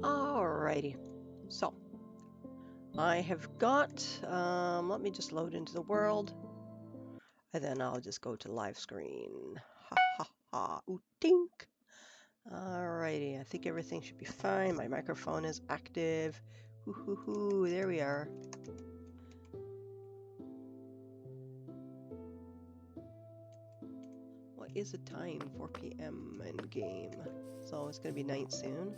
Alrighty, so I have got, let me just load into the world, and then I'll just go to live screen. Ha ha ha, ooh, tink. Alrighty, I think everything should be fine. My microphone is active. Hoo hoo hoo, there we are. What is the time? 4 p.m. in game. So it's gonna be night soon.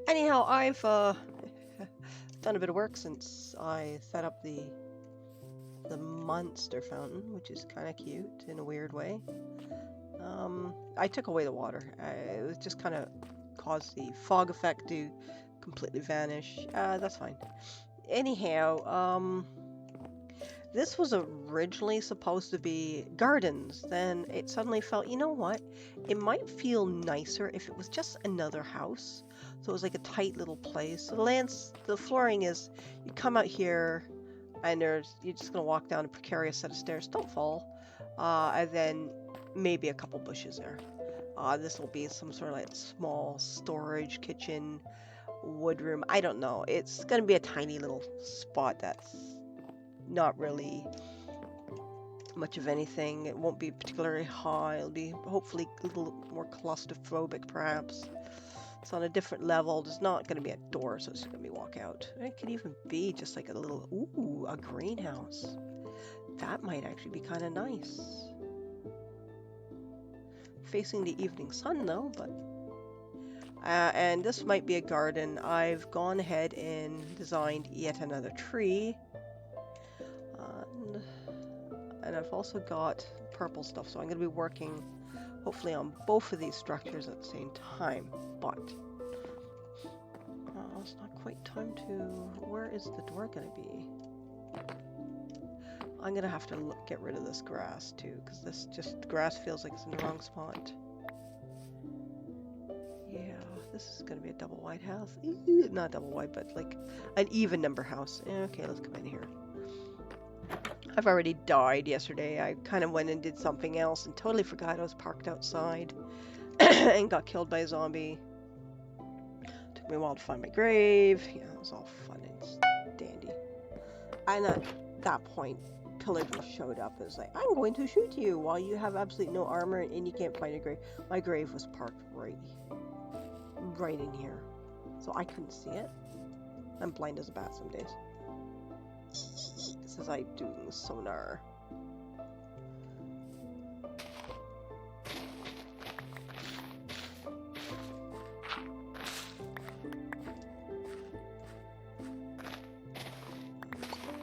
Anyhow, I've done a bit of work since I set up the monster fountain, which is kind of cute in a weird way. I took away the water. It was just kind of caused the fog effect to completely vanish. That's fine. Anyhow, this was originally supposed to be gardens. Then it suddenly felt, you know what? It might feel nicer if it was just another house. So it was like a tight little place. So the flooring is, you come out here, and you're just gonna walk down a precarious set of stairs. Don't fall. And then maybe a couple bushes there. This will be some sort of like small storage kitchen, wood room. I don't know. It's gonna be a tiny little spot that's not really much of anything. It won't be particularly high. It'll be hopefully a little more claustrophobic, perhaps. It's on a different level. There's not going to be a door, so it's going to be walkout. It could even be just like a little, ooh, a greenhouse. That might actually be kind of nice. Facing the evening sun, though, but... and this might be a garden. I've gone ahead and designed yet another tree. And I've also got purple stuff, so I'm going to be working, hopefully, on both of these structures at the same time. But... it's not quite time to... Where is the door going to be? I'm going to have to get rid of this grass, too, because this just... grass feels like it's in the wrong spot. Yeah, this is going to be a double wide house. Not double wide, but like an even number house. Okay, let's come in here. I've already died yesterday. I kind of went and did something else and totally forgot I was parked outside and got killed by a zombie. Took me a while to find my grave. Yeah, it was all fun and dandy. And at that point, pillagers showed up and was like, I'm going to shoot you while you have absolutely no armor and you can't find a grave. My grave was parked right in here, so I couldn't see it. I'm blind as a bat some days. This is like doing sonar.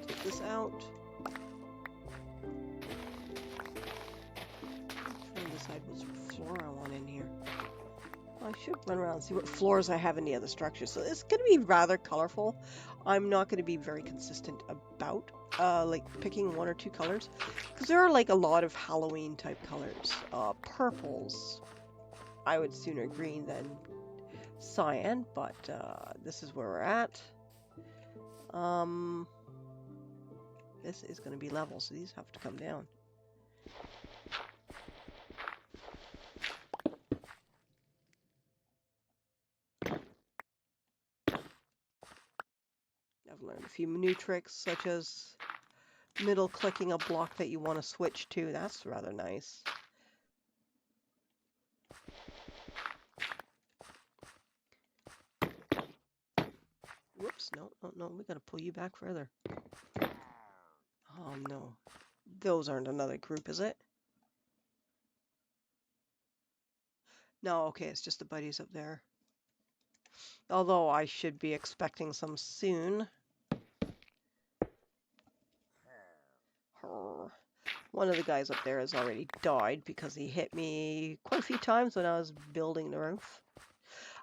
Take this out. I'm trying to decide which floor I want in here. I should run around and see what floors I have in the other structures. So it's going to be rather colorful. I'm not going to be very consistent about like picking one or two colors, because there are like a lot of Halloween type colors. Purples, I would sooner green than cyan, but this is where we're at. This is going to be level, so these have to come down. I've learned a few new tricks, such as middle clicking a block that you want to switch to. That's rather nice. Whoops, no, we gotta pull you back further. Oh no. Those aren't another group, is it? No, okay, it's just the buddies up there. Although I should be expecting some soon. One of the guys up there has already died because he hit me quite a few times when I was building the roof.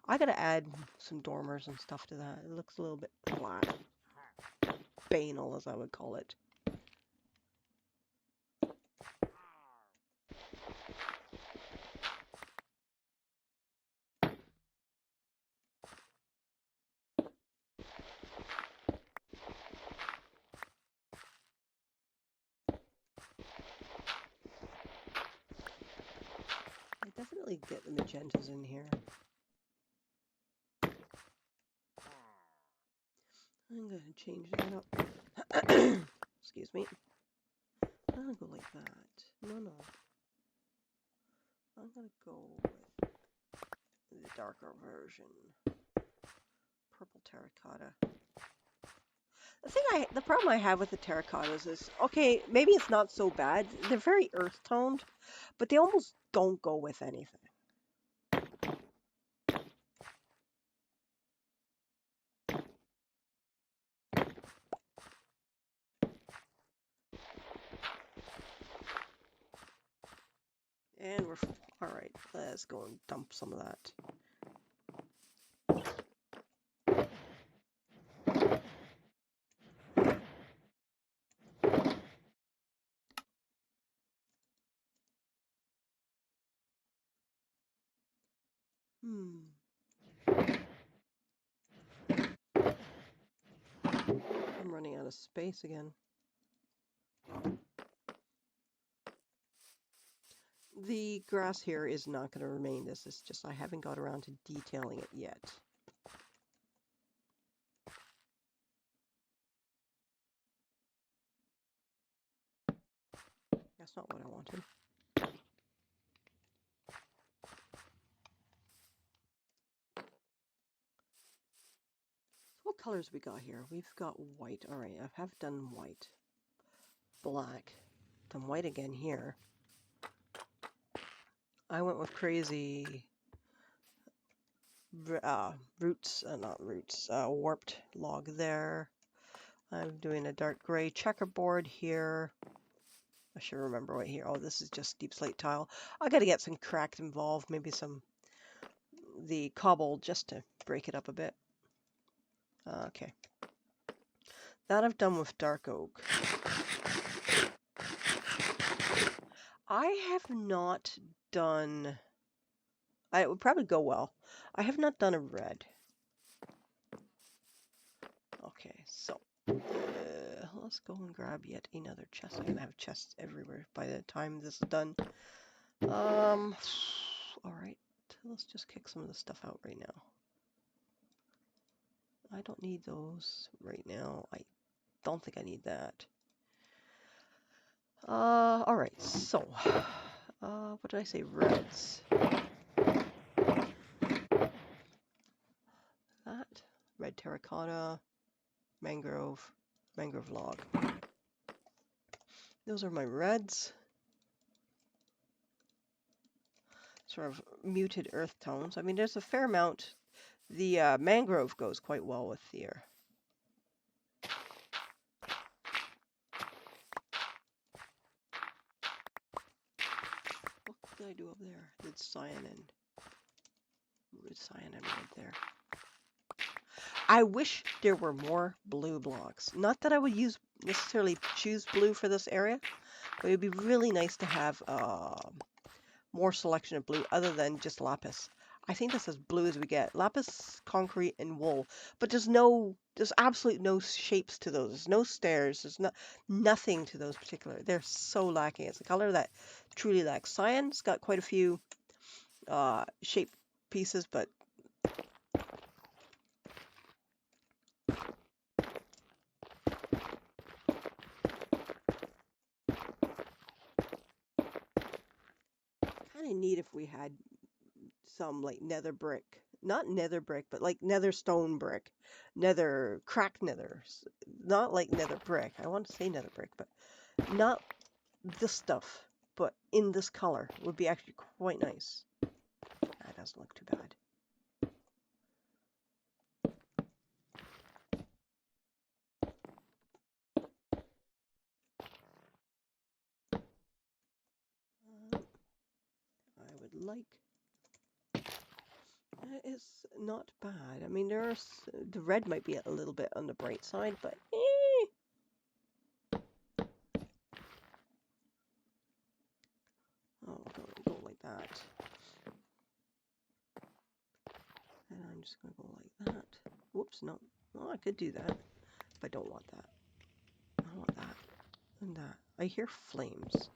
I gotta add some dormers and stuff to that. It looks a little bit flat. Banal, as I would call it. I definitely get the magentas in here. I'm going to change that up. Excuse me. I'm going to go like that. No. I'm going to go with the darker version. Purple terracotta. The problem I have with the terracottas is, okay, maybe it's not so bad. They're very earth toned, but they almost don't go with anything. And we're full. All right, let's go and dump some of that. I'm running out of space again. The grass here is not going to remain this. It's just I haven't got around to detailing it yet. That's not what I wanted. What colors we got here? We've got white. All right, I have done white. Black. Done white again here. I went with crazy warped log there. I'm doing a dark gray checkerboard here. I should remember what here. Oh, this is just deep slate tile. I got to get some cracked involved, maybe the cobble just to break it up a bit. Okay. That I've done with dark oak. I have not done... it would probably go well. I have not done a red. Okay, so let's go and grab yet another chest. I'm gonna have chests everywhere by the time this is done. All right, let's just kick some of the stuff out right now. I don't need those right now. I don't think I need that. All right, so what did I say? Reds. That red terracotta, mangrove log. Those are my reds. Sort of muted earth tones. I mean, there's a fair amount. The mangrove goes quite well with the What did I do up there? Did cyan and red there. I wish there were more blue blocks. Not that I would necessarily choose blue for this area, but it'd be really nice to have more selection of blue other than just lapis. I think that's as blue as we get. Lapis, concrete, and wool. But there's absolutely no shapes to those. There's no stairs. There's nothing to those particular. They're so lacking. It's a color that truly lacks. Cyan's got quite a few shape pieces, but kind of neat if we had some like nether brick. Not nether brick, but like nether stone brick. Nether, cracked nether. Not like nether brick. I want to say nether brick, but not this stuff, but in this color would be actually quite nice. That doesn't look too bad. I would like... It's not bad. I mean, the red might be a little bit on the bright side, but Oh, go like that. And I'm just going to go like that. Whoops, no. Oh, I could do that, but I don't want that. I want that and that. I hear flames.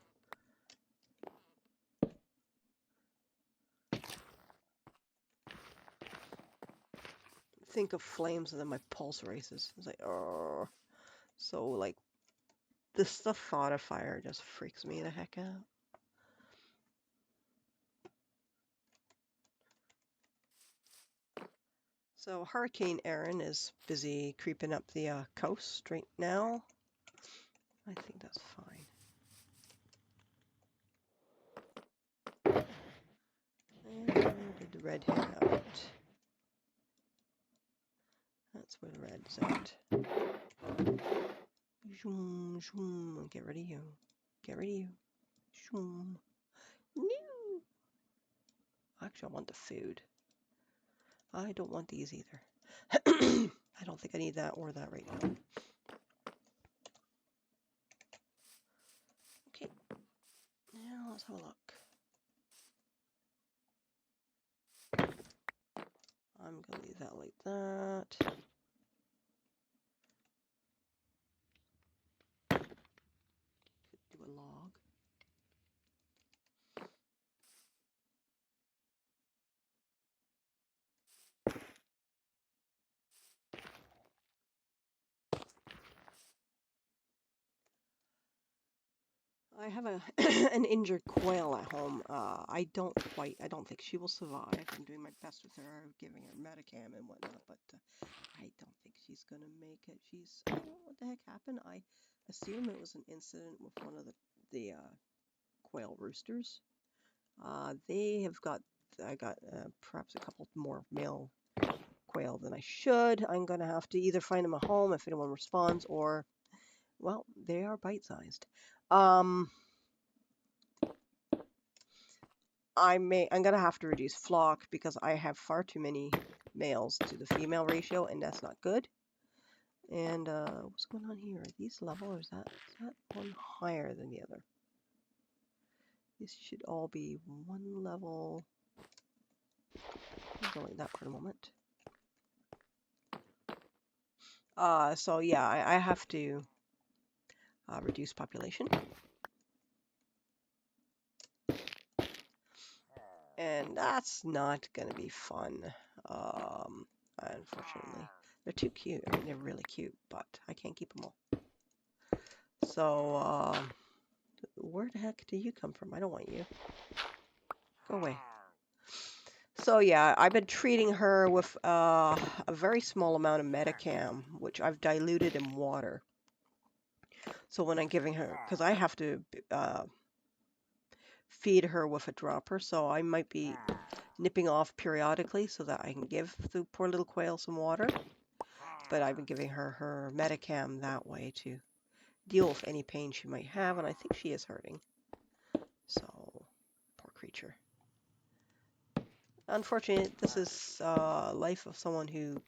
think of flames and then my pulse races. It's like, oh. So, like, the thought of fire just freaks me the heck out. So Hurricane Erin is busy creeping up the coast right now. I think that's fine. And where did the red head out? That's where the red's at. Zoom, zoom. Get rid of you. Get rid of you. Zoom. No. Actually, I want the food. I don't want these either. I don't think I need that or that right now. Okay. Now let's have a look. I'm going to leave that like that. Do a log. I have a an injured quail at home. I don't think she will survive. I'm doing my best with her, giving her Metacam and whatnot, but I don't think she's gonna make it. I don't know what the heck happened. I assume it was an incident with one of the quail roosters. I got perhaps a couple more male quail than I should. I'm gonna have to either find them a home if anyone responds, or, well, they are bite-sized. I'm gonna have to reduce flock because I have far too many males to the female ratio, and that's not good. And what's going on here? Are these level, or is that one higher than the other? This should all be one level. I'll go like that for a moment. So yeah, I have to reduce population. And that's not gonna be fun, unfortunately. They're too cute. I mean, they're really cute, but I can't keep them all. So, where the heck do you come from? I don't want you. Go away. So yeah, I've been treating her with a very small amount of Metacam, which I've diluted in water. So when I'm giving her, because I have to feed her with a dropper, so I might be nipping off periodically so that I can give the poor little quail some water. But I've been giving her her Metacam that way to deal with any pain she might have, and I think she is hurting. So, poor creature. Unfortunately, this is life of someone who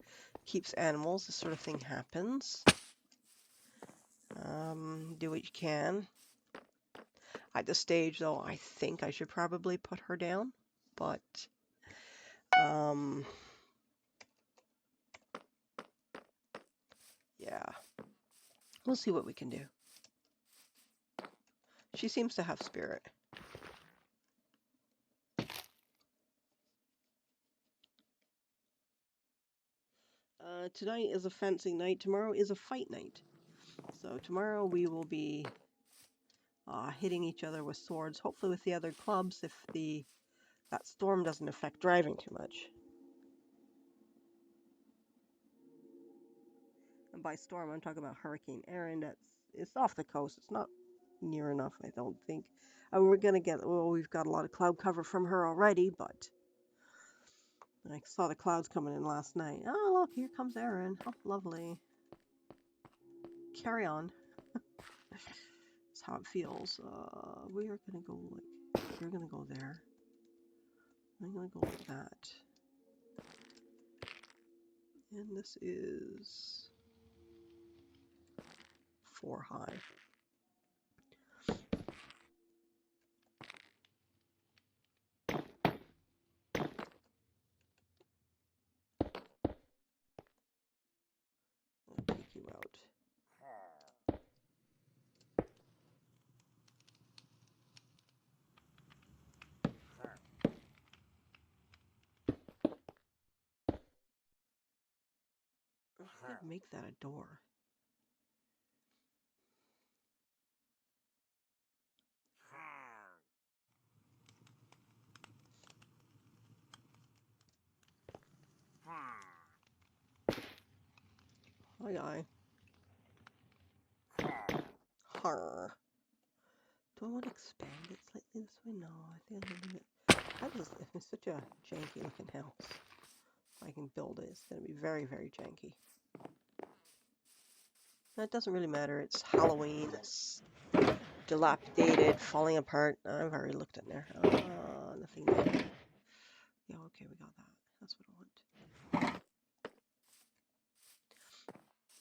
keeps animals. This sort of thing happens. Do what you can. At this stage, though, I think I should probably put her down, but yeah, we'll see what we can do. She seems to have spirit. Tonight is a fencing night. Tomorrow is a fight night. So tomorrow we will be hitting each other with swords, hopefully with the other clubs if that storm doesn't affect driving too much. And by storm, I'm talking about Hurricane Erin. It's off the coast. It's not near enough, I don't think. I mean, we've got a lot of cloud cover from her already, but I saw the clouds coming in last night. Oh, look, here comes Erin. Oh, lovely. Carry on. That's how it feels. We're gonna go there. I'm gonna go like that. And this is 4 high. I'll take you out. Make that a door. Hi, guy. Har. Do I want to expand it slightly this way? No, I think I'm gonna leave it. That is it's such a janky looking house. If I can build it, it's gonna be very, very janky. That doesn't really matter. It's Halloween. It's dilapidated, falling apart. I've already looked in there. Nothing there. Yeah, okay, we got that. That's what I want.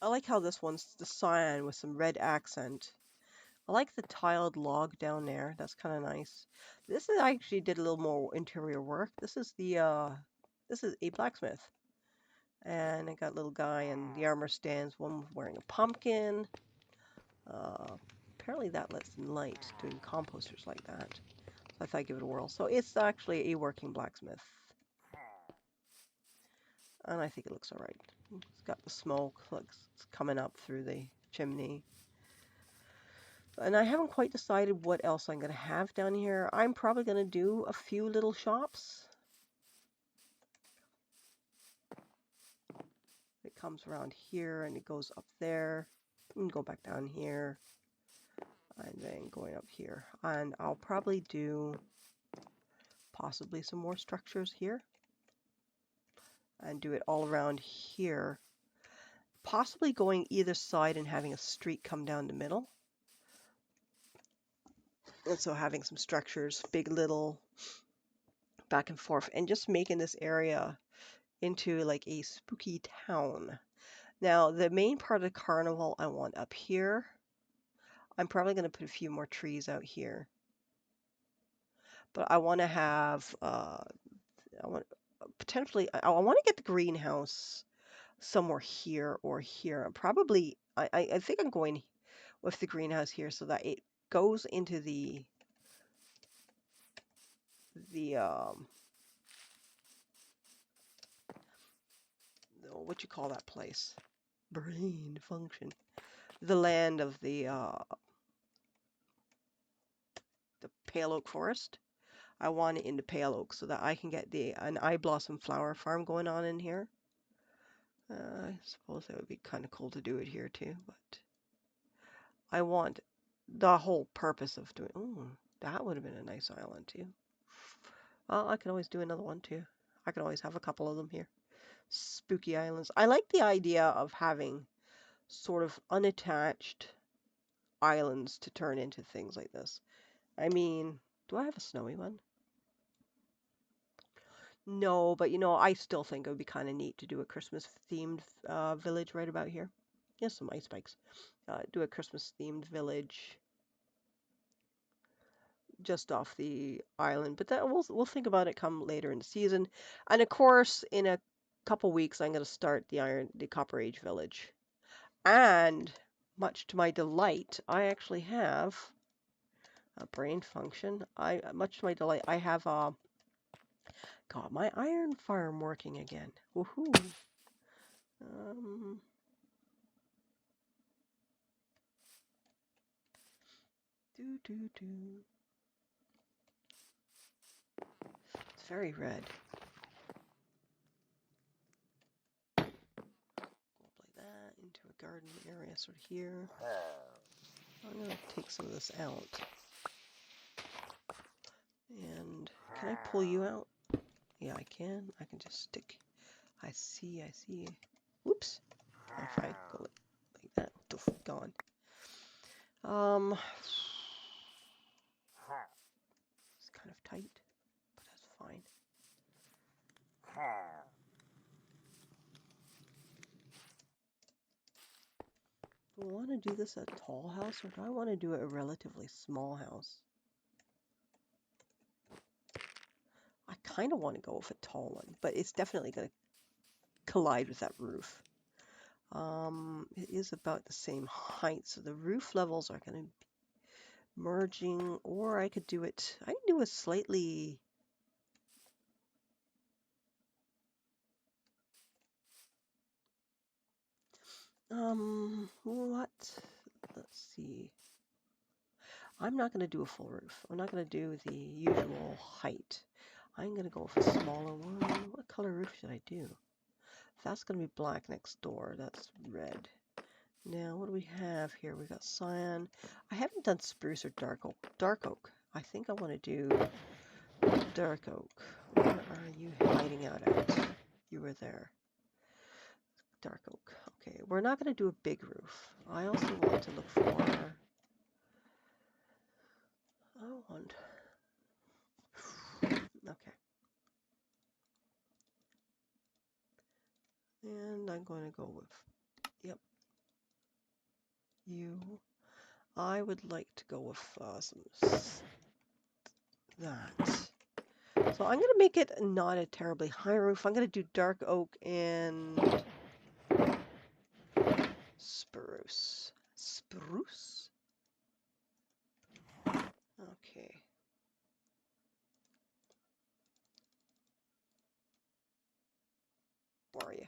I like how this one's the cyan with some red accent. I like the tiled log down there. That's kind of nice. This is I actually did a little more interior work. This is a blacksmith. And I got a little guy in the armor stands, one wearing a pumpkin. Apparently that lets in light, doing composters like that. So I thought I'd give it a whirl. So it's actually a working blacksmith. And I think it looks alright. It's got the smoke, looks it's coming up through the chimney. And I haven't quite decided what else I'm going to have down here. I'm probably going to do a few little shops. It comes around here and it goes up there. And go back down here. And then going up here. And I'll probably do possibly some more structures here. And do it all around here. Possibly going either side and having a street come down the middle. And so having some structures, big, little, back and forth. And just making this area into like a spooky town. Now, the main part of the carnival I want up here. I'm probably going to put a few more trees out here. But I want to have, I want to get the greenhouse somewhere here or here. Probably, I think I'm going with the greenhouse here so that it goes into the what you call that place? Brain function. The land of the pale oak forest. I want it into pale oak so that I can get an eye blossom flower farm going on in here. I suppose that would be kind of cool to do it here too, but I want the whole purpose of doing. Oh, that would have been a nice island too. Well, I could always do another one too. I could always have a couple of them here. Spooky islands. I like the idea of having sort of unattached islands to turn into things like this. I mean, do I have a snowy one? No, but I still think it would be kind of neat to do a Christmas-themed village right about here. Yes, some ice spikes. Do a Christmas-themed village just off the island, but that we'll think about it come later in the season. And of course, in a couple weeks, I'm going to start the Copper Age village. And much to my delight, I actually have a brain function. Much to my delight, I have got my iron farm working again. Woohoo! Do. It's very red. Go up like that into a garden area, sort of here. I'm gonna take some of this out. And can I pull you out? Yeah, I can. I can just stick. I see. Whoops. If I go like that, gone. It's kind of tight, but that's fine. Do I want to do this a tall house, or do I want to do it a relatively small house? I kind of want to go with a tall one, but it's definitely going to collide with that roof. It is about the same height, so the roof levels are going to be merging, or I could do it, I can do a slightly, What? Let's see. I'm not going to do a full roof. I'm not going to do the usual height. I'm going to go with a smaller one. What color roof should I do? That's going to be black next door. That's red. Now, what do we have here? We got cyan. I haven't done spruce or dark oak. Dark oak. I think I want to do dark oak. Where are you hiding out at? You were there. Dark oak. Okay, we're not going to do a big roof. I also want to look for... I want... Okay. And I'm going to go with... Yep. You. I would like to go with that. So I'm going to make it not a terribly high roof. I'm going to do dark oak and spruce. Spruce? Okay. Where are you?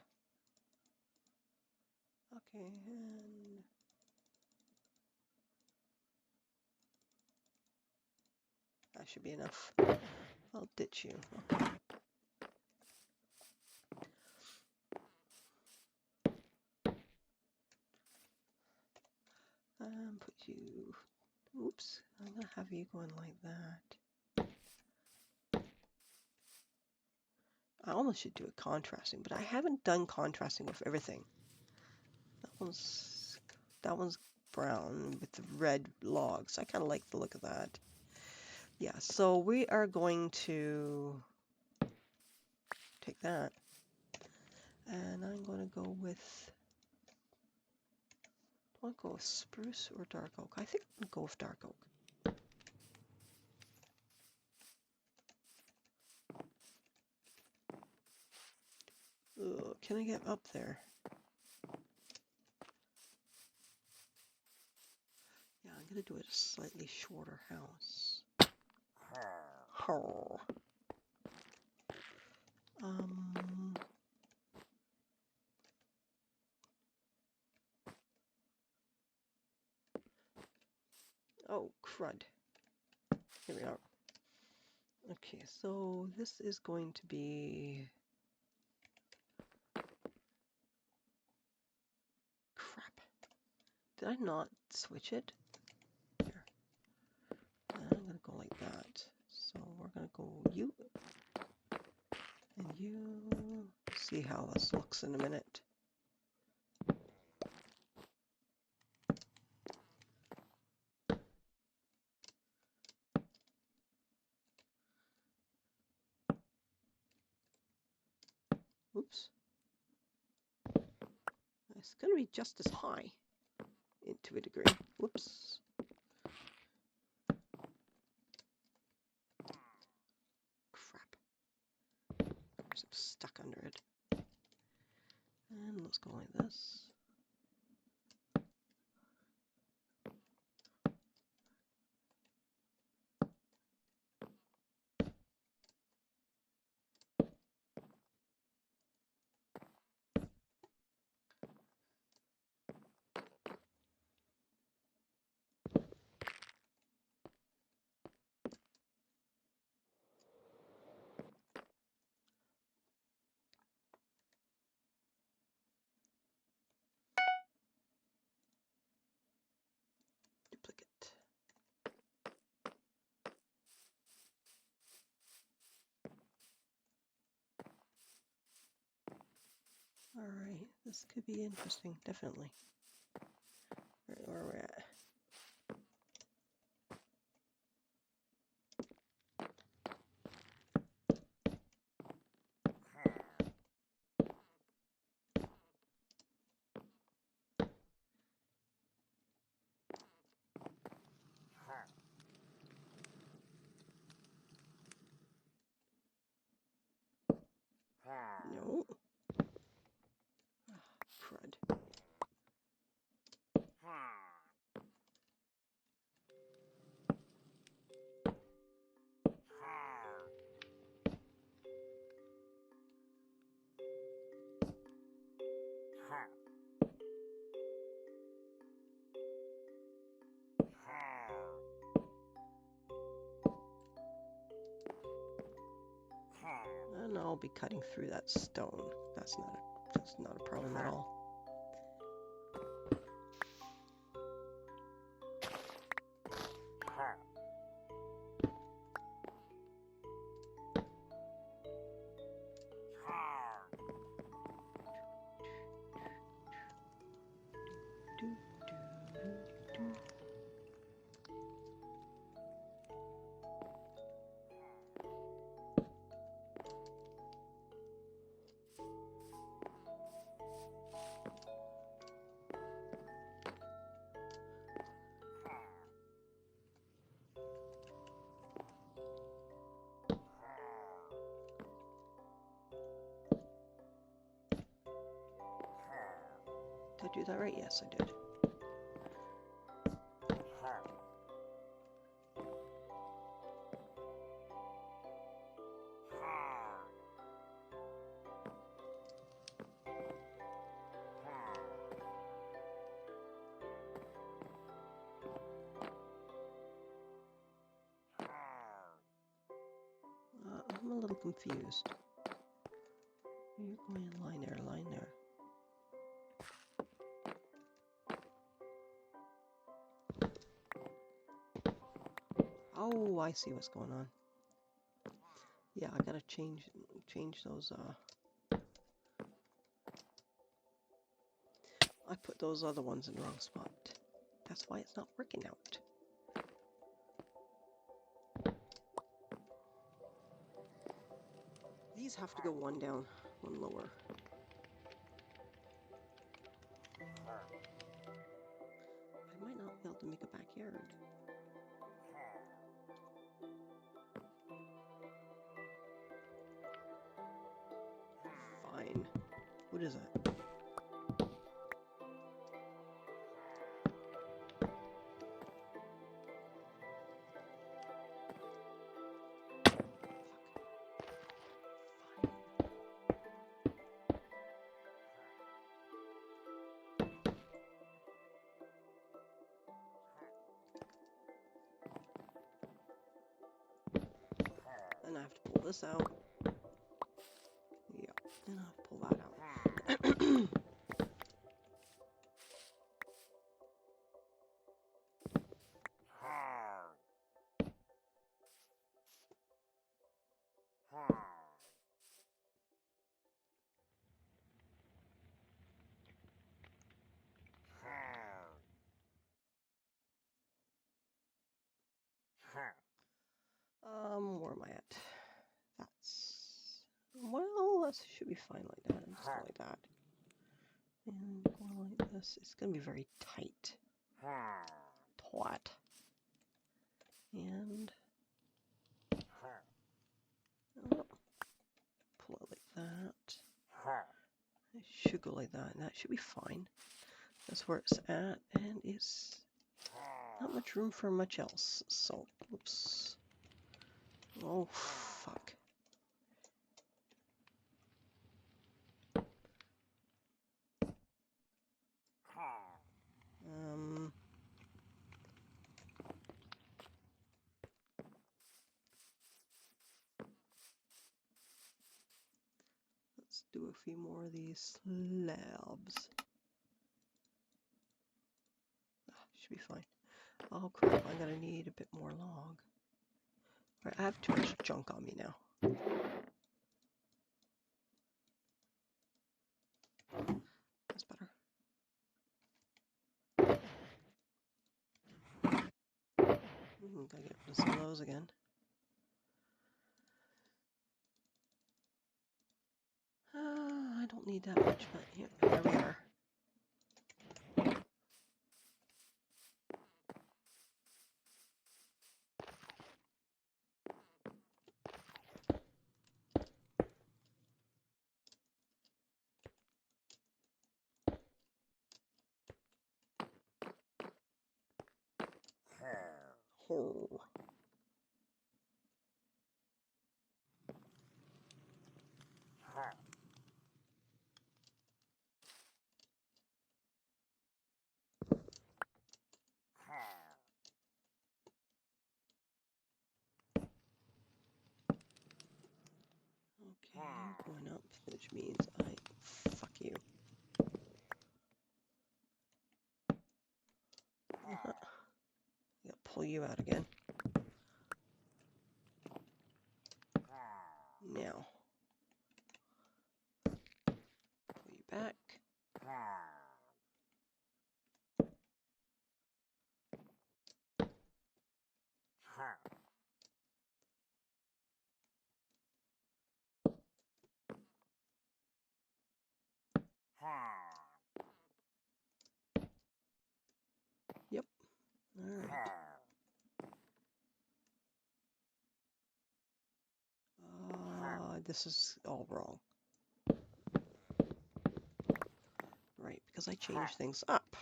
Okay, and that should be enough. I'll ditch you. Okay. Put you... Oops. I'm going to have you going like that. I almost should do a contrasting, but I haven't done contrasting with everything. That one's brown with the red logs. I kind of like the look of that. Yeah, so we are going to take that. And I'm going to go with... Do I want to go with spruce or dark oak? I think I'm going to go with dark oak. Ugh, can I get up there? Yeah, I'm going to do it a slightly shorter house. Oh. Oh, crud. Here we are. Okay, so this is going to be... Crap. Did I not switch it? Here. I'm going to go like that. So we're going to go you and you. See how this looks in a minute. Oops. It's going to be just as high to a degree. Whoops. Crap. Of course, I'm stuck under it. And let's go like this. Duplicate. Alright, this could be interesting, definitely. Right where we're at. No. Oh, crud. And I'll be cutting through that stone. That's not a problem at all. Did I do that right? Yes, I did. I'm a little confused. You're going line there, line there. Oh, I see what's going on. Yeah, I gotta change those. I put those other ones in the wrong spot. That's why it's not working out. These have to go one down, one lower. I might not be able to make a backyard. Fine. What is it? And I have to pull this out. Yeah, and I have to pull that out. Where am I at? Well, that should be fine like that. Just go like that. And going like this. It's going to be very tight. Twat. And pull it like that. It should go like that, and that should be fine. That's where it's at, and it's not much room for much else. So, oops. Oh, fuck. Let's do a few more of these slabs. Should be fine. Oh crap, I'm gonna need a bit more log. Alright, I have too much junk on me now. That's better. Gotta get rid of some of those again. I don't need that much, but here we are. Oh. you're going up, which means fuck you. I'll pull you out again. Now, pull you back. Yep. All right. This is all wrong. Right, because I changed things up.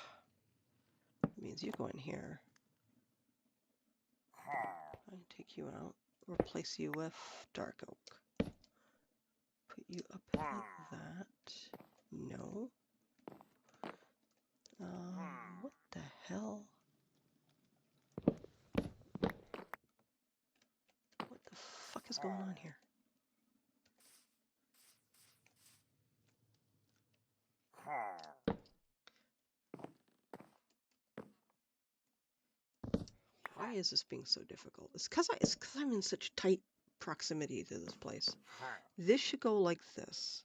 That means you go in here. I take you out. Replace you with dark oak. Put you up like that. No. What the hell? What the fuck is going on here? Why is this being so difficult? It's because I'm in such tight proximity to this place. This should go like this,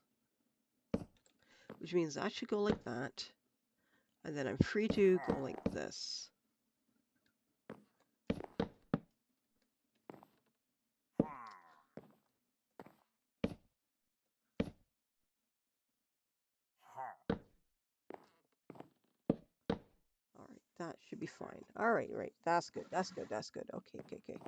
which means that should go like that, and then I'm free to go like this. All right, that should be fine. All right, right, that's good. That's good. That's good. Okay, okay, okay.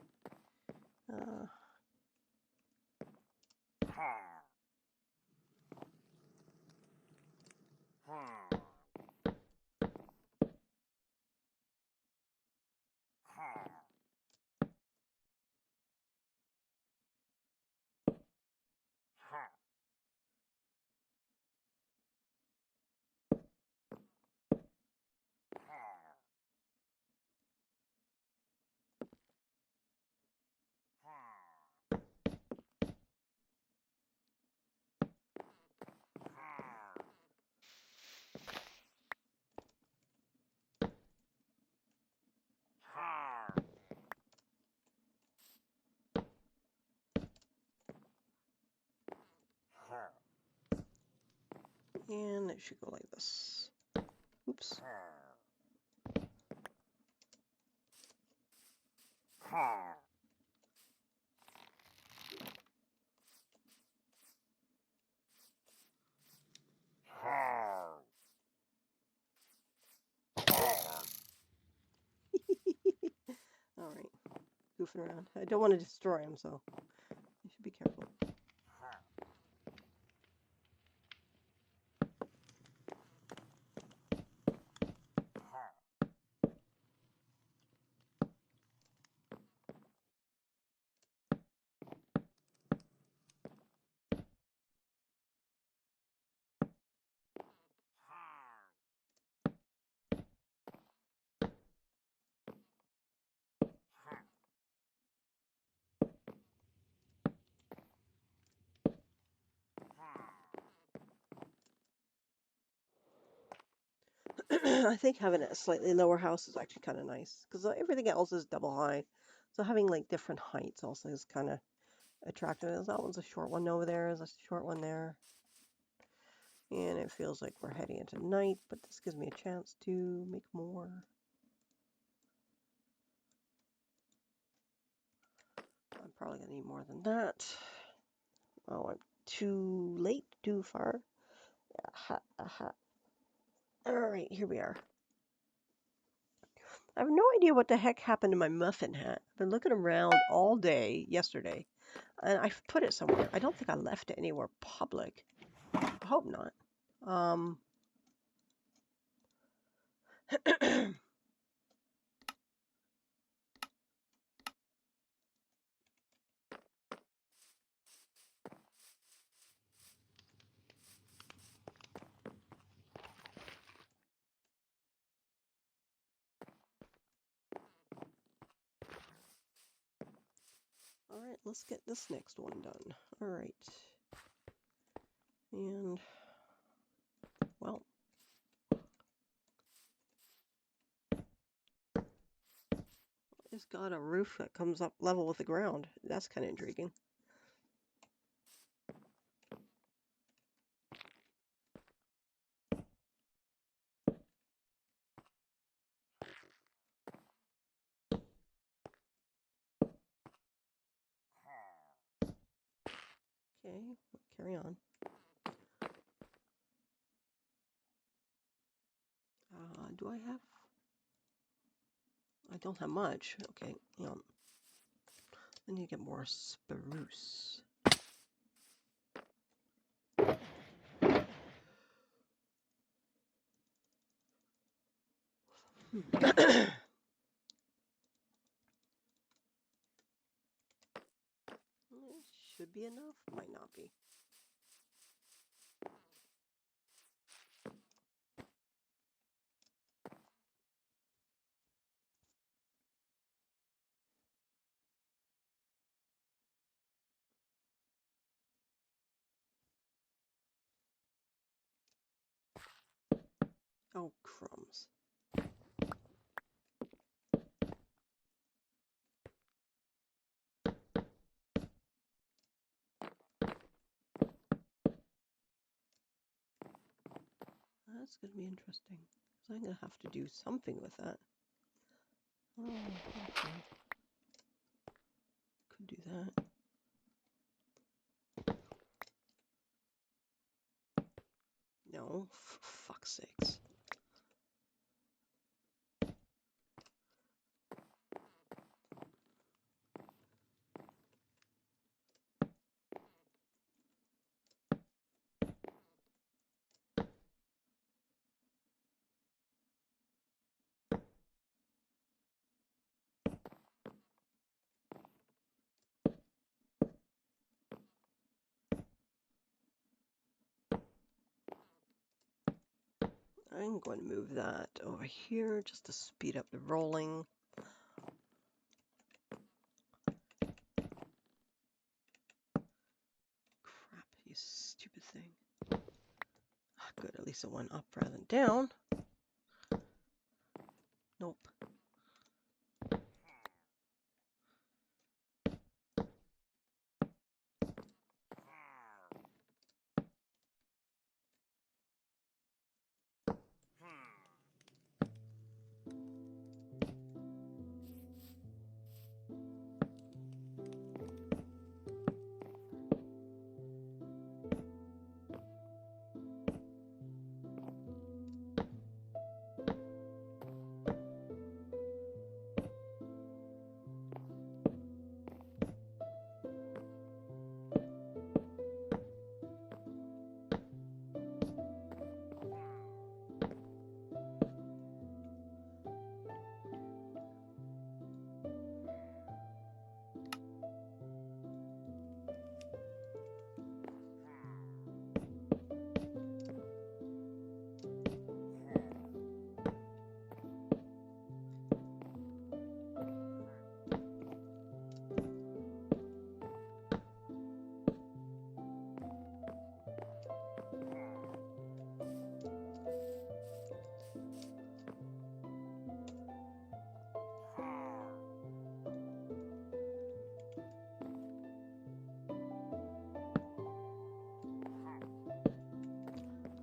And it should go like this. Oops. All right, goofing around. I don't want to destroy him, so you should be careful. I think having a slightly lower house is actually kind of nice because everything else is double height. So having like different heights also is kind of attractive. That one's a short one over there. There's a short one there. And it feels like we're heading into night, but this gives me a chance to make more. I'm probably going to need more than that. Oh, I'm too late, too far. Aha, aha. All right, here we are. I have no idea what the heck happened to my muffin hat. I've been looking around all day yesterday, and I put it somewhere. I don't think I left it anywhere public. I hope not. All right, let's get this next one done. All right. And, well, it's got a roof that comes up level with the ground. That's kind of intriguing. Okay, carry on. Do I have? I don't have much. Okay, I need to get more spruce. Should be enough. Might not be. Oh, crumbs. That's going to be interesting. So I'm going to have to do something with that. Oh, okay. Could do that. No, for fuck's sakes. I'm going to move that over here just to speed up the rolling. Crap, you stupid thing. Good, at least it went up rather than down. Nope.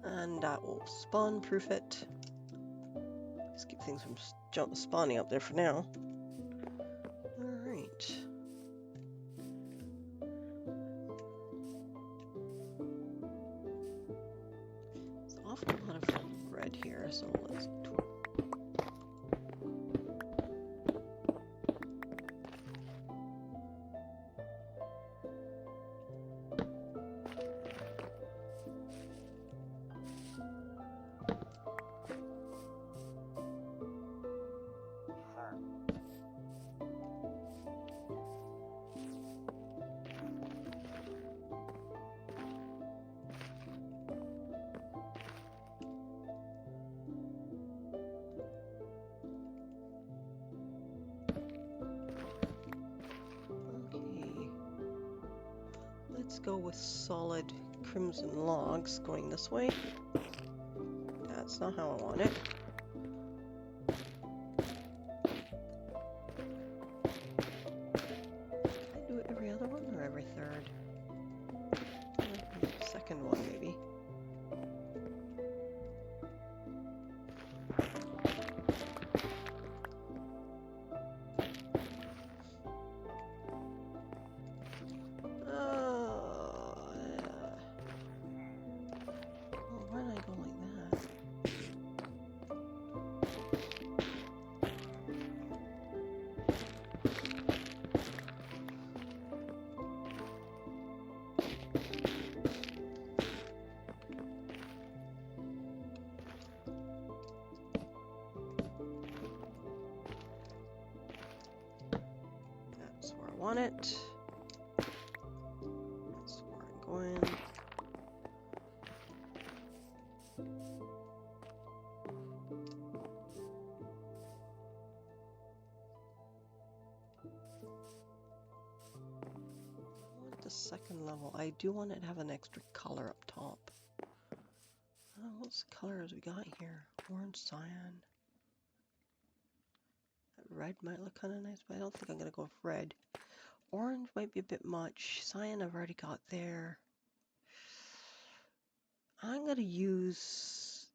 And that will spawn proof it. Just keep things from spawning up there for now. Alright. There's an awful lot of red here, so let's go with solid crimson logs going this way. That's not how I want it. Can I do it every other one or every third? Second one, maybe. Why did I go like that? That's where I want it. That's where I'm going. The second level, I do want it to have an extra color up top. What's the colors we got here? Orange, cyan. That red might look kind of nice, but I don't think I'm going to go with red. Orange might be a bit much. Cyan I've already got there. I'm going to use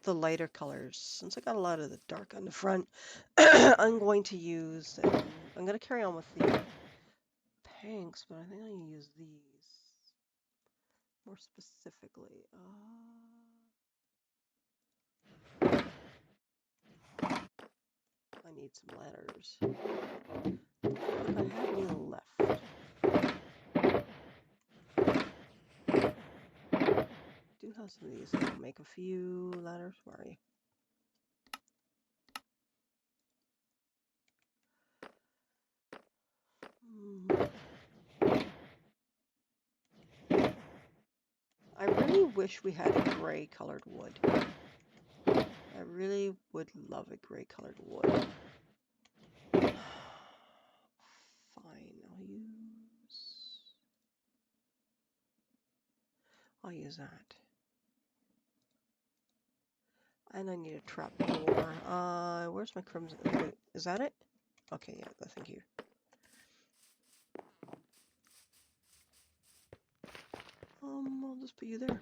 the lighter colors. Since I got a lot of the dark on the front, I'm going to use, I'm going to carry on with the pinks, but I think I'm going to use these more specifically. I need some letters. I have any left. I do have some of these. I'll make a few letters. Where are you? I really wish we had a gray colored wood. I really would love a gray colored wood. Fine, I'll use that. And I need a trap door. Where's my crimson? Wait, is that it? Okay, yeah, thank you. I'll just put you there.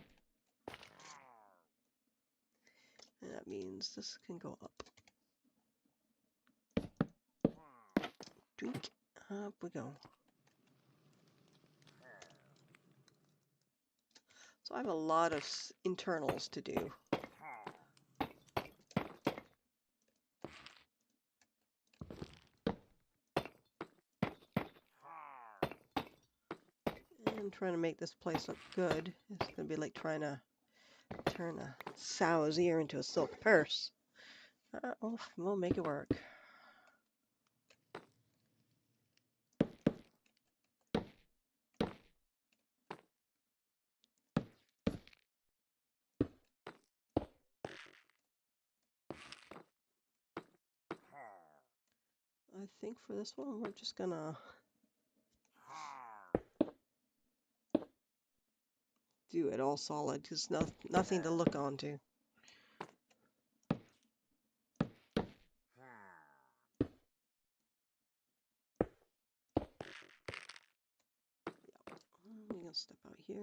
And that means this can go up. Drink. Up we go. So I have a lot of internals to do. And trying to make this place look good. It's going to be like trying to turn a sow's ear into a silk purse. We'll make it work. I think for this one, we're just gonna do it all solid, because nothing to look onto. I'm gonna step out here.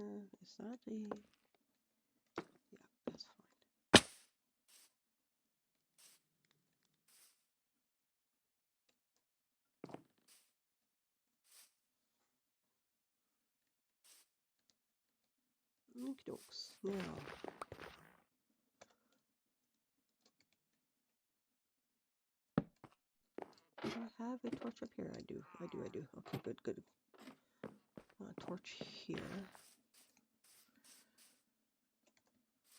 Is that the... Yeah, that's fine. Okie dokes. Now, do I have a torch up here? I do. Okay, good. A torch here.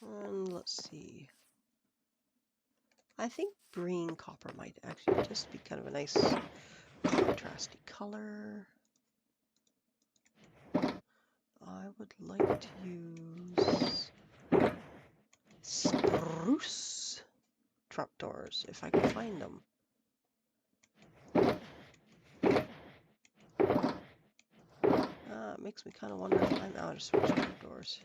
And let's see. I think green copper might actually just be kind of a nice contrasty color. I would like to use spruce trapdoors if I can find them. makes me kind of wonder if I'm out of switch trapdoors.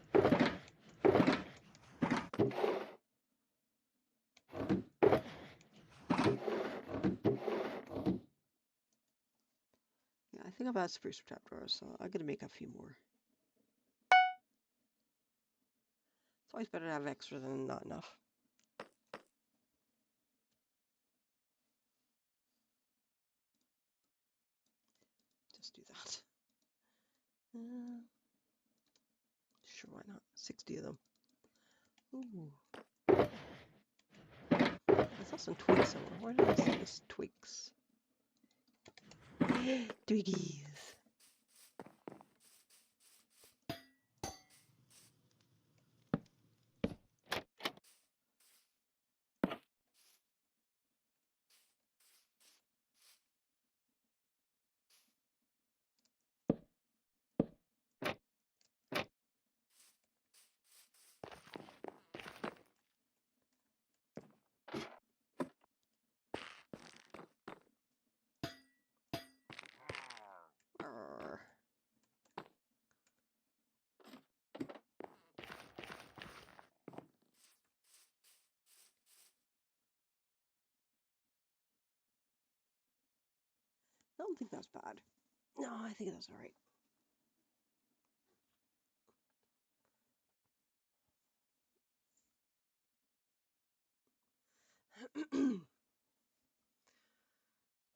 Yeah, I think I'm out of spruce trapdoors, so I'm gonna make a few more. It's always better to have extra than not enough. Just do that. Sure, why not? 60 of them. Ooh. I saw some twigs somewhere. Where did I see these twigs? Twiggies. Arr. I don't think that's bad. No, I think that's alright.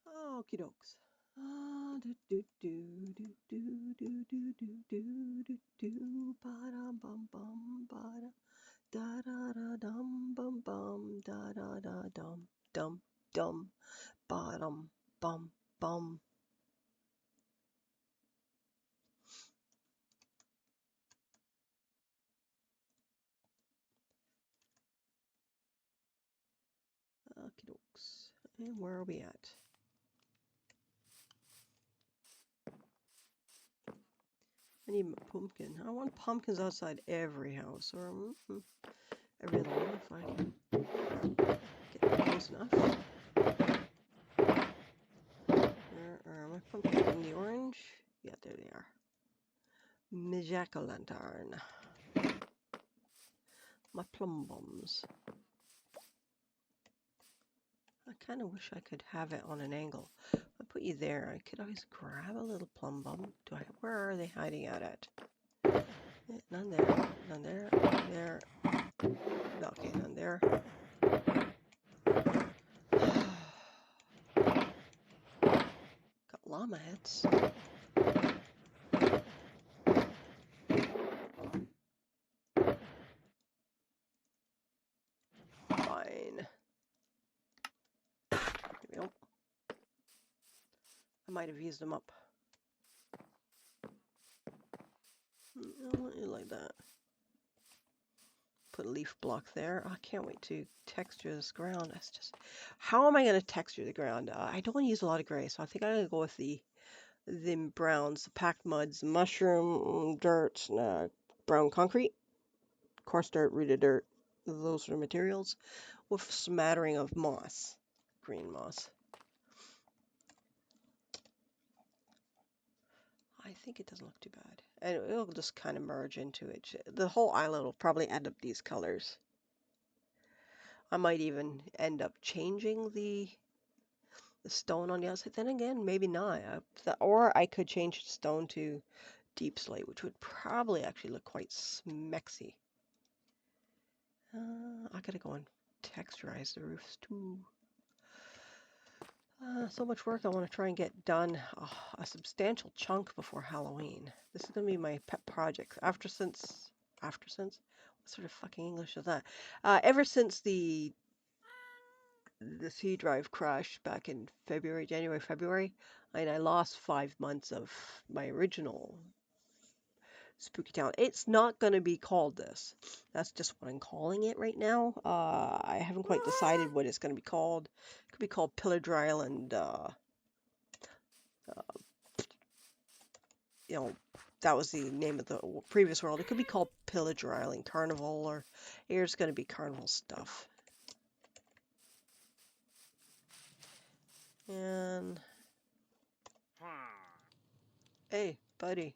Okie dokes. Do do do do do do do do do do do ba dum bum bum ba da da da dum bum bum da da da dum dum dum ba dum bum bum. Okie dokes. And where are we at? I need a pumpkin. I want pumpkins outside every house, or every other one if I can get close enough. Where are my pumpkins? In the orange? Yeah, there they are. My jack-o'-lantern. My plum bombs. I kind of wish I could have it on an angle. I put you there. I could always grab a little plum bomb. Where are they hiding out at? None there. None there. There. Okay, none there. Got llama heads. Fine. There we go. I might have used them up. I want you like that. Put a leaf block there. I can't wait to texture this ground. That's just, how am I going to texture the ground? I don't want to use a lot of gray, so I think I'm going to go with the browns, the packed muds, mushroom, dirt, brown concrete, coarse dirt, rooted dirt, those sort of materials, with a smattering of moss, green moss. I think it doesn't look too bad. And it'll just kind of merge into it. The whole island will probably end up these colors. I might even end up changing the stone on the outside. Then again, maybe not. Or I could change the stone to deep slate, which would probably actually look quite smexy. I gotta go and texturize the roofs too. So much work I want to try and get done a substantial chunk before Halloween. This is gonna be my pet project. What sort of fucking English is that? Ever since the C drive crashed back in January, February, and I lost 5 months of my original Spooky Town. It's not going to be called this. That's just what I'm calling it right now. I haven't quite decided what it's going to be called. It could be called Pillager Island. You know, that was the name of the previous world. It could be called Pillager Island Carnival, or here's going to be Carnival stuff. And hey, buddy.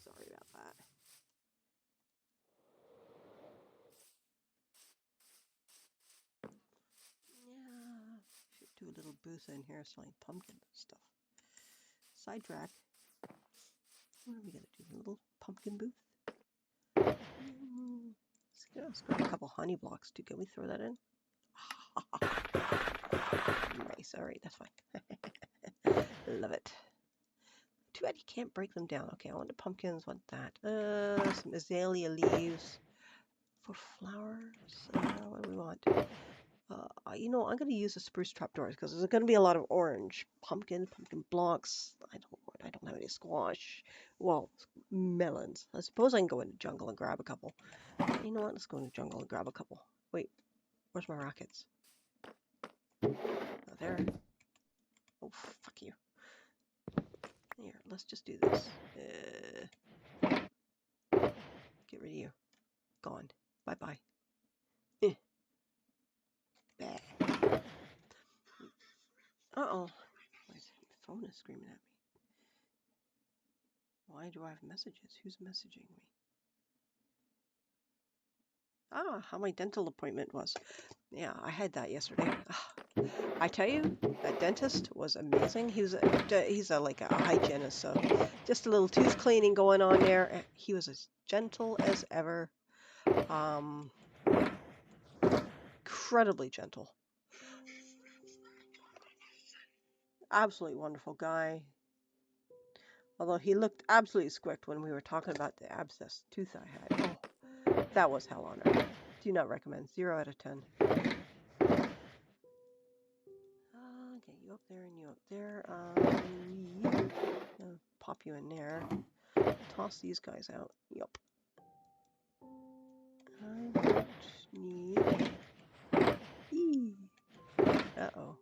Sorry about that. Yeah, should do a little booth in here selling pumpkin stuff. Sidetrack. What are we gonna do? A little pumpkin booth? Let's grab a couple honey blocks too. Can we throw that in? Nice. All right, that's fine. Love it. Too bad you can't break them down. Okay, I want the pumpkins. Want that? Some azalea leaves for flowers. What do we want? You know, I'm going to use the spruce trapdoors because there's going to be a lot of orange. Pumpkin blocks. I don't have any squash. Well, melons. I suppose I can go into the jungle and grab a couple. You know what? Let's go into the jungle and grab a couple. Wait, where's my rockets? Oh, there. Oh, fuck you. Here, let's just do this. Get rid of you. Gone. Bye-bye. Uh-oh. My phone is screaming at me. Why do I have messages? Who's messaging me? Ah, how my dental appointment was. Yeah, I had that yesterday. I tell you, that dentist was amazing. He's like a hygienist, so just a little tooth cleaning going on there. He was as gentle as ever. Incredibly gentle. Absolutely wonderful guy. Although he looked absolutely squicked when we were talking about the abscess tooth I had. Oh, that was hell on earth. Do not recommend. 0 out of 10. Okay, you up there and you up there. Pop you in there. Toss these guys out. Yup. I don't need... Uh-oh.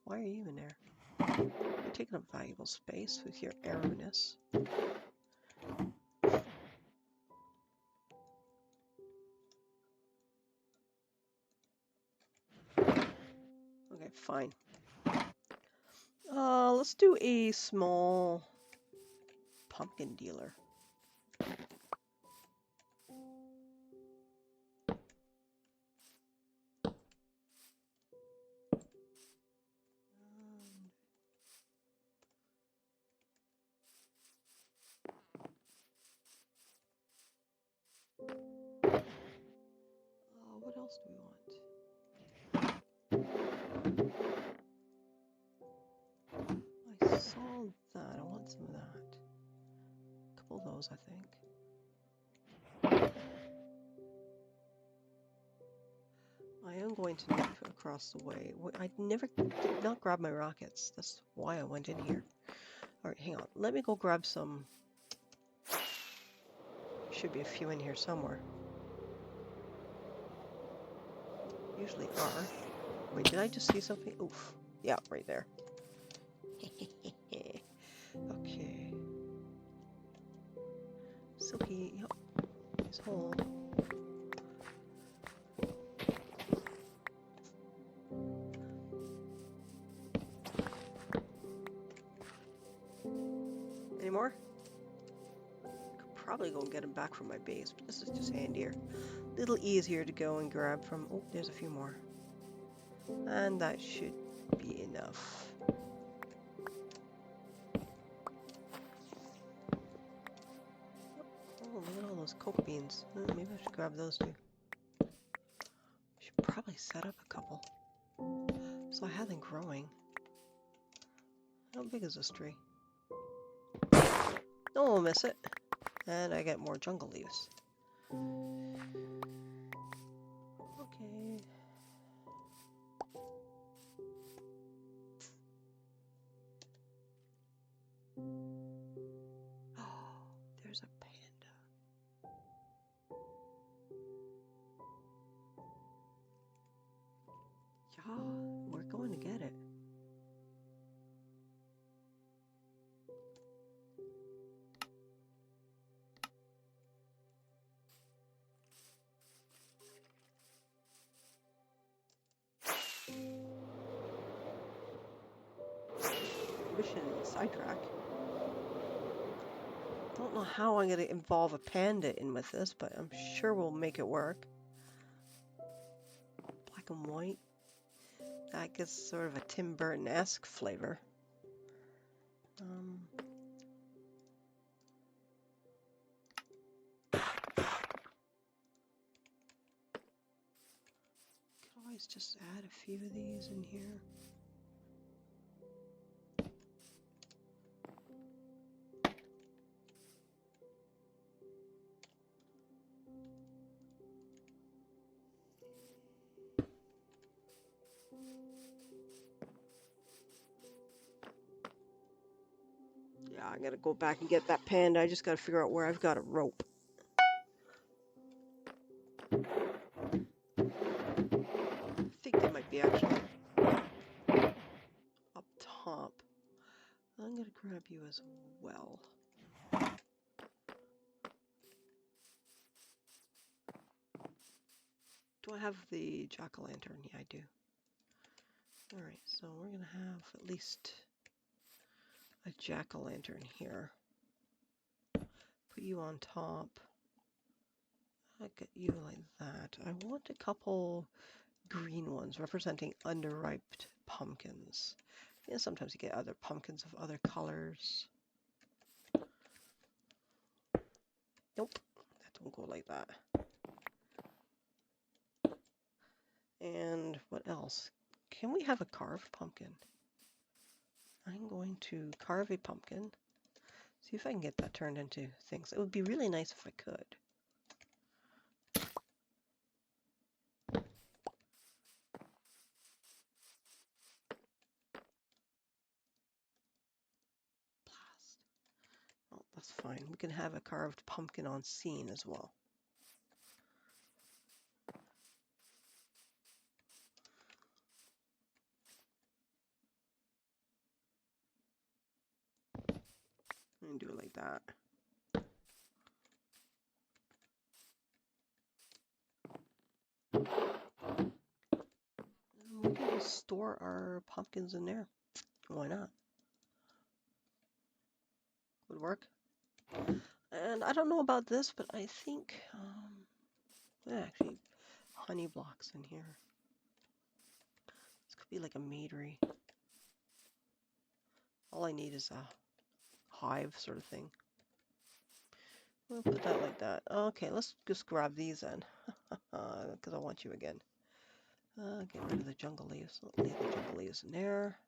Why are you in there? You're taking up valuable space with your arrowness. Okay, fine. Let's do a small pumpkin dealer. What else do we want? I saw that. I want some of that. A couple of those, I think. I am going to nip across the way. I did not grab my rockets. That's why I went in here. Alright, hang on. Let me go grab some. Should be a few in here somewhere. Usually are. Wait, did I just see something? Oof. Yeah, right there. Okay. Silky, yep. Nice hole. Any more? Could probably go and get them back from my base, but this is just handier. A little easier to go and grab from. Oh, there's a few more. And that should be enough. Oh, look at all those coke beans. Maybe I should grab those too. Should probably set up a couple. So I have them growing. How big is this tree? No one will miss it. And I get more jungle leaves. Okay. Oh, there's a panda. Yeah, mission sidetrack. Don't know how I'm going to involve a panda in with this, but I'm sure we'll make it work. Black and white. That gives sort of a Tim Burton-esque flavor. Could always just add a few of these in here. Yeah, I gotta go back and get that panda. I just gotta figure out where I've got a rope. I think they might be actually up top. I'm gonna grab you as well. Do I have the jack-o'-lantern? Yeah, I do. Alright, so we're gonna have at least a jack-o'-lantern here. Put you on top. I get you like that. I want a couple green ones representing underripe pumpkins. Yeah, sometimes you get other pumpkins of other colors. Nope, that don't go like that. And what else? Can we have a carved pumpkin? I'm going to carve a pumpkin. See if I can get that turned into things. It would be really nice if I could. Blast. Oh, that's fine. We can have a carved pumpkin on scene as well. And do it like that. And we can just store our pumpkins in there. Why not? Would work. And I don't know about this, but I think actually honey blocks in here. This could be like a meadery. All I need is a hive sort of thing. We'll put that like that. Okay, let's just grab these then, because I want you again. Get rid of the jungle leaves. Leave the jungle leaves in there.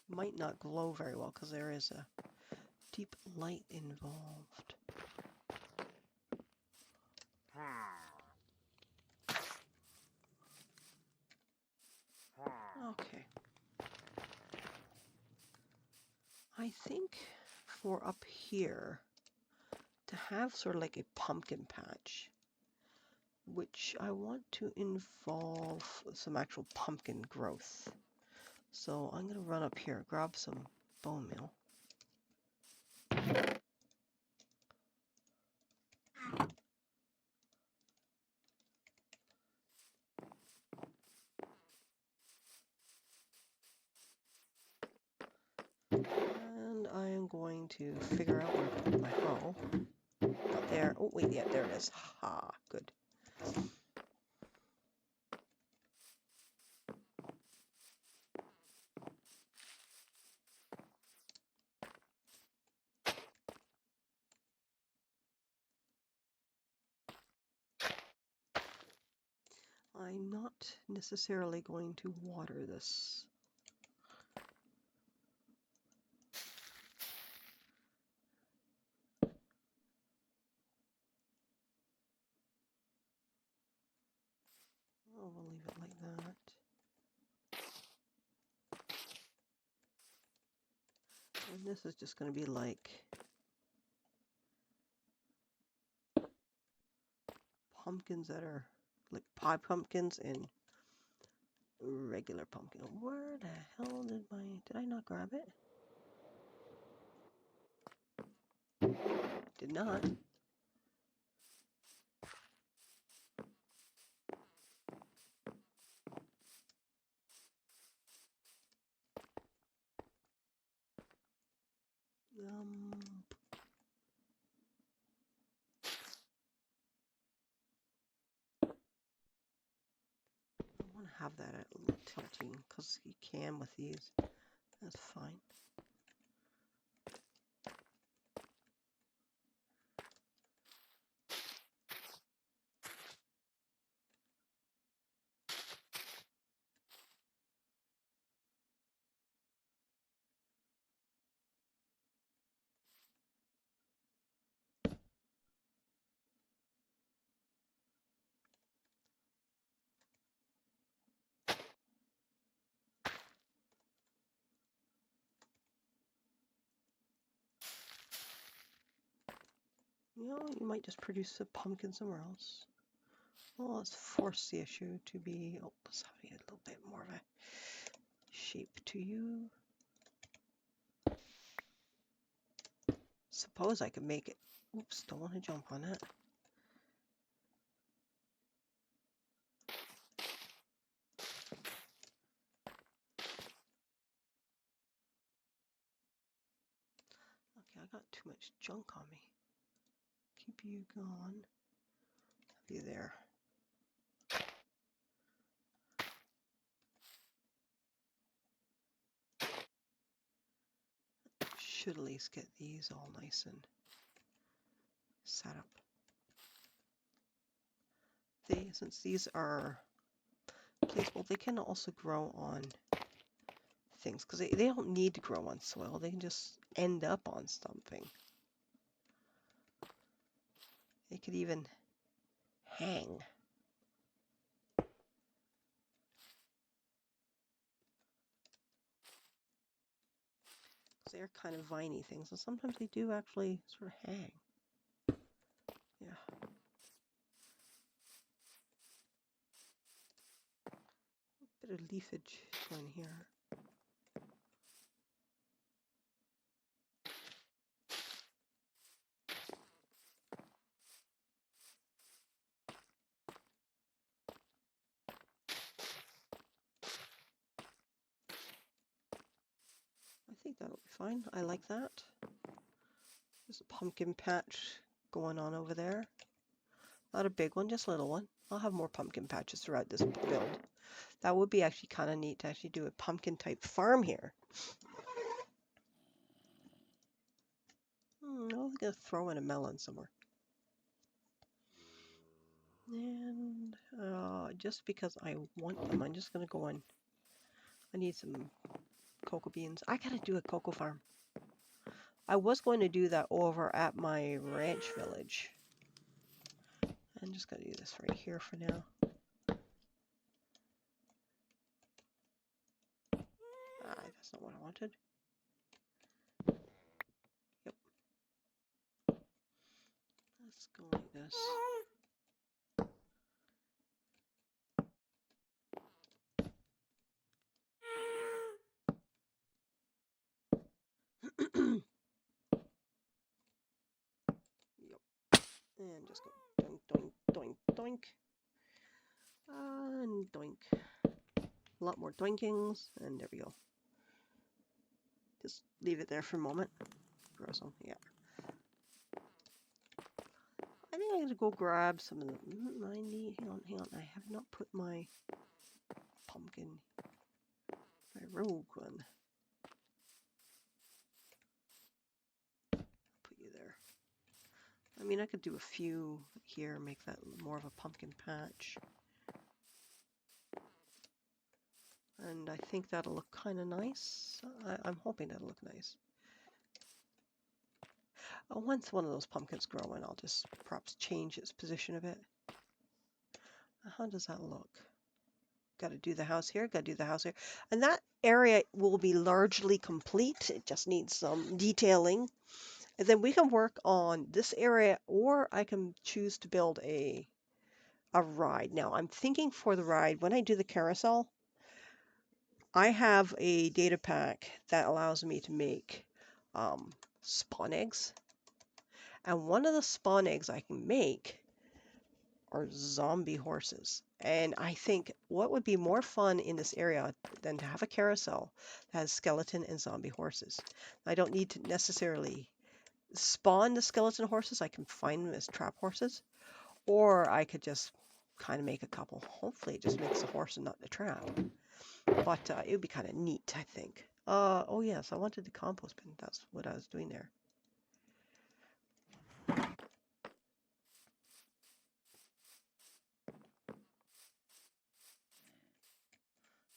Might not glow very well because there is a deep light involved. Okay. I think for up here, to have sort of like a pumpkin patch, which I want to involve some actual pumpkin growth. So I'm going to run up here, grab some bone meal. And I am going to figure out where to put my hoe. Not there. Oh, wait, yeah, there it is. Ha, good. I'm not necessarily going to water this. Oh, we'll leave it like that. And this is just going to be like pumpkins that are like pie pumpkins and regular pumpkin. Where the hell did I not grab it? Did not. I want to have that at a little tilting because you can with these. That's fine. You know, you might just produce a pumpkin somewhere else. Well, let's force the issue to be, oh, let's have a little bit more of a shape to you. Suppose I could make it, oops, don't want to jump on that. Okay, I got too much junk on me. Keep you gone. Have you there. Should at least get these all nice and set up. Since these are placeable, they can also grow on things because they don't need to grow on soil. They can just end up on something. They could even hang. They're kind of viney things, and sometimes they do actually sort of hang. Yeah. Bit of leafage going here. I think that'll be fine. I like that. There's a pumpkin patch going on over there. Not a big one, just a little one. I'll have more pumpkin patches throughout this build. That would be actually kind of neat to actually do a pumpkin type farm here. I'm going to throw in a melon somewhere. And just because I want them, I'm just going to go in. I need some cocoa beans. I got to do a cocoa farm. I was going to do that over at my ranch village. I'm just going to do this right here for now. That's not what I wanted. Yep. Let's go like this. Yep. And just go doink, doink, doink, doink. And doink. A lot more doinkings, and there we go. Just leave it there for a moment. Grow some, yeah. I think I'm gonna go grab some of the. I need. Hang on. I have not put my pumpkin, my rogue one. Put you there. I mean, I could do a few here, make that more of a pumpkin patch. And I think that'll look kind of nice. I'm hoping that'll look nice. Once one of those pumpkins grow in, I'll just perhaps change its position a bit. How does that look? Got to do the house here, got to do the house here. And that area will be largely complete. It just needs some detailing. And then we can work on this area, or I can choose to build a ride. Now, I'm thinking for the ride, when I do the carousel, I have a data pack that allows me to make spawn eggs. And one of the spawn eggs I can make are zombie horses. And I think what would be more fun in this area than to have a carousel that has skeleton and zombie horses. I don't need to necessarily spawn the skeleton horses. I can find them as trap horses. Or I could just kind of make a couple. Hopefully it just makes the horse and not the trap. But it would be kind of neat, I think. Oh yes, I wanted the compost bin. That's what I was doing there.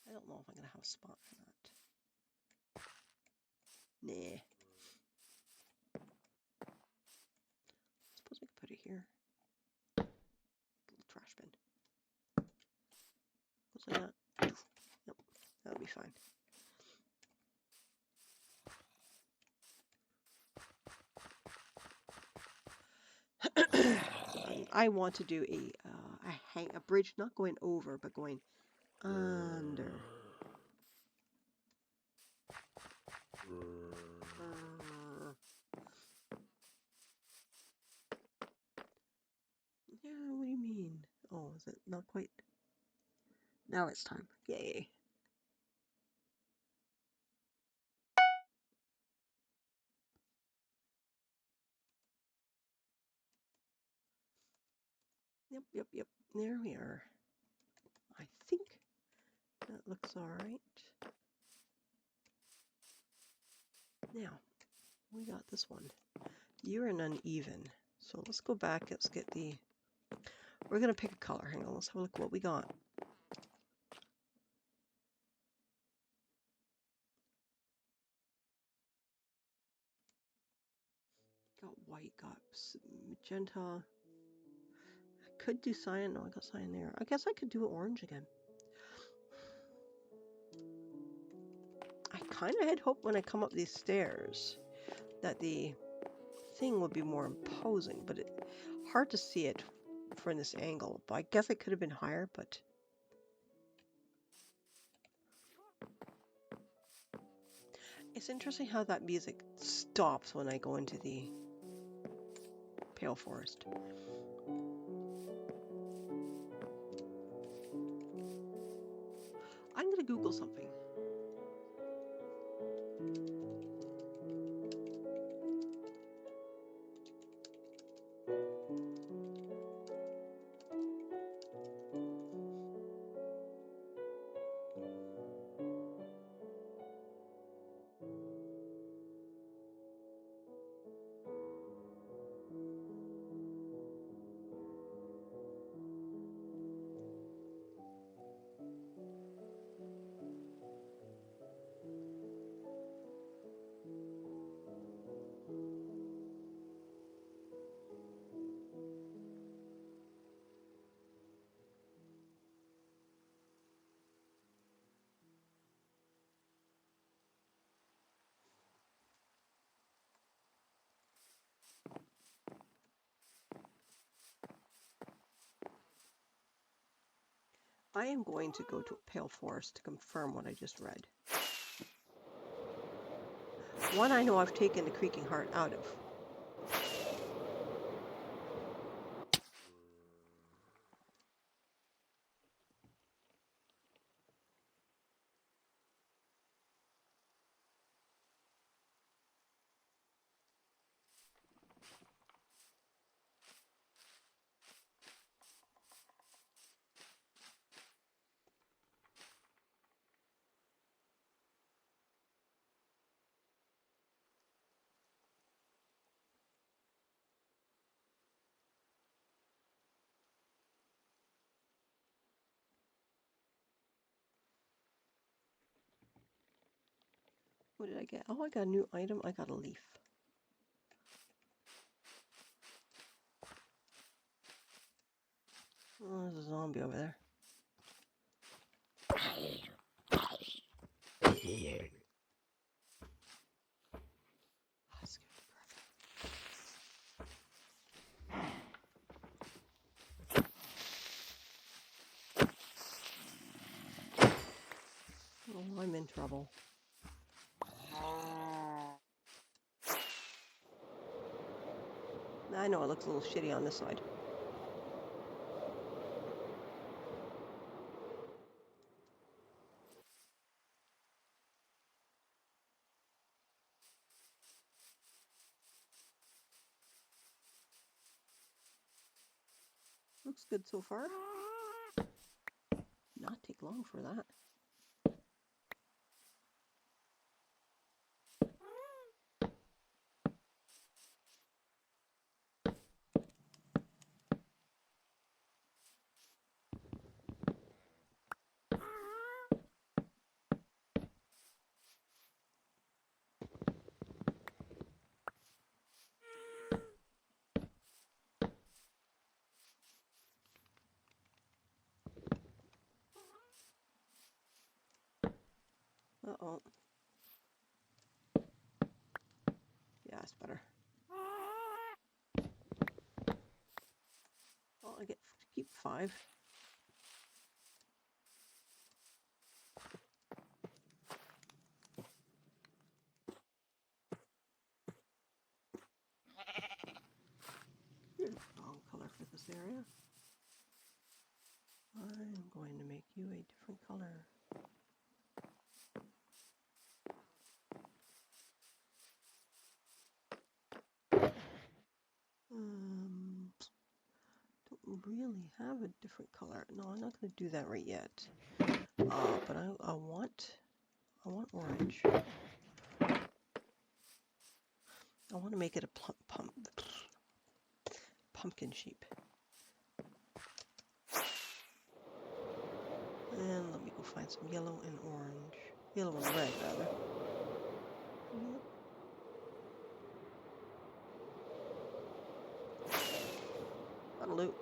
I don't know if I'm going to have a spot for that. Nah. Suppose we could put it here. Little trash bin. Goes like that. Yep, that'll be fine. I want to do a bridge, not going over, but going under. Yeah, what do you mean? Oh, is it not quite? Now it's time. Yay. Yep. There we are. I think that looks all right. Now, we got this one. You're an uneven. So let's go back. Let's get the... We're going to pick a color. Hang on. Let's have a look what we got. Got white, got magenta. I could do cyan. No, I got cyan there. I guess I could do orange again. I kind of had hoped when I come up these stairs that the thing would be more imposing, but it's hard to see it from this angle. But I guess it could have been higher, but... It's interesting how that music stops when I go into the Pale Forest. I'm going to Google something. I am going to go to a Pale Forest to confirm what I just read. One I know I've taken the Creaking Heart out of. What did I get? Oh, I got a new item. I got a leaf. Oh, there's a zombie over there. Oh, I'm in trouble. I know it looks a little shitty on this side. Looks good so far. Not take long for that. Uh-oh. Yeah, it's better. Well, I get to keep 5. You're the wrong color for this area. I'm going to make you a different color. Don't really have a different color. No, I'm not going to do that right yet. But I want orange. I want to make it a pumpkin sheep. And let me go find some yellow and orange. Yellow and red, rather. That'll do.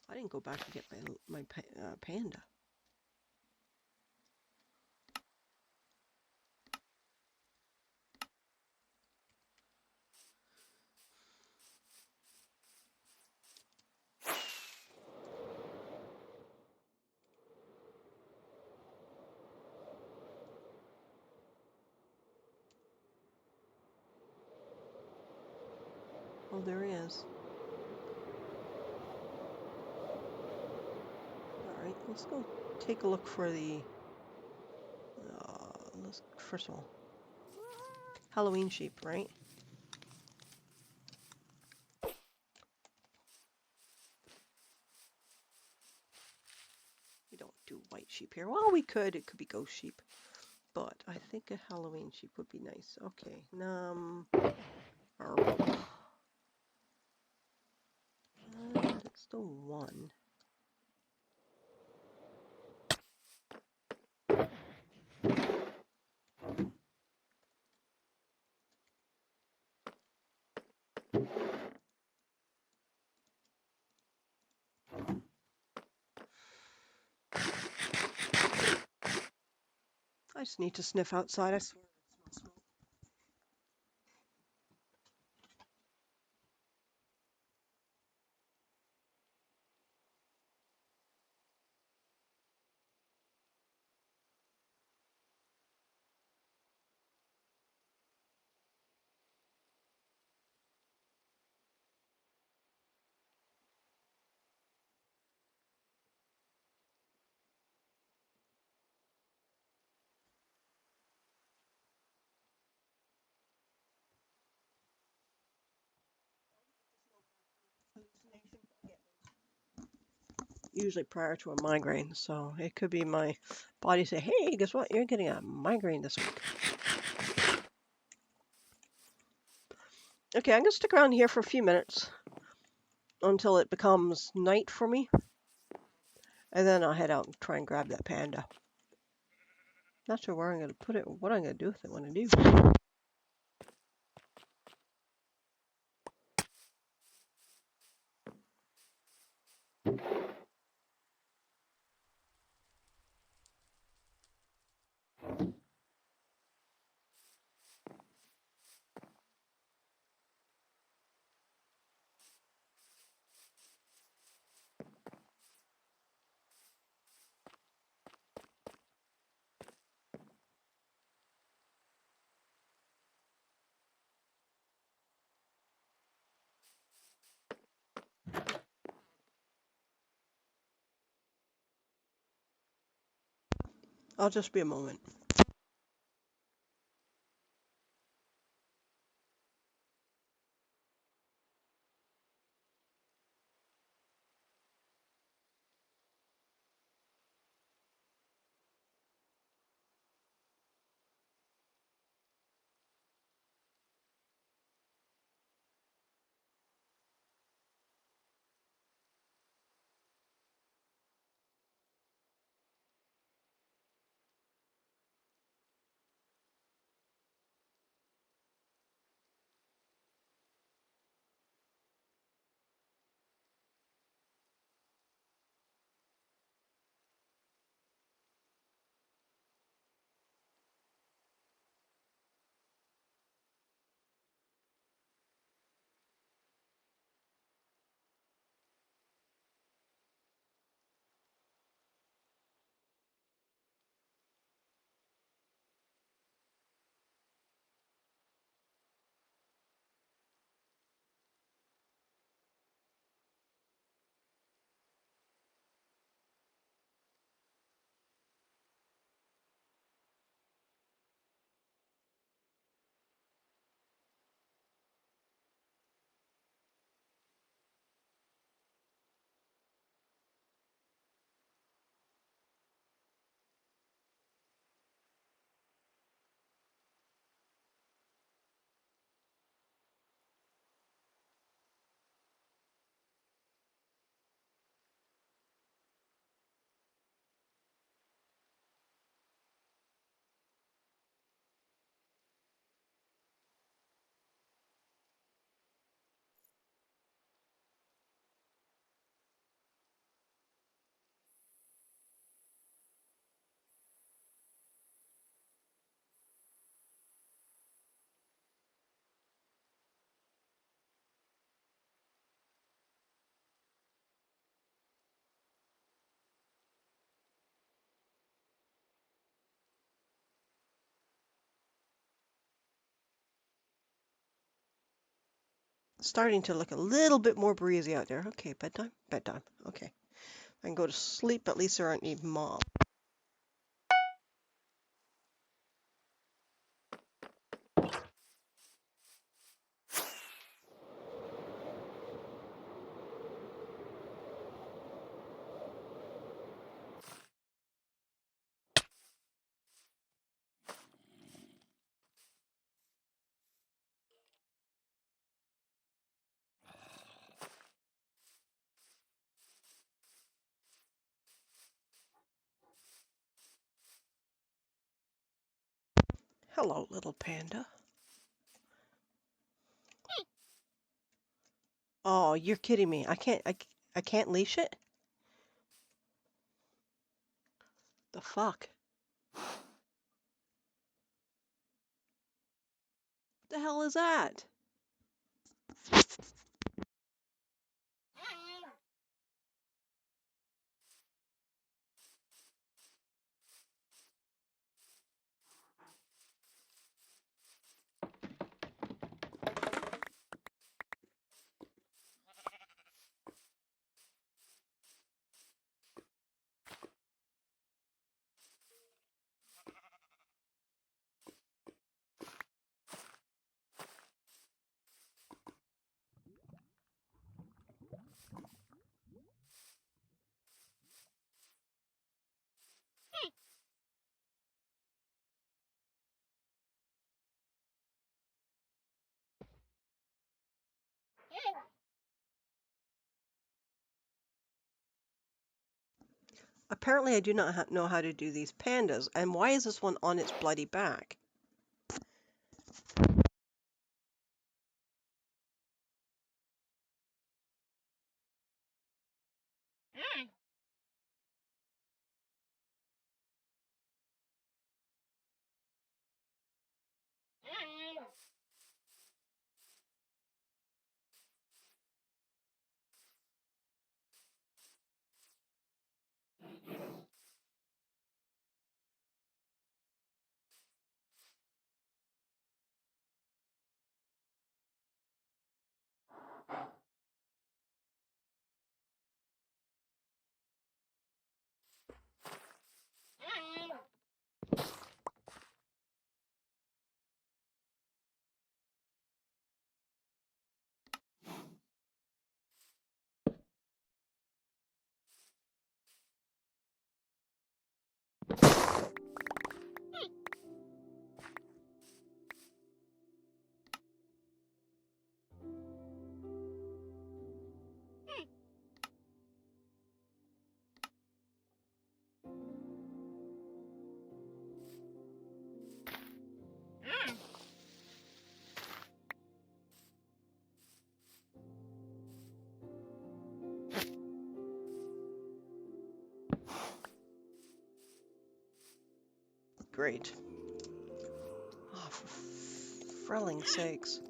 I didn't go back to get my panda. Oh, there he is. Alright, let's go take a look for the... let's first of all... Halloween sheep, right? We don't do white sheep here. Well, we could. It could be ghost sheep. But I think a Halloween sheep would be nice. Okay. It's the 1. I just need to sniff outside. I swear it smells smoke. Usually prior to a migraine, so it could be my body say, hey, guess what? You're getting a migraine this week. Okay, I'm going to stick around here for a few minutes until it becomes night for me. And then I'll head out and try and grab that panda. Not sure where I'm going to put it or what I'm going to do with it when I do. I'll just be a moment. Starting to look a little bit more breezy out there. Okay, bedtime? Bedtime. Okay. I can go to sleep. At least there aren't any mobs. Hello, little panda. Oh, you're kidding me. I can't leash it? The fuck? The hell is that? Apparently, I do not know how to do these pandas. And why is this one on its bloody back? Great. Oh, for frelling sakes.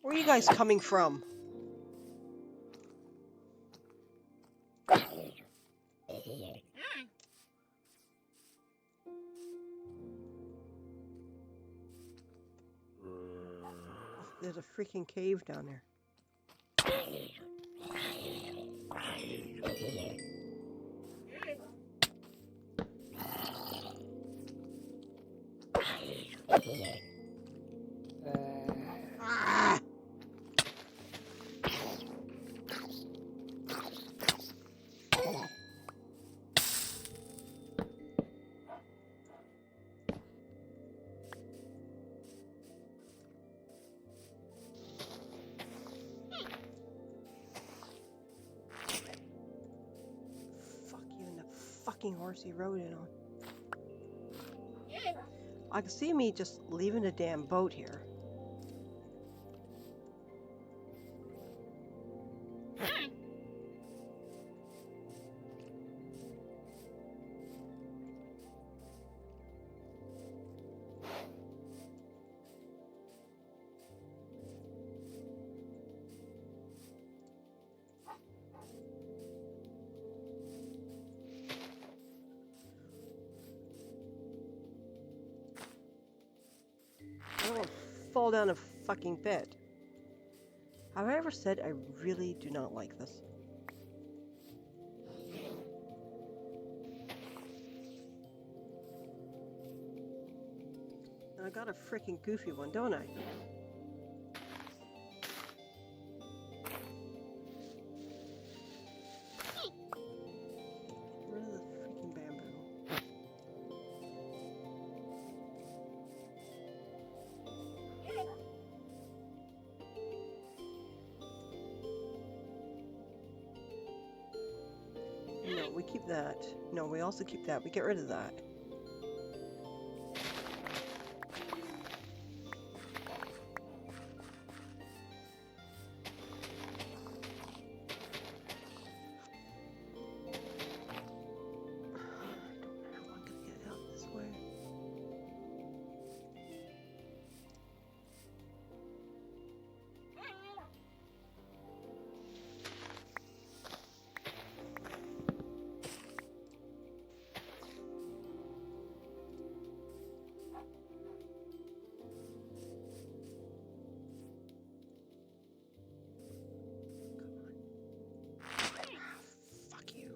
Where are you guys coming from? There's a freaking cave down there. Ah! Fuck you and the fucking horse you rode in on. I can see me just leaving the damn boat here. I don't want to fall down a fucking pit. Have I ever said I really do not like this? I got a freaking goofy one, don't I? Get rid of the freaking bamboo. No, we keep that. No, we also keep that. We get rid of that. Fuck you.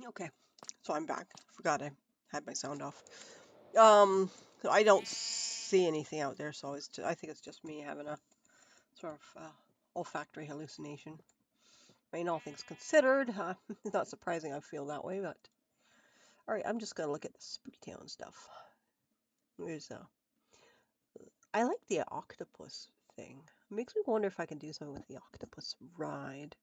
Okay, so I'm back. Forgot I had my sound off. Um, I don't see anything out there, so I think it's just me having a sort of olfactory hallucination. I mean, all things considered, it's not surprising I feel that way, but all right, I'm just gonna look at the Spooky Town stuff. There's I like the octopus thing. It makes me wonder if I can do something with the octopus ride.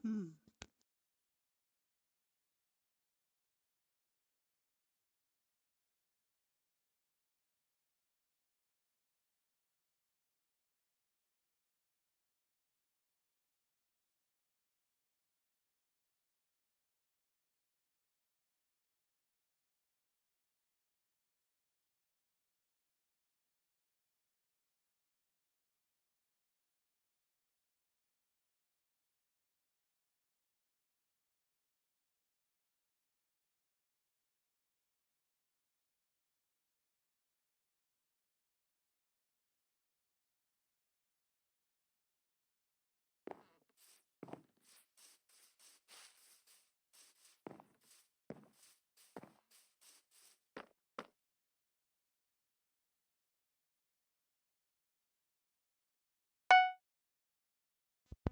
Hmm.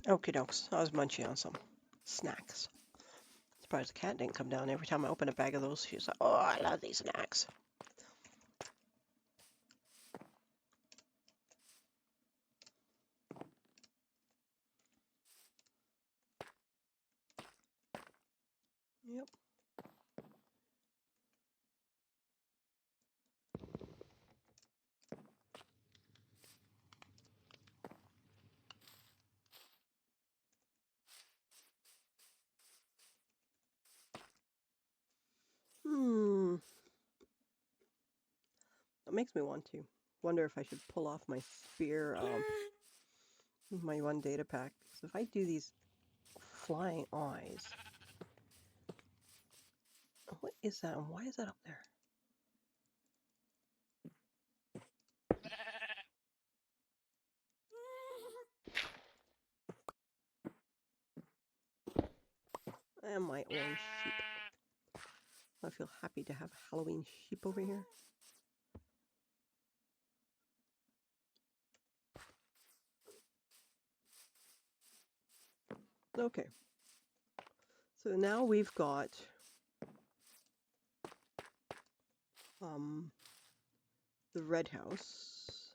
Okie dokes. I was munching on some snacks. Surprised the cat didn't come down. Every time I open a bag of those, she's like, "Oh, I love these snacks." Yep. Hmm. That makes me want to wonder if I should pull off my spear, my one data pack. Because if I do these flying eyes, what is that and why is that up there? And my orange sheep. I feel happy to have a Halloween sheep over here. Okay. So now we've got the red house,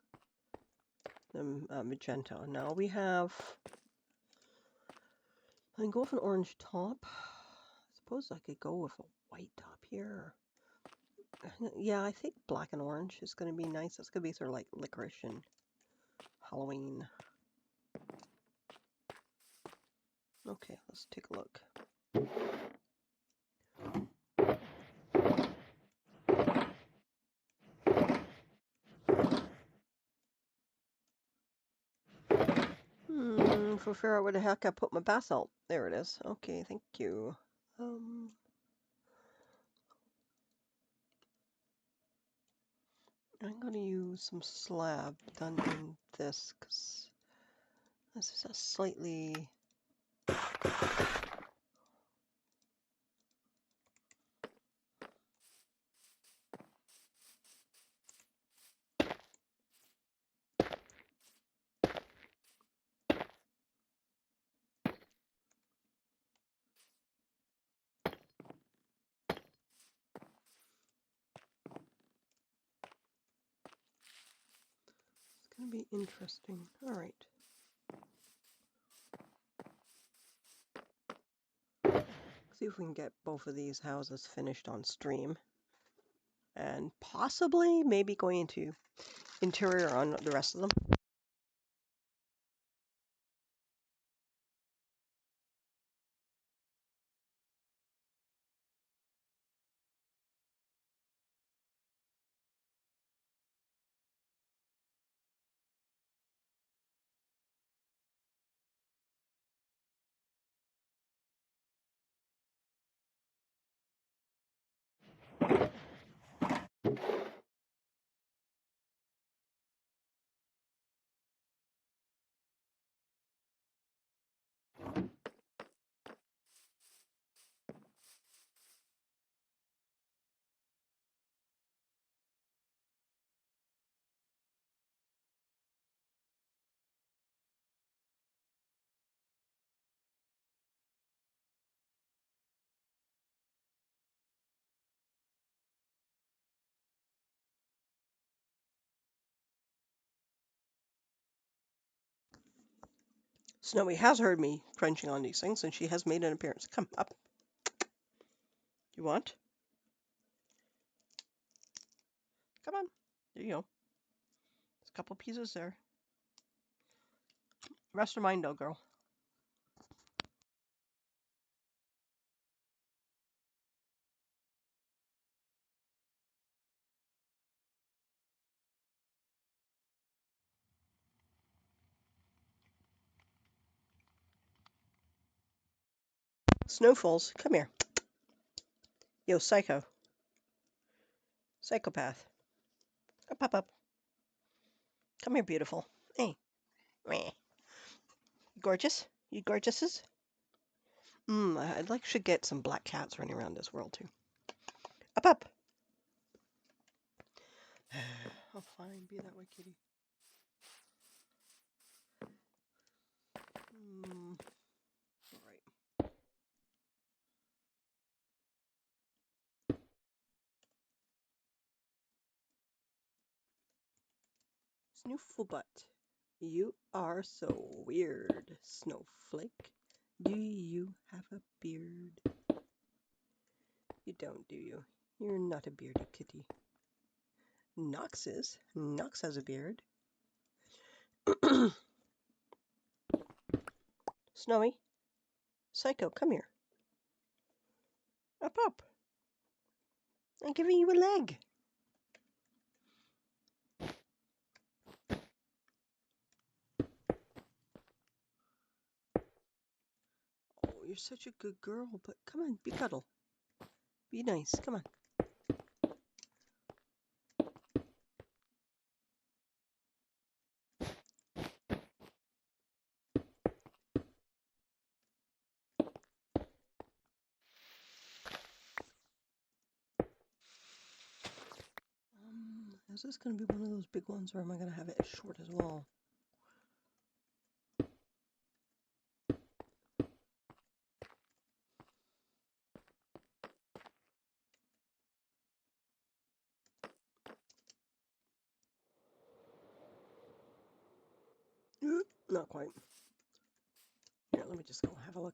the magenta. Now we have. I can go with an orange top. I suppose I could go with a white top here. Yeah, I think black and orange is going to be nice. That's going to be sort of like licorice and Halloween. Okay, let's take a look. For figure out where the heck I put my basalt. There it is. Okay, thank you. I'm going to use some slab done in this because this is a slightly. It's going to be interesting. All right. See if we can get both of these houses finished on stream. And possibly maybe going into interior on the rest of them. Snowy has heard me crunching on these things, and she has made an appearance. Come up. You want? Come on. There you go. There's a couple pieces there. Rest of mine, though, girl. Snowfalls, come here. Yo, psycho. Psychopath. Up, up, up. Come here, beautiful. Hey. Meh. Gorgeous? You gorgeouses? I'd like to get some black cats running around this world, too. Up, up. Oh, fine. Be that way, kitty. All right. Snooflebutt. You are so weird, Snowflake. Do you have a beard? You don't, do you? You're not a bearded kitty. Nox is. Nox has a beard. Snowy. Psycho, come here. Up, up. I'm giving you a leg. Oh, you're such a good girl, but come on, be cuddle. Be nice, come on. Is this going to be one of those big ones, or am I going to have it as short as well? Not quite. Here, let me just go have a look.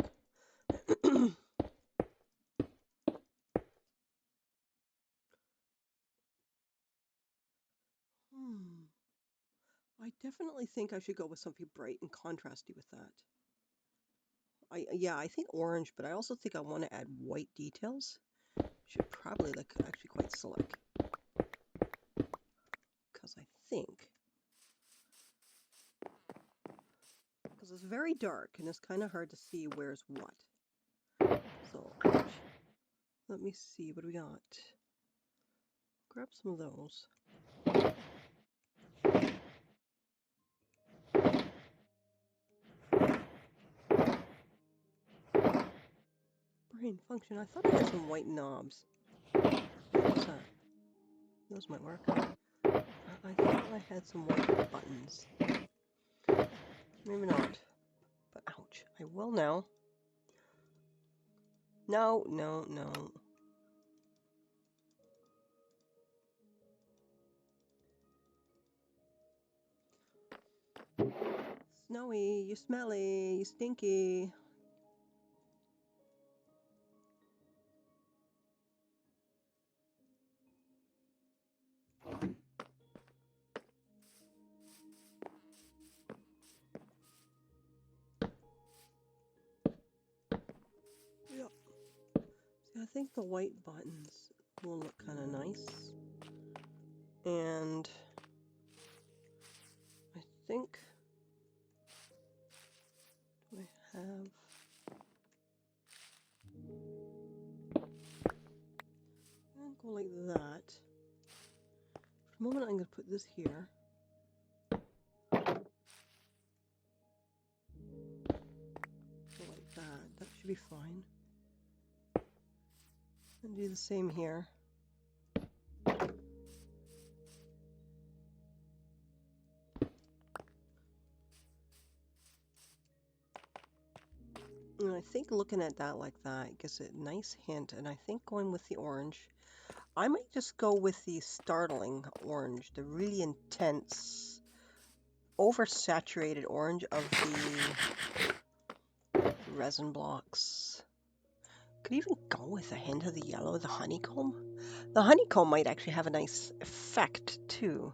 I definitely think I should go with something bright and contrasty with that. I think orange, but I also think I want to add white details. Should probably look actually quite slick. Because it's very dark and it's kind of hard to see where's what. So, let me see, what do we got? Grab some of those. Brain function. I thought I had some white knobs. What's that? Those might work. I thought I had some white buttons. Maybe not. But ouch. I will now. No, no, no. Snowy, you smelly, you stinky. Yep. See, I think the white buttons will look kind of nice. And I think I have... I'll go like that. For the moment, I'm going to put this here. Go like that. That should be fine. And do the same here. And I think looking at that like that gives it a nice hint. And I think going with the orange, I might just go with the startling orange, the really intense oversaturated orange of the resin blocks. Could even go with a hint of the yellow, the honeycomb. The honeycomb might actually have a nice effect too.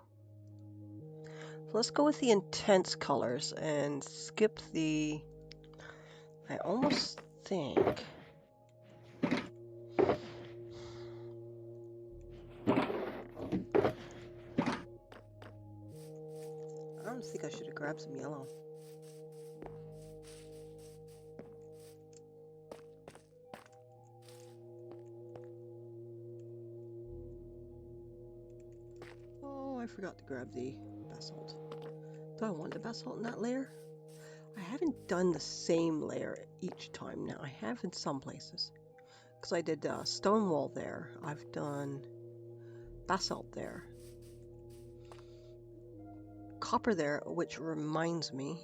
So let's go with the intense colors and skip the... I almost think... I almost think I should have grabbed some yellow. Oh, I forgot to grab the basalt. Do I want the basalt in that layer? I haven't done the same layer each time now. I have in some places. Because I did stone wall there. I've done basalt there. Copper there, which reminds me.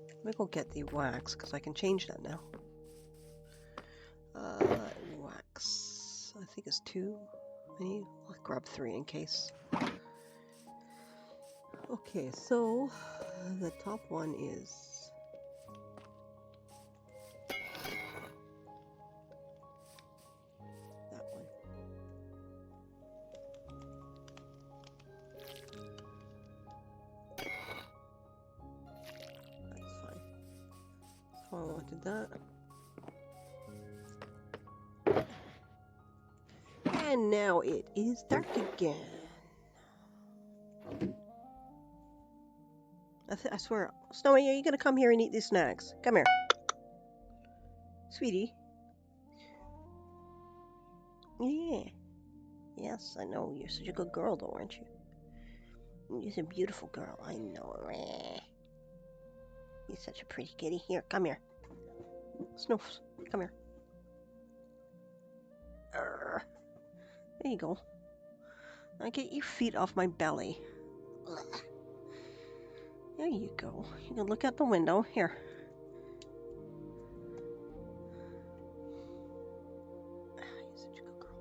Let me go get the wax, because I can change that now. Wax. I think it's 2. I'll grab 3 in case. Okay, so the top one is that one. That's fine. So I wanted that. And now it is dark again. I swear. Snowy, are you gonna come here and eat these snacks? Come here. Sweetie. Yeah. Yes, I know. You're such a good girl, though, aren't you? You're a beautiful girl. I know. You're such a pretty kitty. Here, come here. Snoofs, come here. There you go. Now get your feet off my belly. There you go. You can look out the window. Here. You're such a good girl.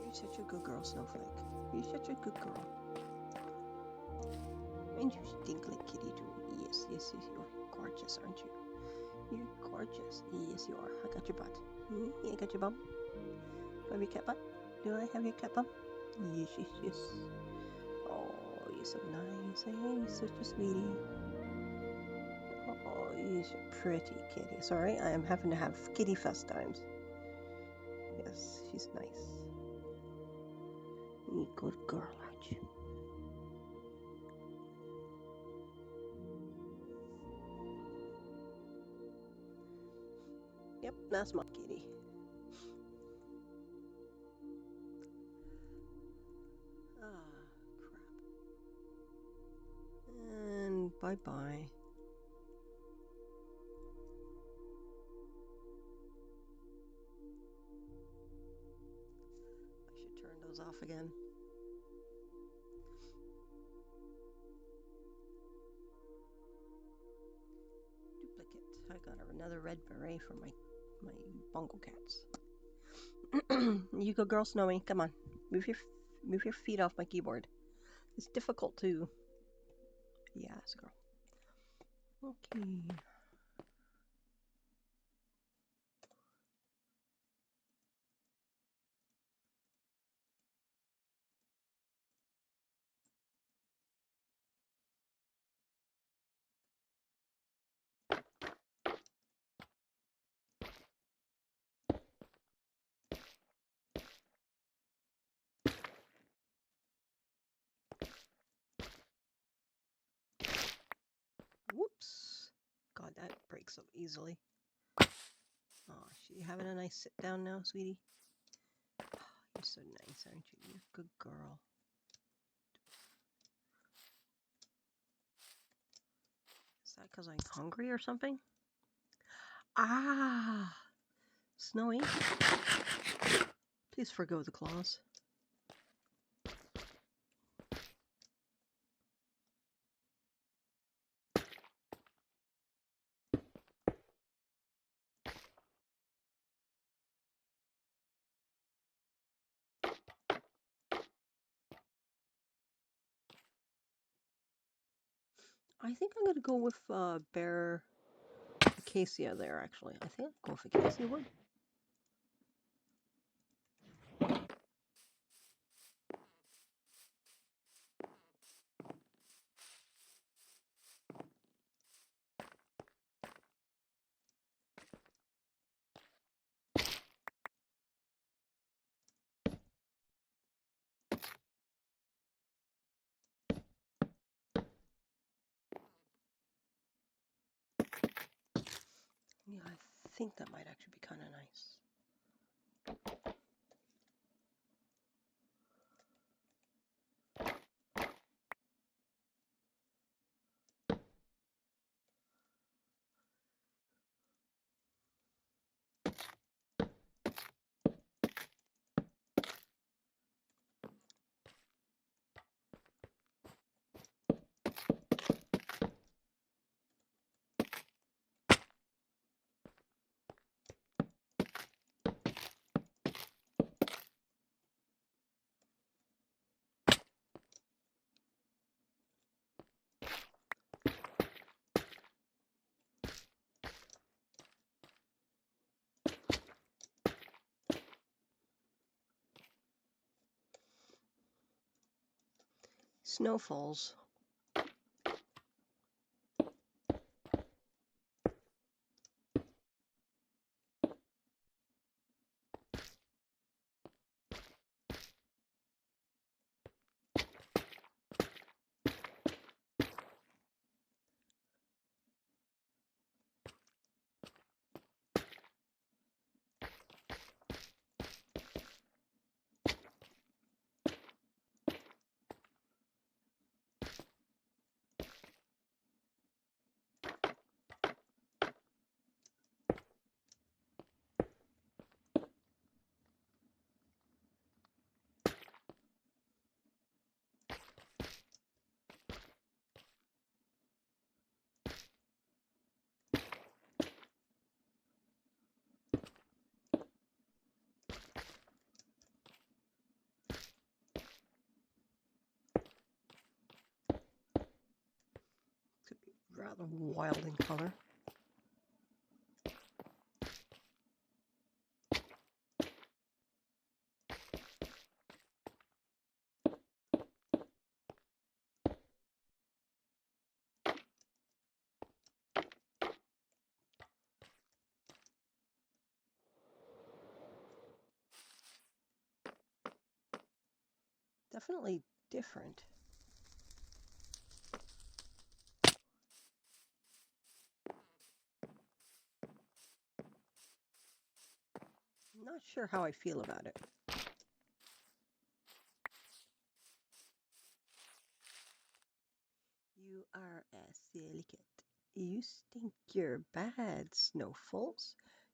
You're such a good girl, Snowflake. You're such a good girl. And you stink like kitty too. Yes, yes, yes, you are gorgeous, aren't you? You're gorgeous. Yes, you are. I got your butt. Yeah, I got your bum. Do I have your cat butt? Do I have your cat bum? Yes, yes, yes. Oh, you're so nice. Hey, you're such a sweetie. Oh, you're a pretty kitty. Sorry, I am having to have kitty fest times. Yes, she's nice. You're a good girl, aren't you? Yep, that's my kitty. Ah, crap. And bye-bye. I should turn those off again. Duplicate. I got another red beret for my bungo cats. You go, girl, Snowy. Come on, move your feet off my keyboard. It's difficult to. Yes, girl. Okay. Whoops. God, that breaks so easily. Oh, you having a nice sit down now, sweetie? Oh, you're so nice, aren't you? You're a good girl. Is that because I'm hungry or something? Ah! Snowy. Please forgo the claws. I think I'm gonna go with bare acacia there. Actually, I think I'll go with acacia wood. Yeah, I think that might actually be kind of nice. Snowfalls. Could be rather wild in color. Definitely different. Not sure how I feel about it. You are a silly cat. You stink your bad, Snowfalls.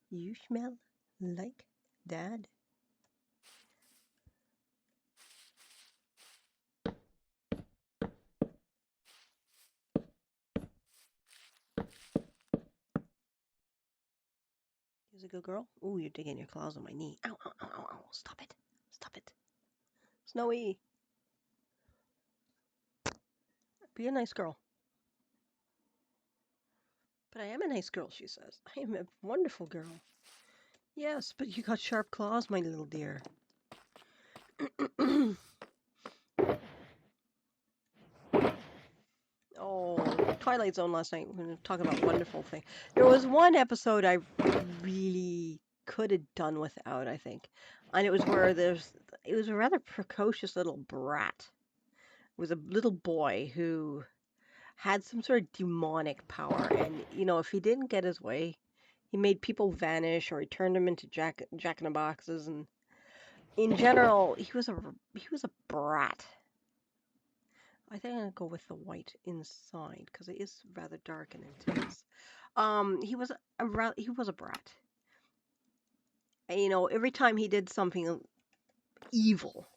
You smell like dad. Here's a good girl. Ooh, you're digging your claws on my knee. Ow, ow, ow, ow, ow. Stop it. Stop it. Snowy, be a nice girl. But I am a nice girl, she says. I am a wonderful girl. Yes, but you got sharp claws, my little dear. Oh, Twilight Zone last night. We were talking about wonderful thing. There was one episode I really could have done without, I think. And it was where it was a rather precocious little brat. It was a little boy who had some sort of demonic power. And, if he didn't get his way, he made people vanish or he turned them into jack in the boxes. And in general, he was a brat. I think I'm gonna go with the white inside because it is rather dark and intense. He was a brat. And, every time he did something evil,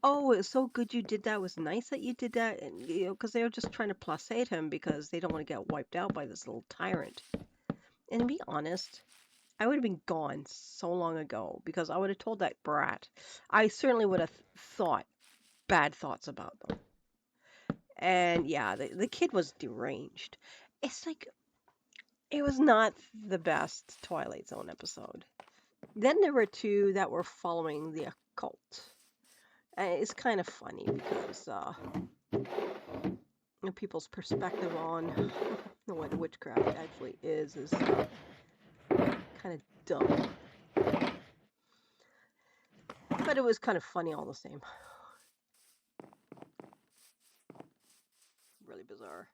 oh, it's so good you did that. It was nice that you did that, and because they were just trying to placate him because they don't want to get wiped out by this little tyrant. And to be honest, I would have been gone so long ago because I would have told that brat. I certainly would have thought bad thoughts about them. And yeah, the kid was deranged. It's like it was not the best Twilight Zone episode. Then there were two that were following the occult. And it's kind of funny because people's perspective on what witchcraft actually is kind of dumb. But it was kind of funny all the same. Really bizarre.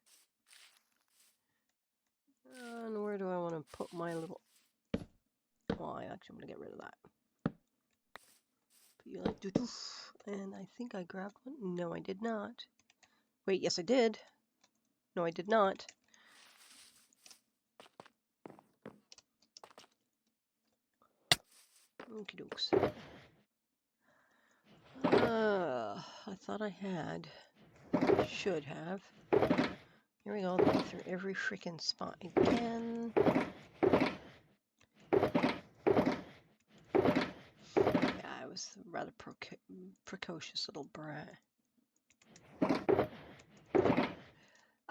And where do I want to put my little... Well, I actually want to get rid of that. But you like doo-doof. And I think I grabbed one. No, I did not. Wait, yes I did. No, I did not. Okie dokes. I thought I had. Should have. Here we go, through every freaking spot again. Yeah, I was a rather precocious little brat.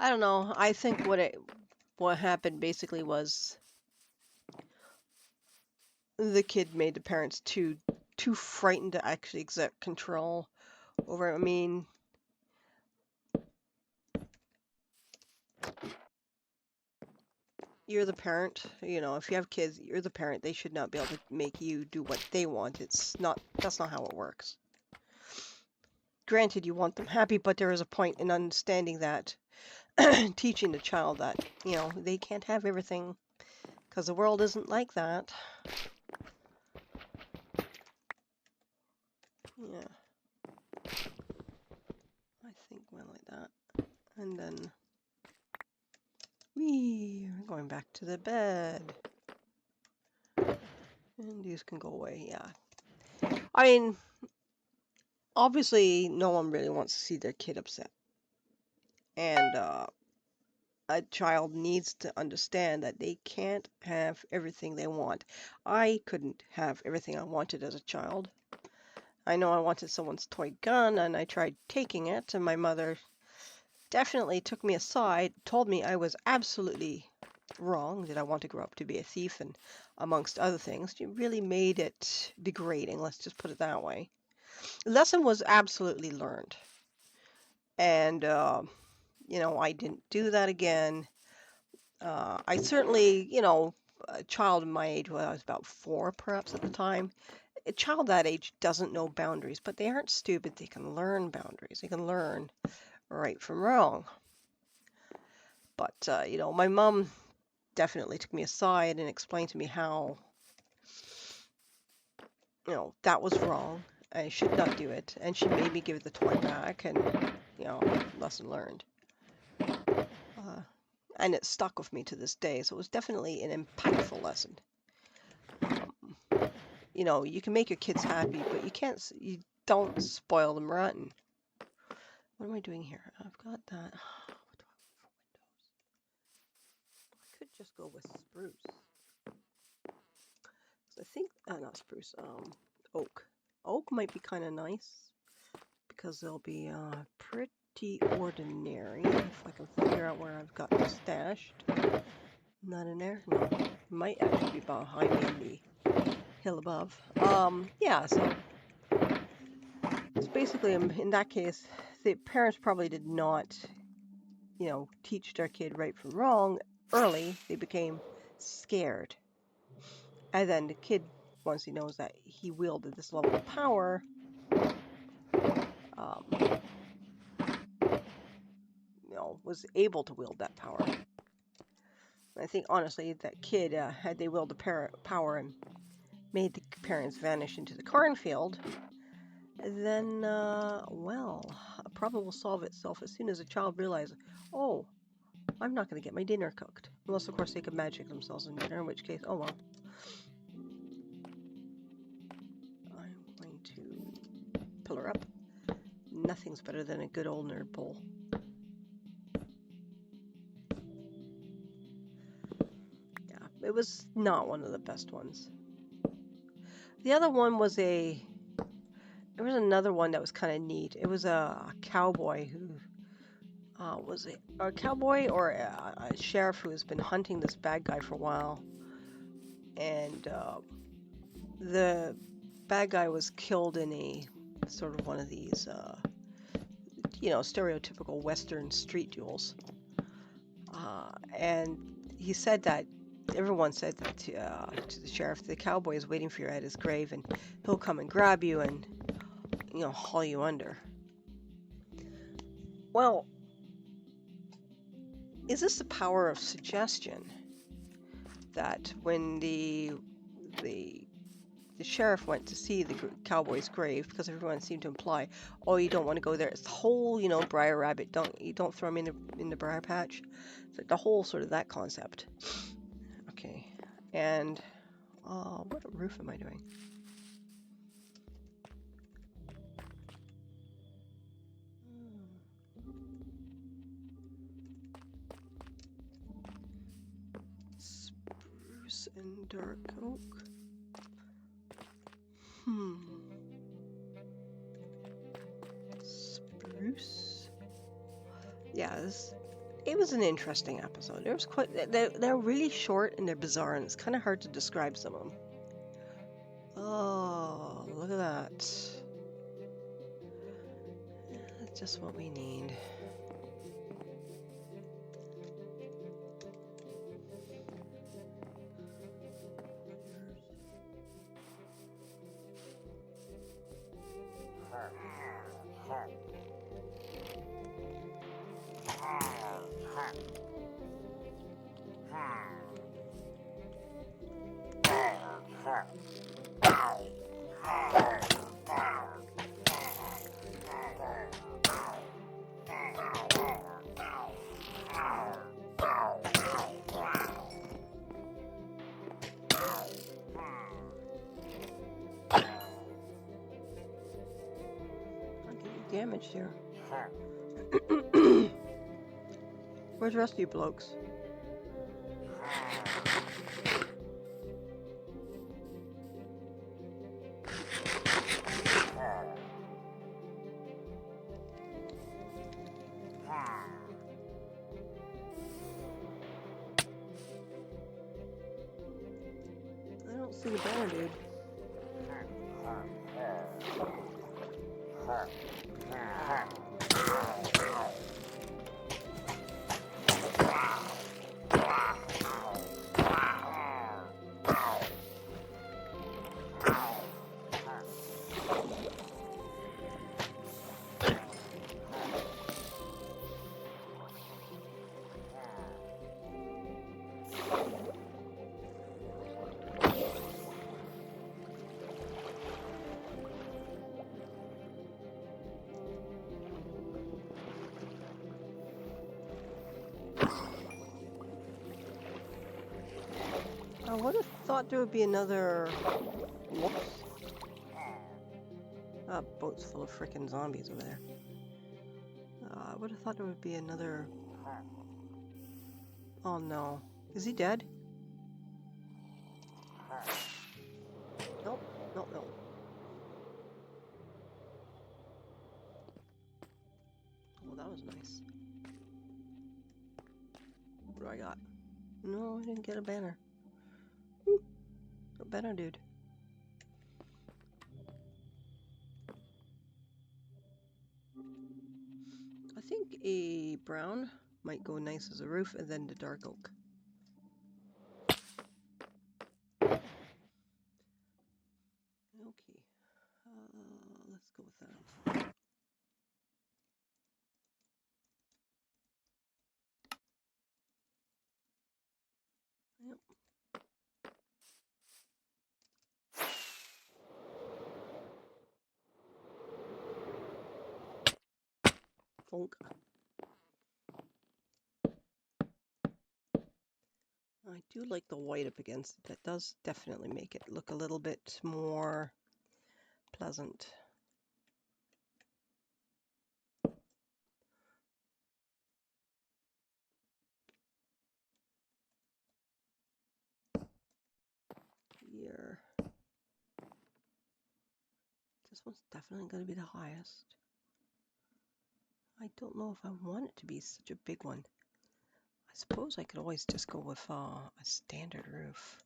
I don't know. I think what happened basically was the kid made the parents too frightened to actually exert control over. I mean, you're the parent. You know, if you have kids, you're the parent. They should not be able to make you do what they want. That's not how it works. Granted, you want them happy, but there is a point in understanding that teaching the child that, you know, they can't have everything because the world isn't like that. Yeah. I think went like that. And then we're going back to the bed. And these can go away, yeah. I mean, obviously no one really wants to see their kid upset. And a child needs to understand that they can't have everything they want. I couldn't have everything I wanted as a child. I know I wanted someone's toy gun, and I tried taking it, and my mother definitely took me aside, told me I was absolutely wrong, that I want to grow up to be a thief, and amongst other things. She really made it degrading, let's just put it that way. The lesson was absolutely learned. And, you know, I didn't do that again. I certainly, you know, a child my age, well, I was about 4 perhaps at the time. A child that age doesn't know boundaries, but they aren't stupid. They can learn boundaries. They can learn right from wrong. But, you know, my mom definitely took me aside and explained to me how, you know, that was wrong. I should not do it. And she made me give the toy back, and, you know, lesson learned. And it stuck with me to this day. So it was definitely an impactful lesson. You know, you can make your kids happy, but you don't spoil them rotten. What am I doing here? I've got that. What do I want for windows? I could just go with spruce. I think, not spruce, oak. Oak might be kind of nice because they'll be pretty ordinary. If I can figure out where I've got them stashed. Not in there? No. Might actually be behind me in the hill above. Yeah, so it's basically, in that case, the parents probably did not, you know, teach their kid right from wrong early. They became scared. And then the kid, once he knows that he wielded this level of power, you know, was able to wield that power. I think, honestly, that kid, had they wielded the power and made the parents vanish into the cornfield, then, well, a problem will solve itself as soon as a child realizes, oh, I'm not going to get my dinner cooked. Unless, of course, they could magic themselves in dinner, in which case, oh well. I'm going to pillar up. Nothing's better than a good old nerd bowl. Yeah, it was not one of the best ones. The other one was there was another one that was kind of neat. It was a cowboy who Was it a cowboy or a sheriff who has been hunting this bad guy for a while, and the bad guy was killed in a sort of one of these, stereotypical Western street duels. And he said that everyone said that to the sheriff, the cowboy is waiting for you at his grave, and he'll come and grab you and haul you under. Well, is this the power of suggestion that when the sheriff went to see the cowboy's grave, because everyone seemed to imply, oh, you don't want to go there. It's the whole, Briar Rabbit. You don't throw him in the briar patch. It's like the whole sort of that concept. Okay, and what roof am I doing? Spruce and dark oak. Spruce. Yeah, it was an interesting episode. It was they're really short and they're bizarre, and it's kind of hard to describe some of them. Oh, look at that. That's just what we need. Damaged here. Where's the rest of you blokes? I don't see the banner, dude. I would have thought there would be another... Whoops. Boat's full of frickin' zombies over there. I would have thought there would be another... Oh no. Is he dead? Nope. Nope. Oh, that was nice. What do I got? No, I didn't get a banner. A banner, dude. I think a brown might go nice as a roof, and then the dark oak. Okay. Let's go with that. Yep. Bonk. I do like the white up against it. That does definitely make it look a little bit more pleasant. Here. This one's definitely going to be the highest. I don't know if I want it to be such a big one. I suppose I could always just go with a standard roof.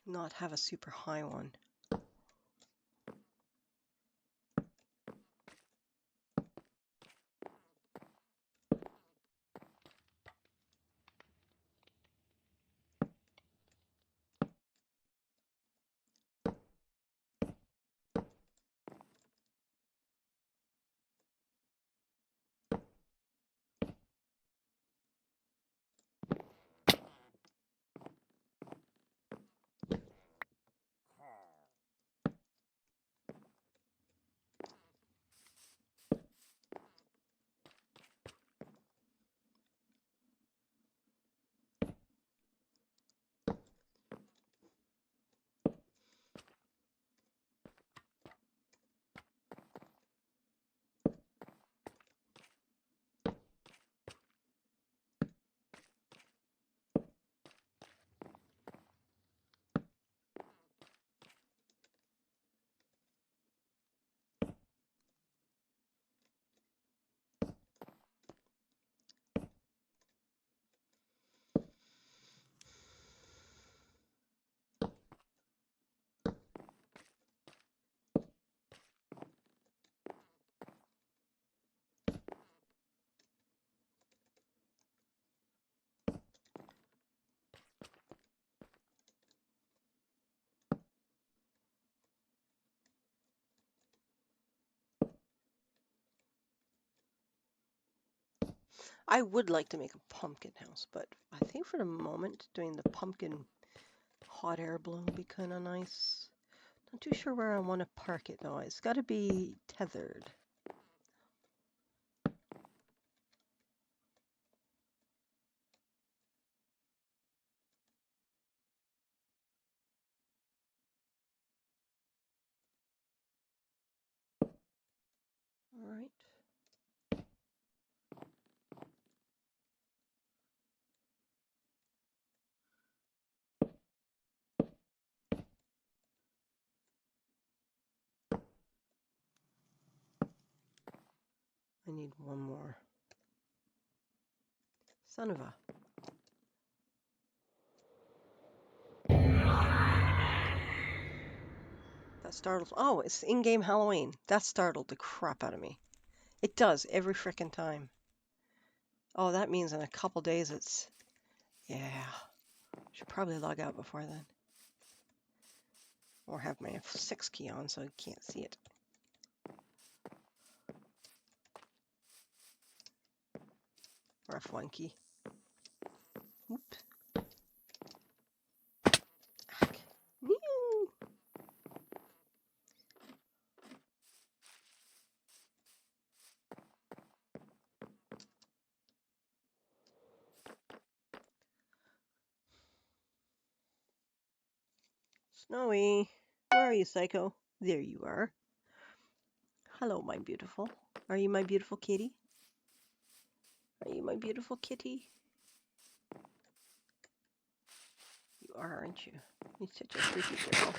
Not have a super high one. I would like to make a pumpkin house, but I think for the moment, doing the pumpkin hot air balloon would be kind of nice. Not too sure where I want to park it though. It's got to be tethered. All right. I need one more. Son of a. That startled. Oh, it's in-game Halloween. That startled the crap out of me. It does every frickin' time. Oh, that means in a couple days it's. Yeah. Should probably log out before then. Or have my F6 key on so I can't see it. Or F1 key. Oops. Ack. Meow. Snowy. Where are you, Psycho? There you are. Hello, my beautiful. Are you my beautiful kitty? Are you my beautiful kitty? You are, aren't you? You're such a freaky girl.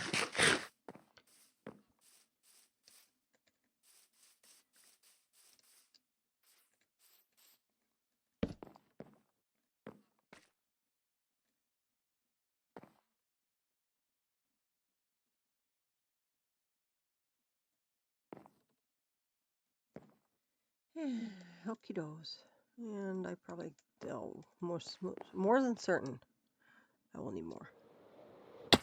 Okie does. And I probably, oh, more than certain, I will need more. I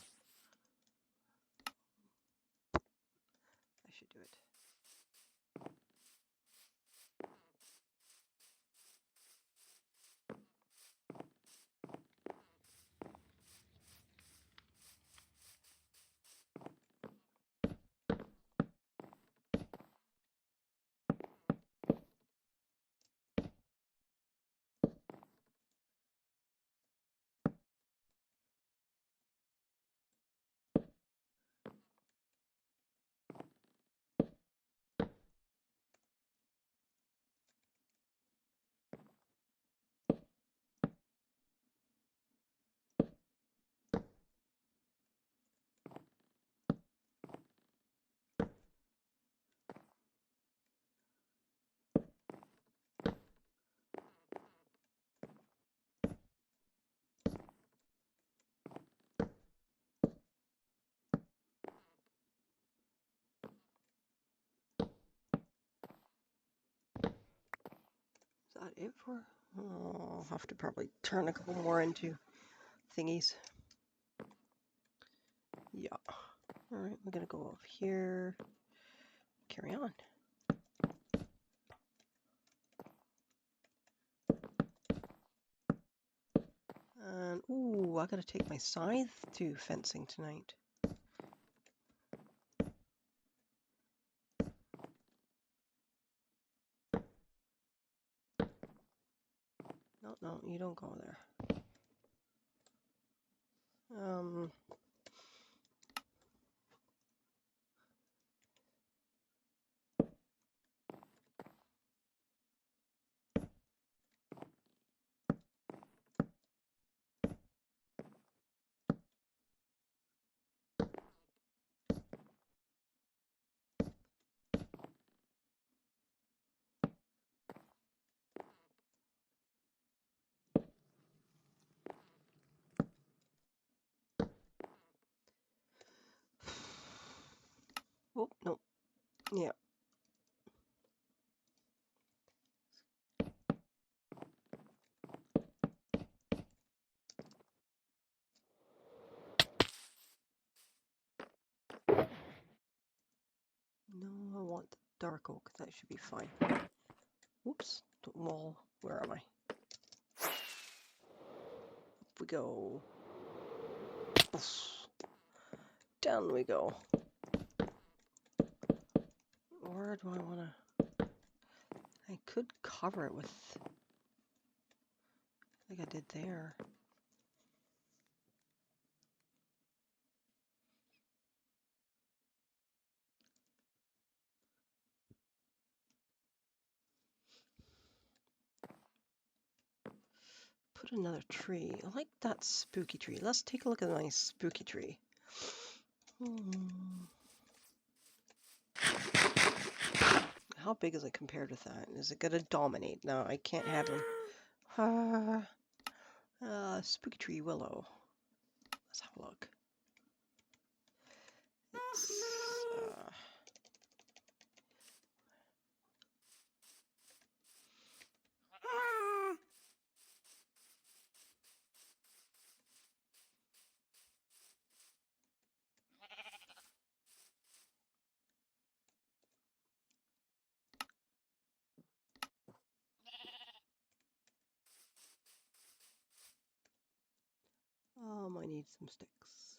should do it. that it for? Oh, I'll have to probably turn a couple more into thingies. Yeah. Alright, we're gonna go over here. Carry on. And, ooh, I gotta take my scythe to fencing tonight. No, no, you don't go there. Oh, no. Yeah. No, I want the dark oak. That should be fine. Whoops. Well, where am I? Up we go. Down we go. Where do I want to... I could cover it with... like I did there. Put another tree. I like that spooky tree. Let's take a look at the nice spooky tree. How big is it compared with that? Is it gonna dominate? No, I can't have him. Spooky tree willow. Let's have a look. It's I need some sticks.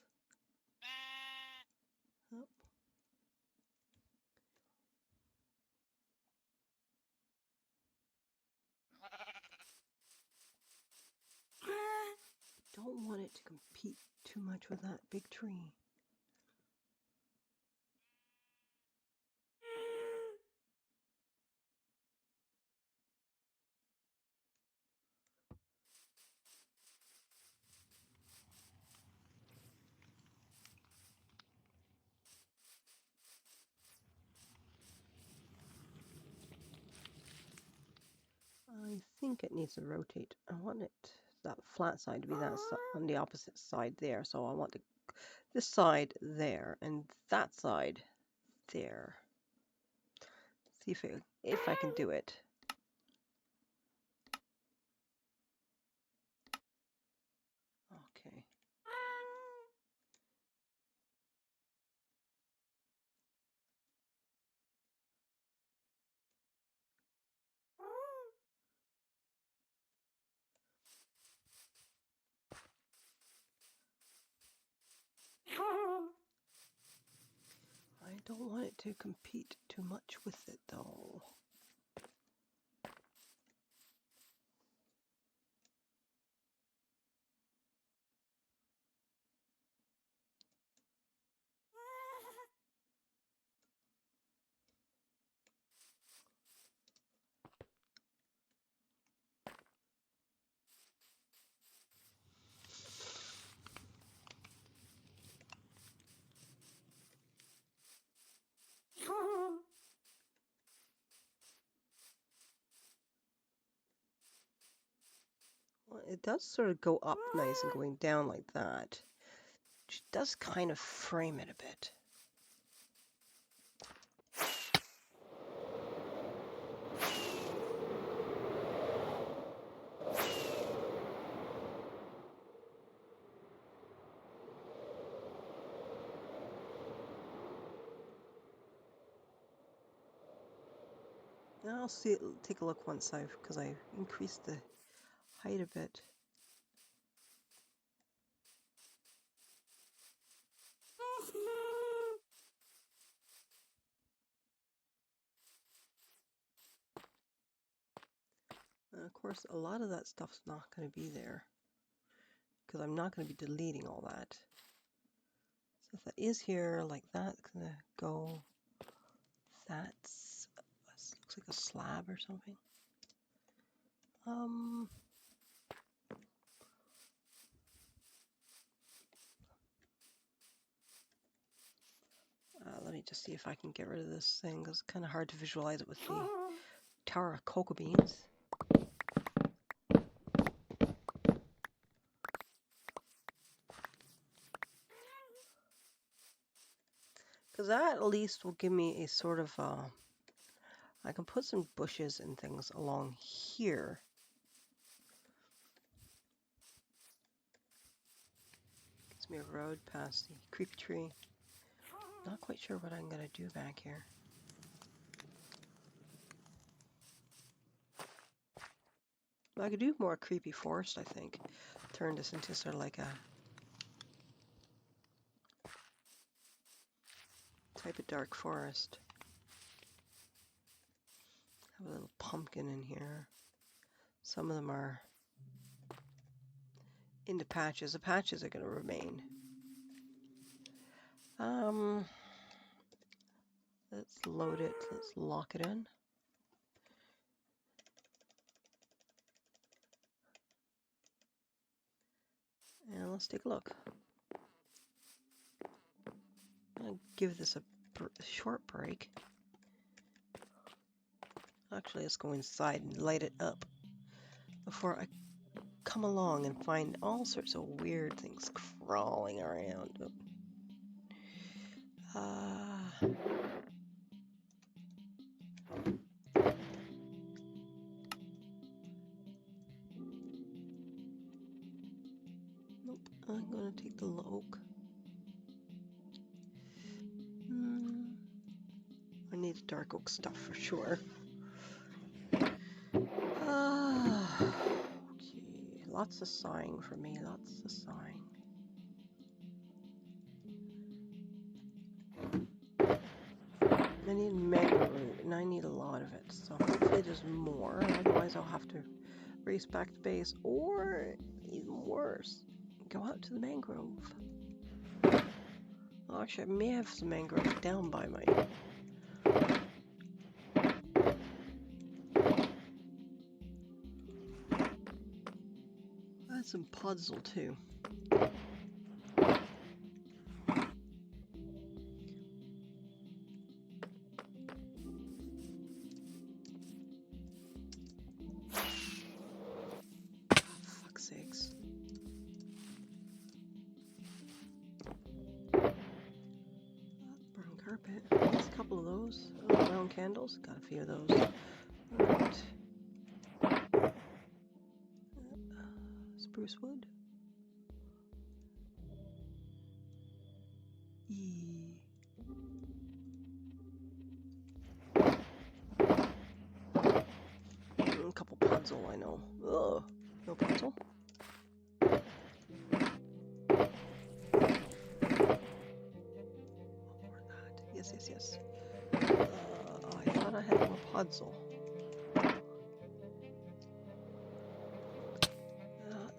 Oh. Don't want it to compete too much with that big tree. I think it needs to rotate. I want it, that flat side to be that on the opposite side there. So I want this side there and that side there. See if I can do it. Okay. I don't want it to compete too much with it though. Well, it does sort of go up nice and going down like that, which does kind of frame it a bit. I'll see. Take a look once because I increased the height a bit. And of course, a lot of that stuff's not going to be there because I'm not going to be deleting all that. So if that is here, like that's going to go. That's looks like a slab or something. Let me just see if I can get rid of this thing because it's kind of hard to visualize it with the tower of cocoa beans. Because that at least will give me a sort of, I can put some bushes and things along here. Gives me a road past the creepy tree. Not quite sure what I'm going to do back here. I could do more creepy forest, I think. Turn this into sort of like a type of dark forest. Have a little pumpkin in here. Some of them are into patches. The patches are going to remain. Let's load it. Let's lock it in. And let's take a look. I'll give this a short break. Actually, let's go inside and light it up before I come along and find all sorts of weird things crawling around. Nope, I'm going to take the oak. I need dark oak stuff for sure. Okay, lots of sighing for me, lots of sighing. I need mango root, and I need a lot of it, so hopefully there's more, otherwise I'll have to race back to base, or even worse, go out to the mangrove. Oh, actually, I may have some mangrove down by my... I had some puzzle too. Fuck's sakes. Brown carpet. There's a couple of those. Oh, brown candles. Got a few of those. Alright. Spruce wood. A couple puzzle, I know. Ugh. No puzzle. Yes, yes, yes. I thought I had more puzzle.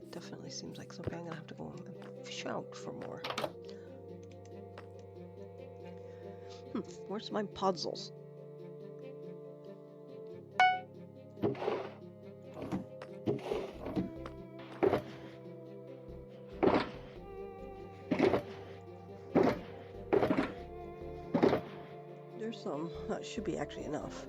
It definitely seems like something I'm gonna have to go and fish out for more. Where's my puzzles? There's some. That should be actually enough.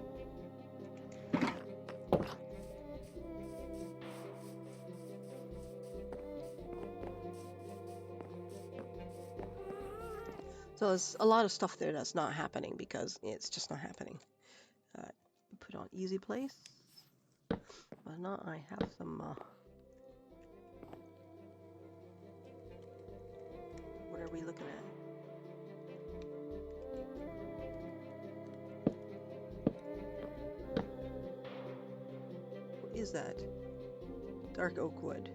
So there's a lot of stuff there that's not happening because it's just not happening. Put on easy place. But not, I have some, what are we looking at? is that? Dark oak wood.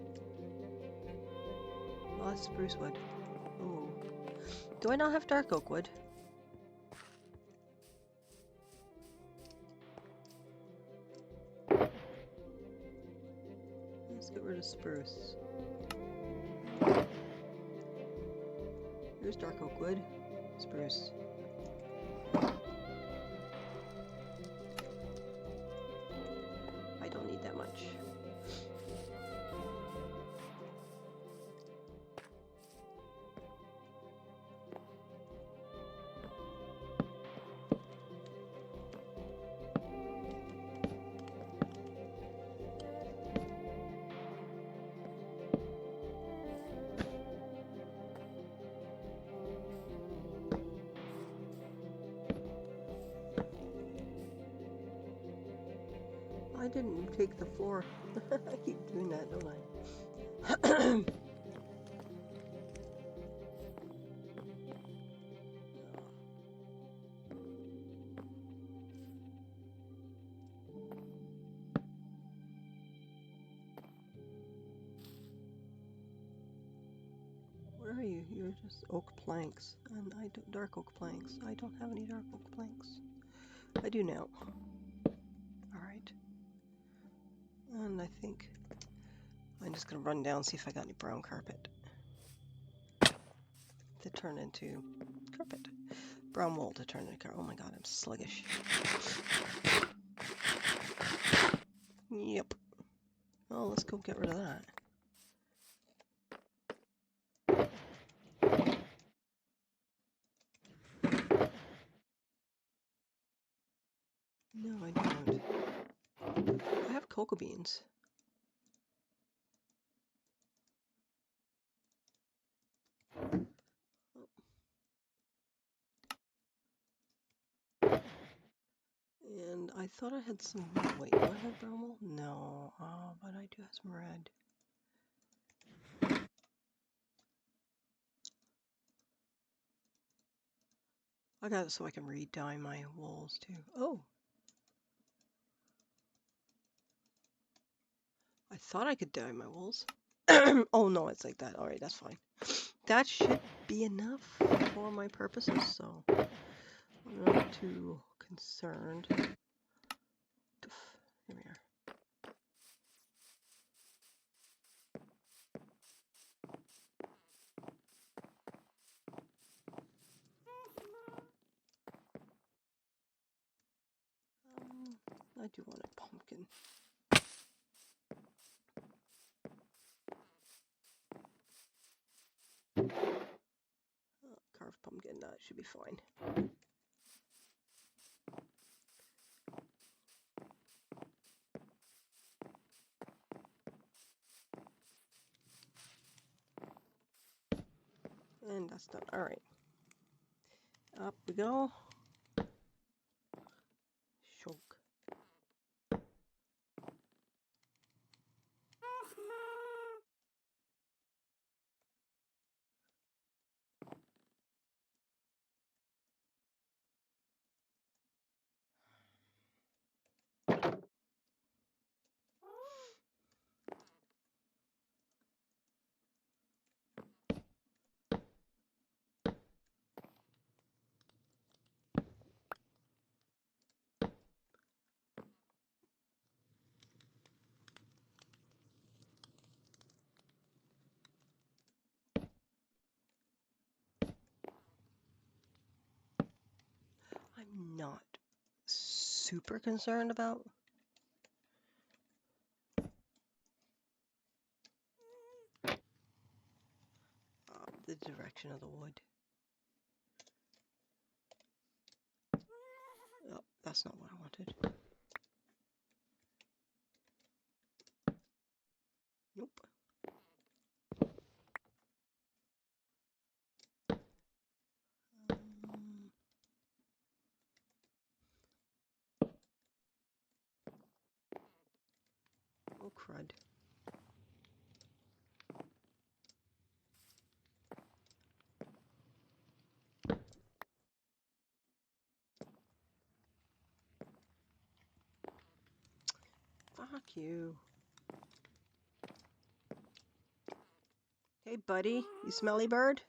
Oh, that's spruce wood. Ooh. Do I not have dark oak wood? Let's get rid of spruce. Here's dark oak wood. Spruce. I don't need that much. I didn't take the floor. I keep doing that, don't I? What are you? You're just oak planks. And I don't, dark oak planks. I don't have any dark oak planks. I do now. Alright. And I think I'm just gonna run down and see if I got any brown carpet to turn into carpet. Brown wool to turn into carpet. Oh my god, I'm sluggish. Yep. Oh, let's go get rid of that. No, I don't. I have cocoa beans. And I thought I had some. Wait, do I have brown wool? No. Oh, but I do have some red. I got it so I can re-dye my wools too. Oh! I thought I could dye my wools. Oh no, it's like that. Alright, that's fine. That should be enough for my purposes, so I'm not too concerned. Here we are. I do want a pumpkin. Carved pumpkin, that should be fine. And that's done. Alright. Up we go. Shulk. I'm not super concerned about the direction of the wood. Oh, that's not what I wanted. Nope. Oh, crud. Fuck you. Hey, buddy. You smelly bird?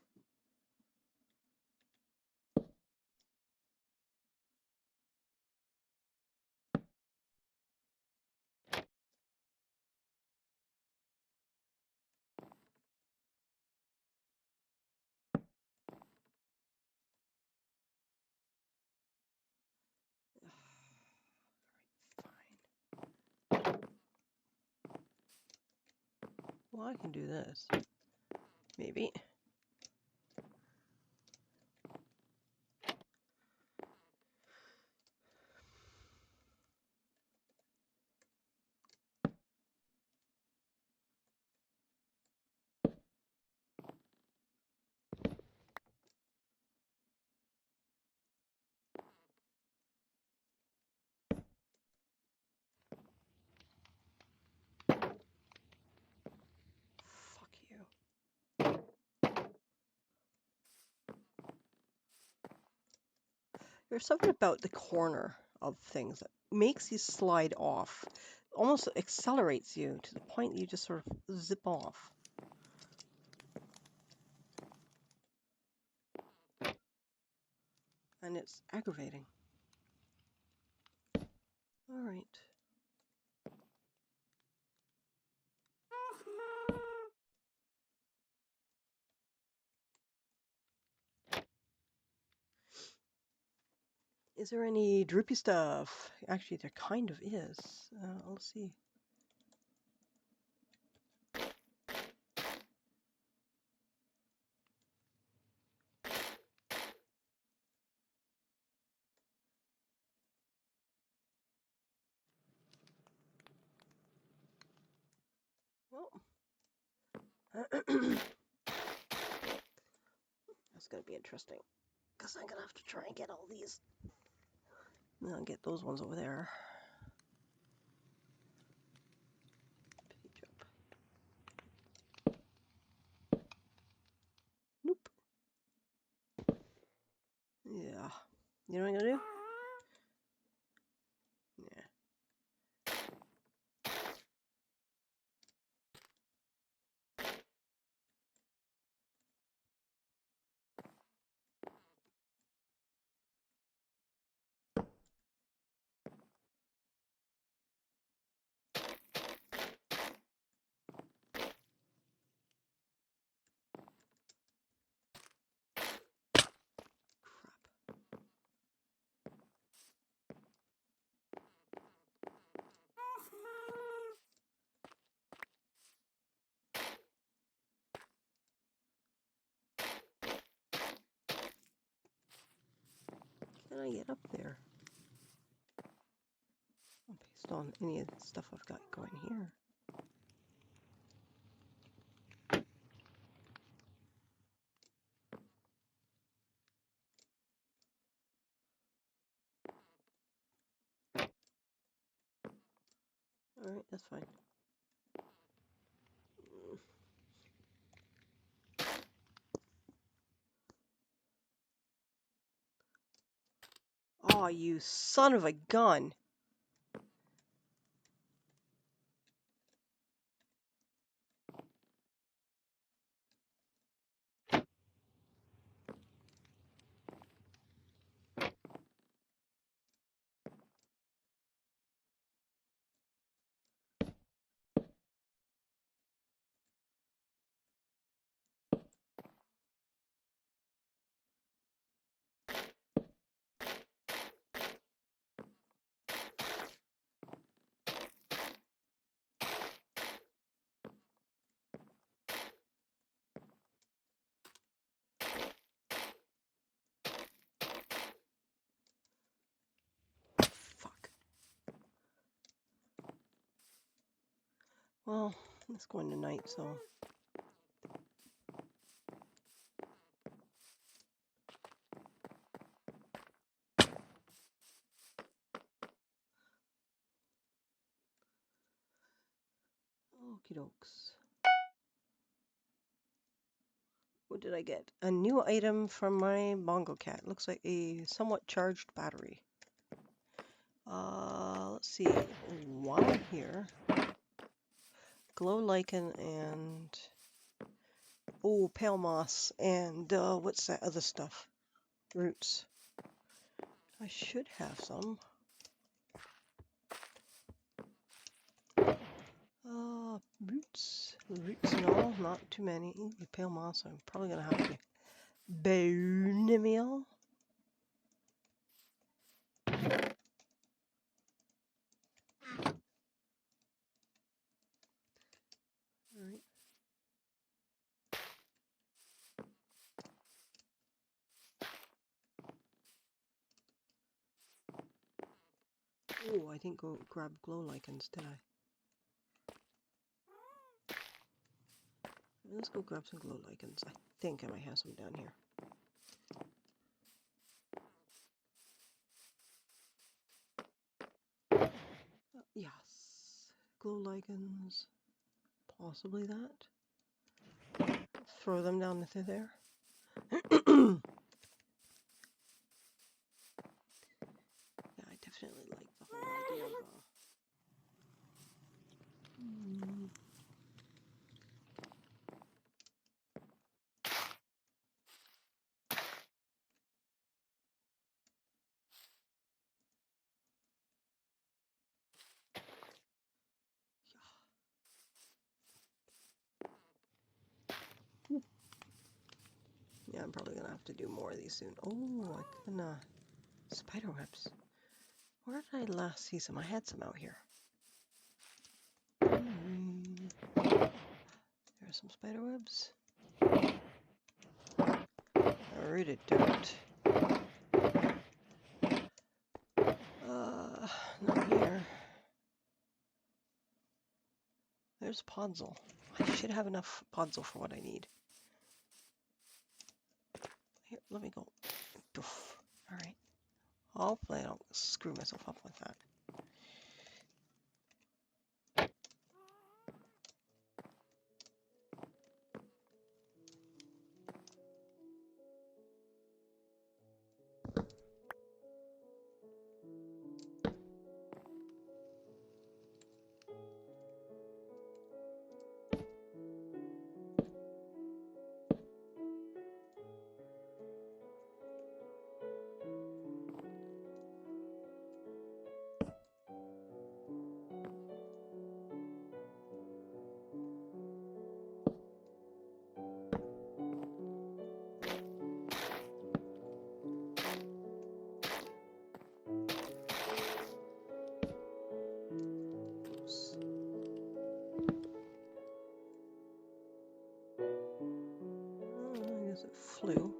Fine. Well, I can do this. Maybe. Fuck you. There's something about the corner of things that makes you slide off. Almost accelerates you to the point that you just sort of zip off. And it's aggravating. All right. Is there any droopy stuff? Actually, there kind of is. Let's see. Well, that's going to be interesting. Because I'm going to have to try and get all these. And I'll get those ones over there. Page up. Nope. Yeah. You know what I'm going to do? Yeah. Crap. Can I get up there? Based on any of the stuff I've got going here. Alright, that's fine. Oh, you son of a gun. Fuck. Well, it's going tonight, so. Okie dokes. What did I get? A new item from my Bongo Cat. Looks like a somewhat charged battery. Let's see. While I'm here, glow lichen and pale moss and what's that other stuff? Roots. I should have some. Roots and all, not too many. Ooh, pale moss. I'm probably gonna have to burn them all. Alright. Oh, I didn't go grab glow lichens, did I? Let's go grab some glow lichens. I think I might have some down here. Yes. Glow lichens. Possibly that. Throw them down into there. Yeah, I definitely like the whole idea of yeah, I'm probably gonna have to do more of these soon. Oh, I can spider webs. Where did I last see some? I had some out here. There's some spider webs. Rooted dirt. Not here. There's podzol. I should have enough podzol for what I need. Here, let me go. Doof. Alright. Hopefully I don't screw myself up with that. I guess it flew.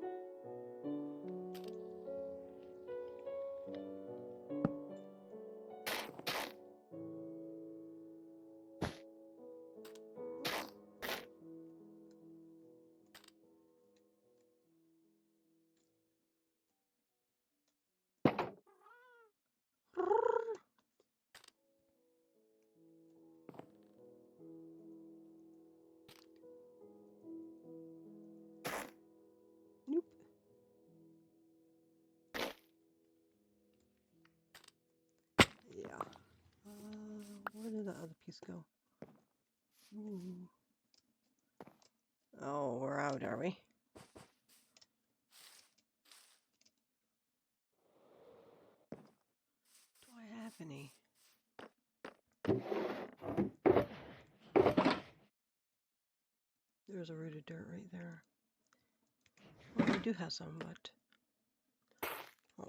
Nope. Yeah. Where did the other piece go? Ooh. Oh, we're out, are we? Do I have any? There's a rooted dirt right there. Well, I do have some, but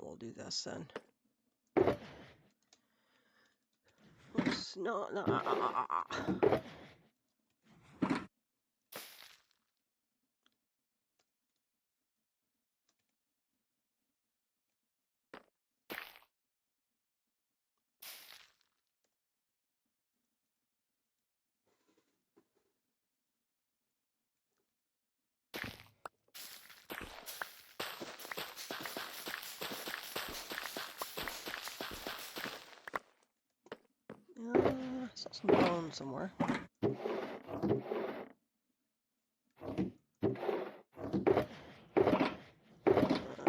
we'll do this then. Oops, no. I saw some bones somewhere.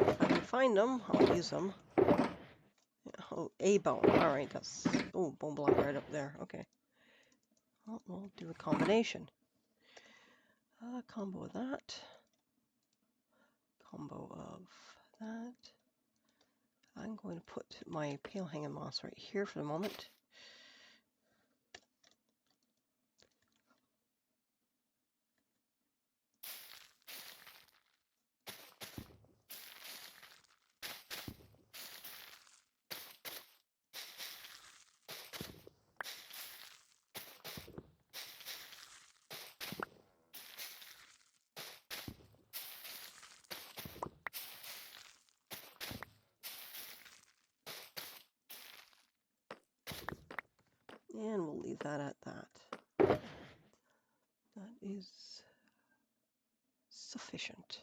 If I can find them, I'll use them. Yeah, oh, Oh, a bone. Alright, that's... Oh, bone block right up there. Okay. Well, we'll do a combination. Combo of that. Combo of that. I'm going to put my pale hanging moss right here for the moment. And we'll leave that at that. That is sufficient.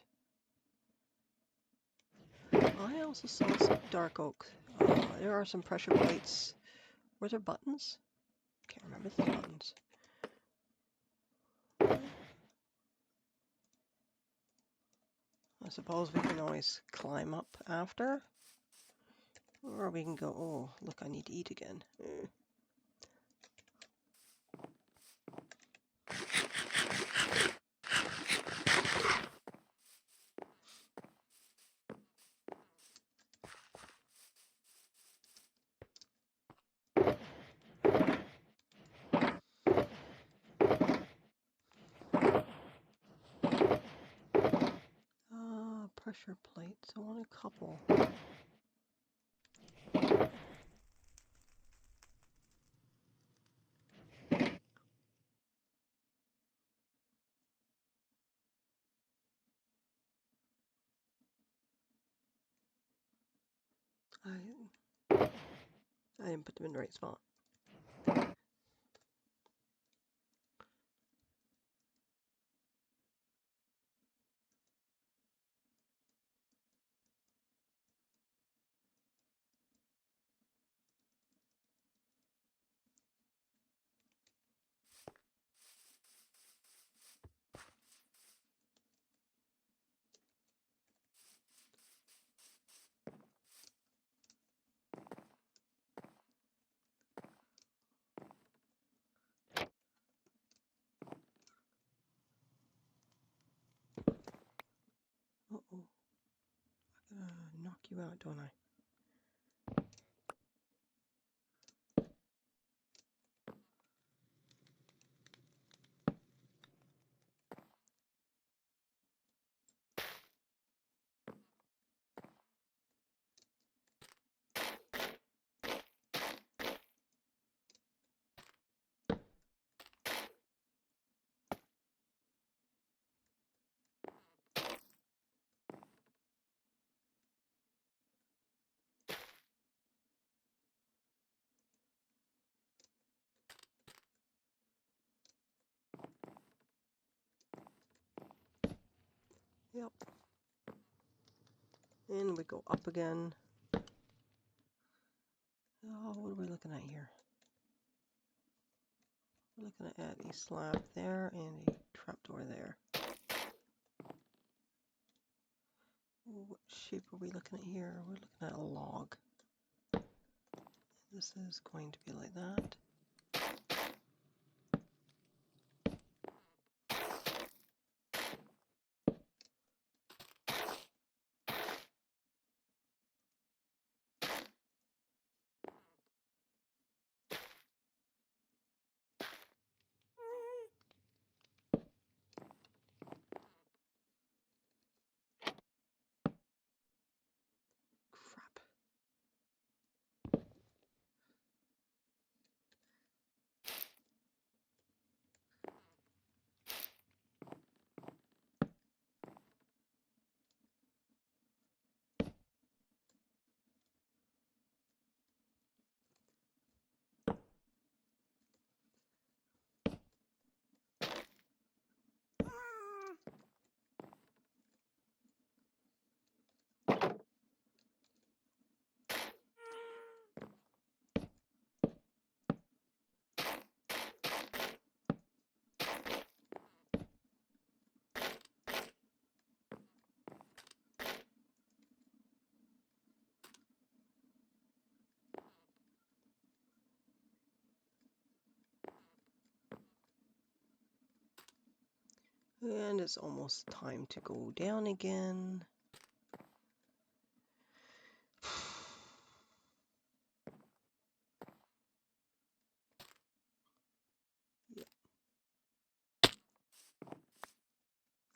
I also saw some dark oak. There are some pressure plates. Were there buttons? Can't remember if there were buttons. I suppose we can always climb up after. Or we can go, oh, look, I need to eat again. Pressure plates. I want a couple. I didn't put them in the right spot. Uh-oh. I gotta knock you out, don't I? Yep. And we go up again. Oh, what are we looking at here? We're looking at a slab there and a trapdoor there. What shape are we looking at here? We're looking at a log. This is going to be like that. Crap. And it's almost time to go down again. Yep,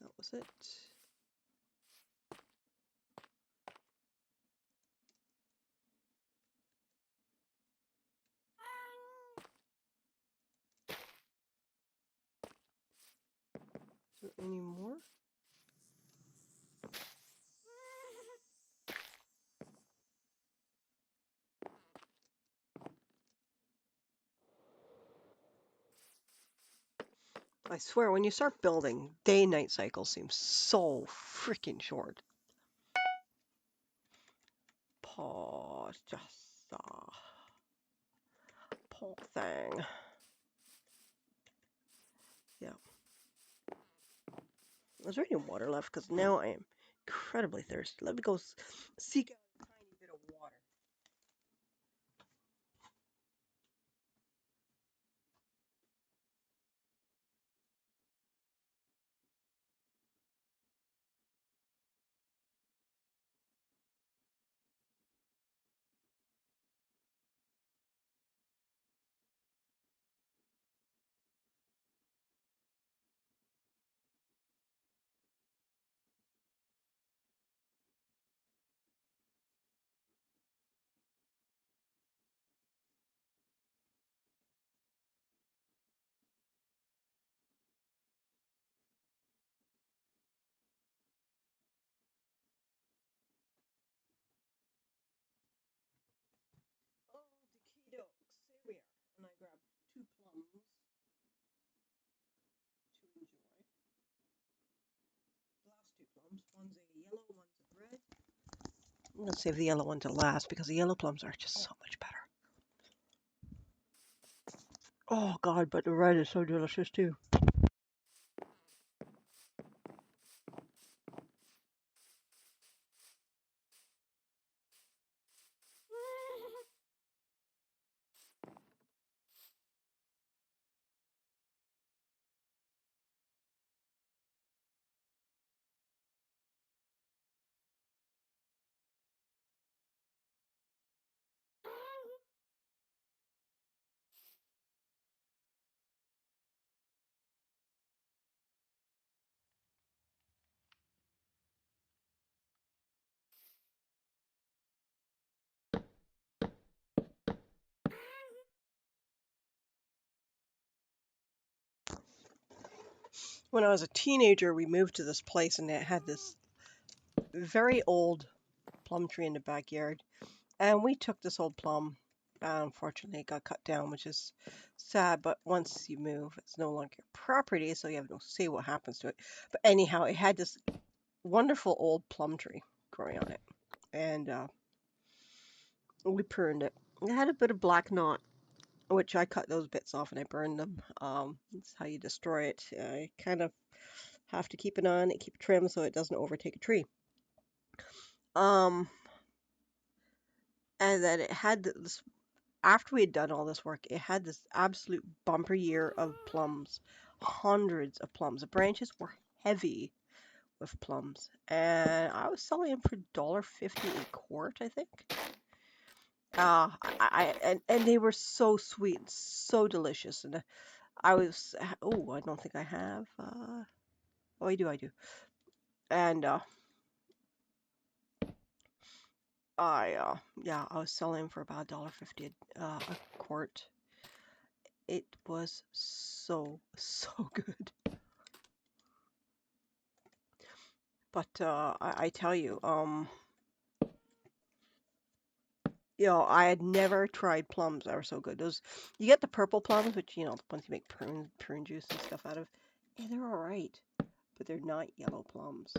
that was it. Is there any more? I swear, when you start building, day-night cycle seems so freaking short. Poor thing. Yeah. Is there any water left? Because now I am incredibly thirsty. Let me go seek out a tiny bit of water. Oh, the dokes. Here we are. And I grabbed 2 plums to enjoy. The last 2 plums. One's a yellow, one's a red. I'm going to save the yellow one to last because the yellow plums are just so much better. Oh, God, but the red is so delicious, too. When I was a teenager, we moved to this place and it had this very old plum tree in the backyard. And we took this old plum. Unfortunately, it got cut down, which is sad. But once you move, it's no longer your property, so you have no say what happens to it. But anyhow, it had this wonderful old plum tree growing on it. And we pruned it. It had a bit of black knot, which I cut those bits off and I burned them. That's how you destroy it. I kind of have to keep it on and keep it trimmed so it doesn't overtake a tree. Um, and then it had this, after we had done all this work, it had this absolute bumper year of plums, hundreds of plums. The branches were heavy with plums, and I was selling them for $1.50 a quart, I think. And they were so sweet, and so delicious, and I was, oh, I don't think I have. Oh, I do. And yeah, I was selling for about $1.50 a quart. It was so good. But I tell you, I had never tried plums that were so good. Those, you get the purple plums, which the ones you make prune juice and stuff out of. Yeah, they're all right, but they're not yellow plums.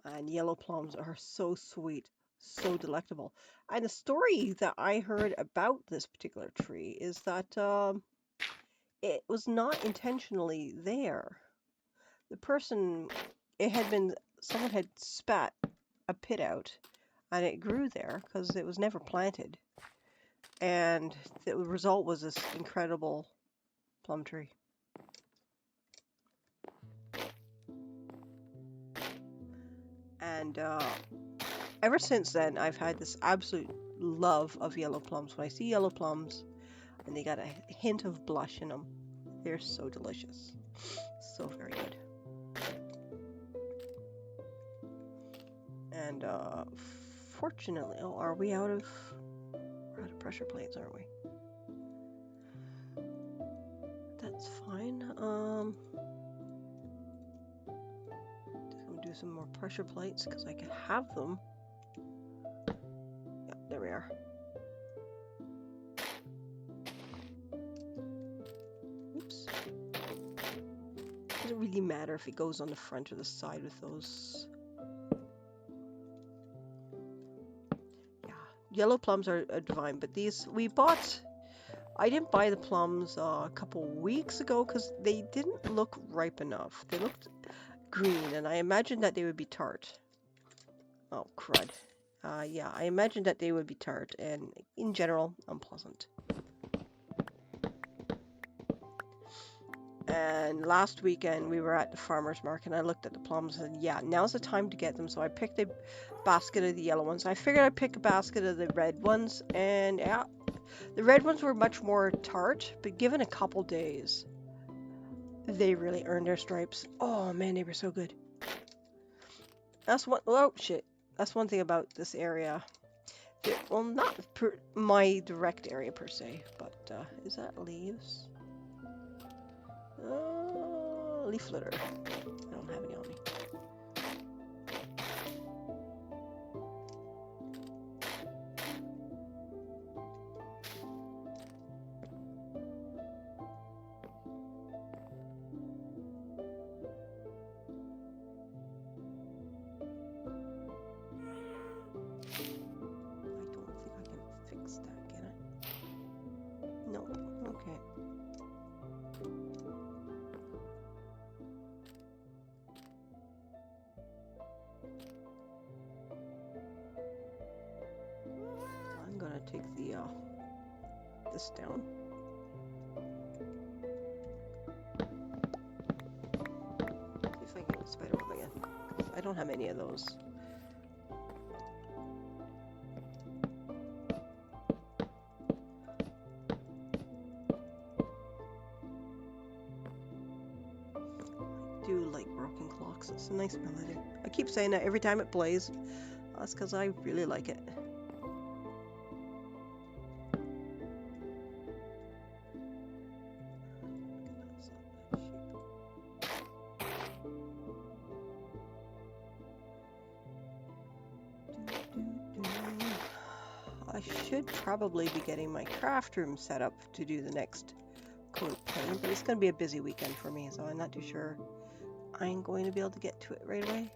And yellow plums are so sweet, so delectable. And the story that I heard about this particular tree is that it was not intentionally there. The person, it had been, someone had spat a pit out and it grew there because it was never planted. And the result was this incredible plum tree. And ever since then, I've had this absolute love of yellow plums. When I see yellow plums and they got a hint of blush in them, they're so delicious. So very good. And fortunately, oh, are we out of... We're out of pressure plates, aren't we? That's fine. Just gonna do some more pressure plates because I can have them. Yeah, there we are. Oops. Doesn't really matter if it goes on the front or the side with those. Yeah, yellow plums are divine, but these we bought. I didn't buy the plums a couple weeks ago because they didn't look ripe enough. They looked green, and I imagined that they would be tart. Oh, crud. Yeah, I imagined that they would be tart, and in general, unpleasant. And last weekend, we were at the farmer's market, and I looked at the plums, and yeah, now's the time to get them. So I picked a basket of the yellow ones. I figured I'd pick a basket of the red ones, and yeah, the red ones were much more tart, but given a couple days, they really earned their stripes. Oh man, they were so good. That's one. Oh shit. That's one thing about this area. Well, not my direct area per se, but is that leaves? Leaf litter. I don't have any on me. Fix that, can I? Nope. Okay. I'm gonna take the this down. See if I can get the spider web again. I don't have any of those. Do like broken clocks. It's a nice melody. I keep saying that every time it plays. That's because I really like it. I should probably be getting my craft room set up to do the next coat paint, but it's going to be a busy weekend for me, so I'm not too sure I'm going to be able to get to it right away.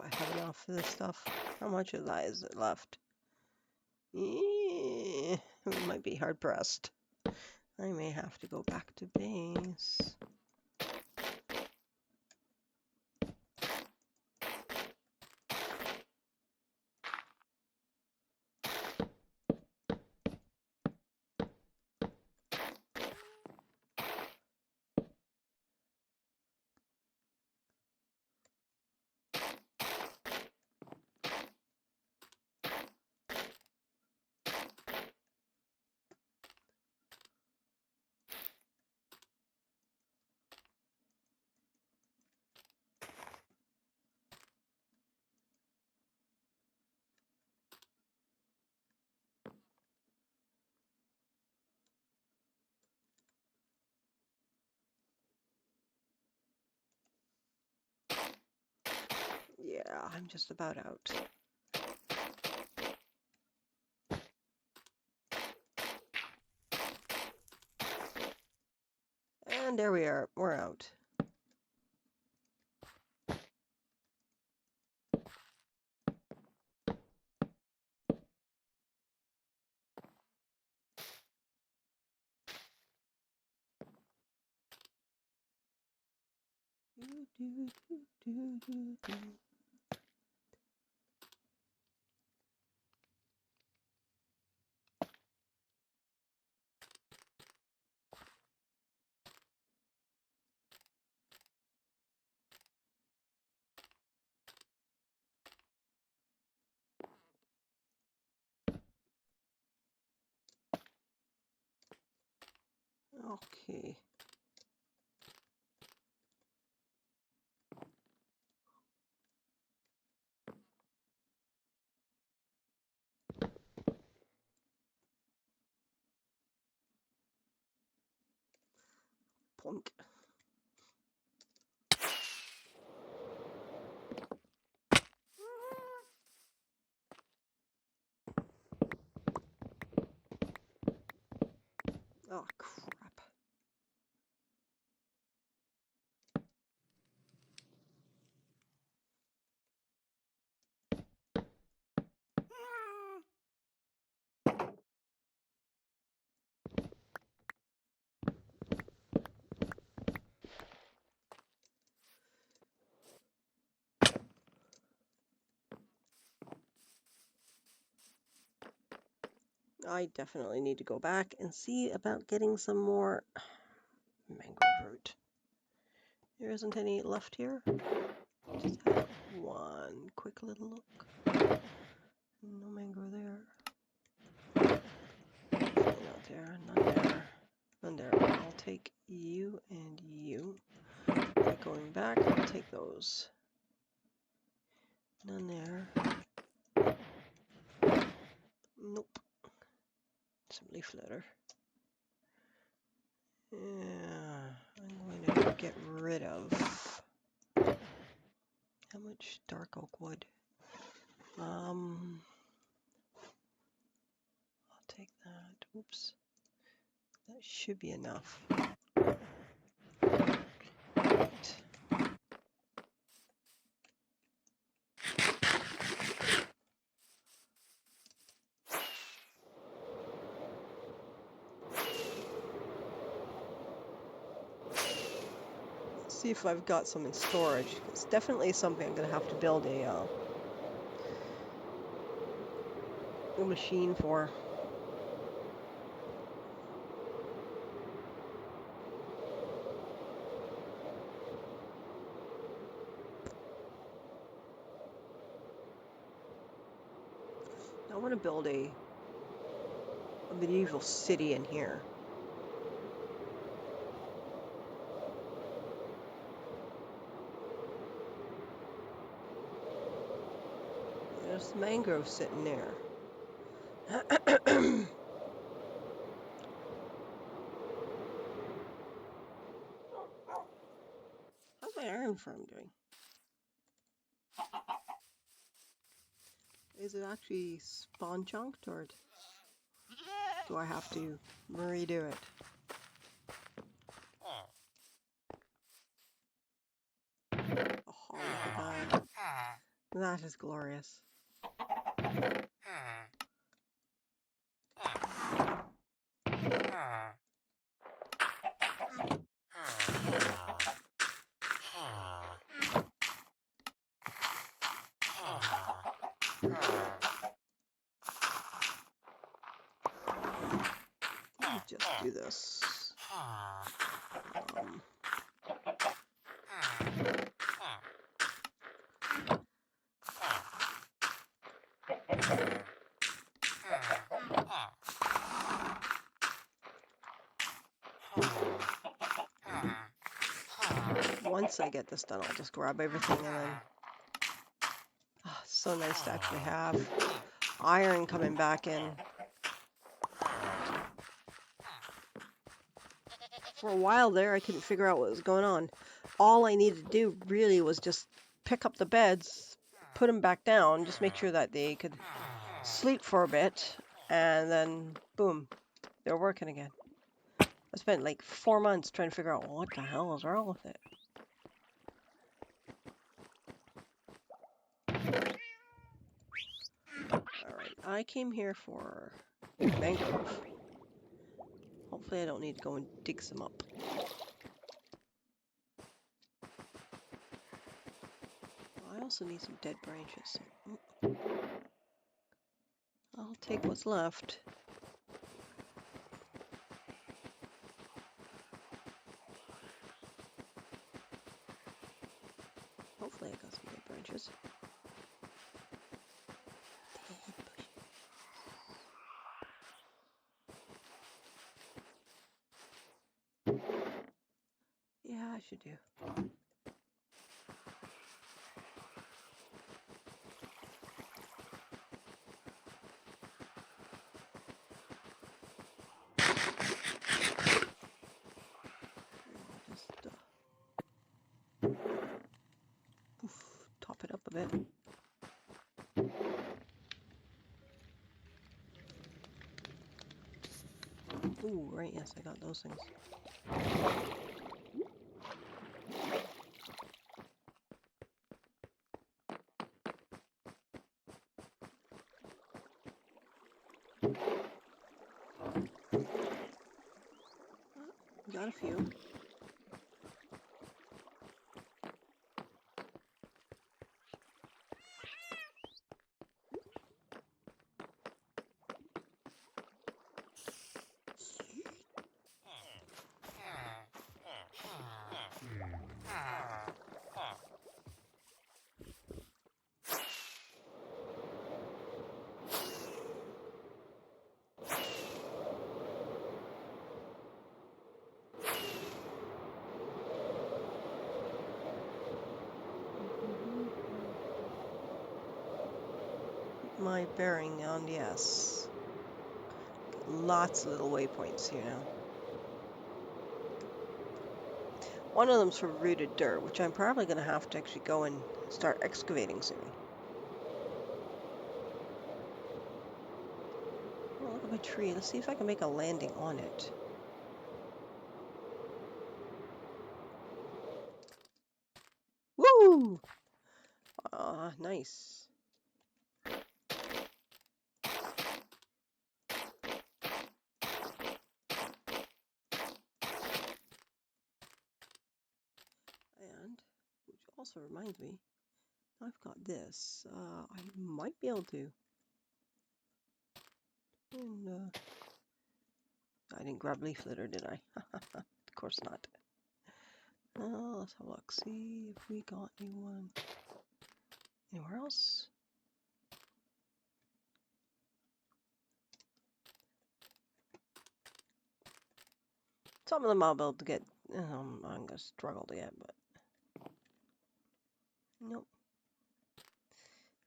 I have enough for this stuff. How much of that is it left? We might be hard pressed. I may have to go back to base. Yeah, I'm just about out. And there we are. We're out. Okay. Plunk. Oh, crap. I definitely need to go back and see about getting some more mangrove root. There isn't any left here. Just have one quick little look. No mangrove there. Not there, none there, none there. I'll take you and you. Going back, I'll take those. None there. Nope. Some leaf litter. Yeah, I'm going to get rid of how much dark oak wood. I'll take that. Oops. That should be enough. Right. See if I've got some in storage. It's definitely something I'm going to have to build a machine for. I want to build a medieval city in here. There's the mangrove sitting there. How's my iron farm doing? Is it actually spawn chunked, or do I have to redo it? Oh, look at that. That is glorious. Let me just do this. Once I get this done, I'll just grab everything and then... Oh, so nice to actually have iron coming back in. For a while there, I couldn't figure out what was going on. All I needed to do really was just pick up the beds, put them back down, just make sure that they could sleep for a bit, and then boom, they're working again. I spent like 4 months trying to figure out what the hell is wrong with it. Alright, I came here for mangrove. Hopefully I don't need to go and dig some up. I also need some dead branches. I'll take what's left. Hopefully I got some dead branches. Yeah, I should do. Just top it up a bit. Ooh, right, yes, I got those things. Got a few. My bearing on, yes. Lots of little waypoints here now. One of them's for rooted dirt, which I'm probably going to have to actually go and start excavating soon. Oh, look at my tree. Let's see if I can make a landing on it. Woo! Nice. And, which also reminds me, I've got this. I might be able to. And, I didn't grab leaf litter, did I? Of course not. Let's have a look. See if we got anyone. Anywhere else? Some of them I'll be able to get. I'm going to struggle to get, but. Nope.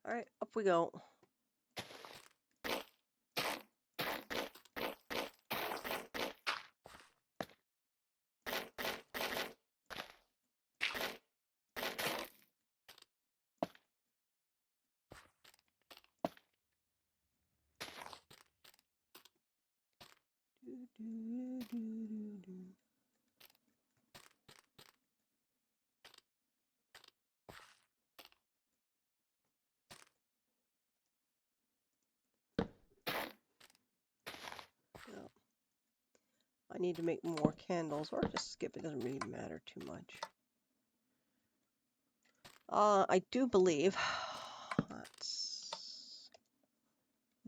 Alright, up we go. I need to make more candles, or just skip it, doesn't really matter too much. I do believe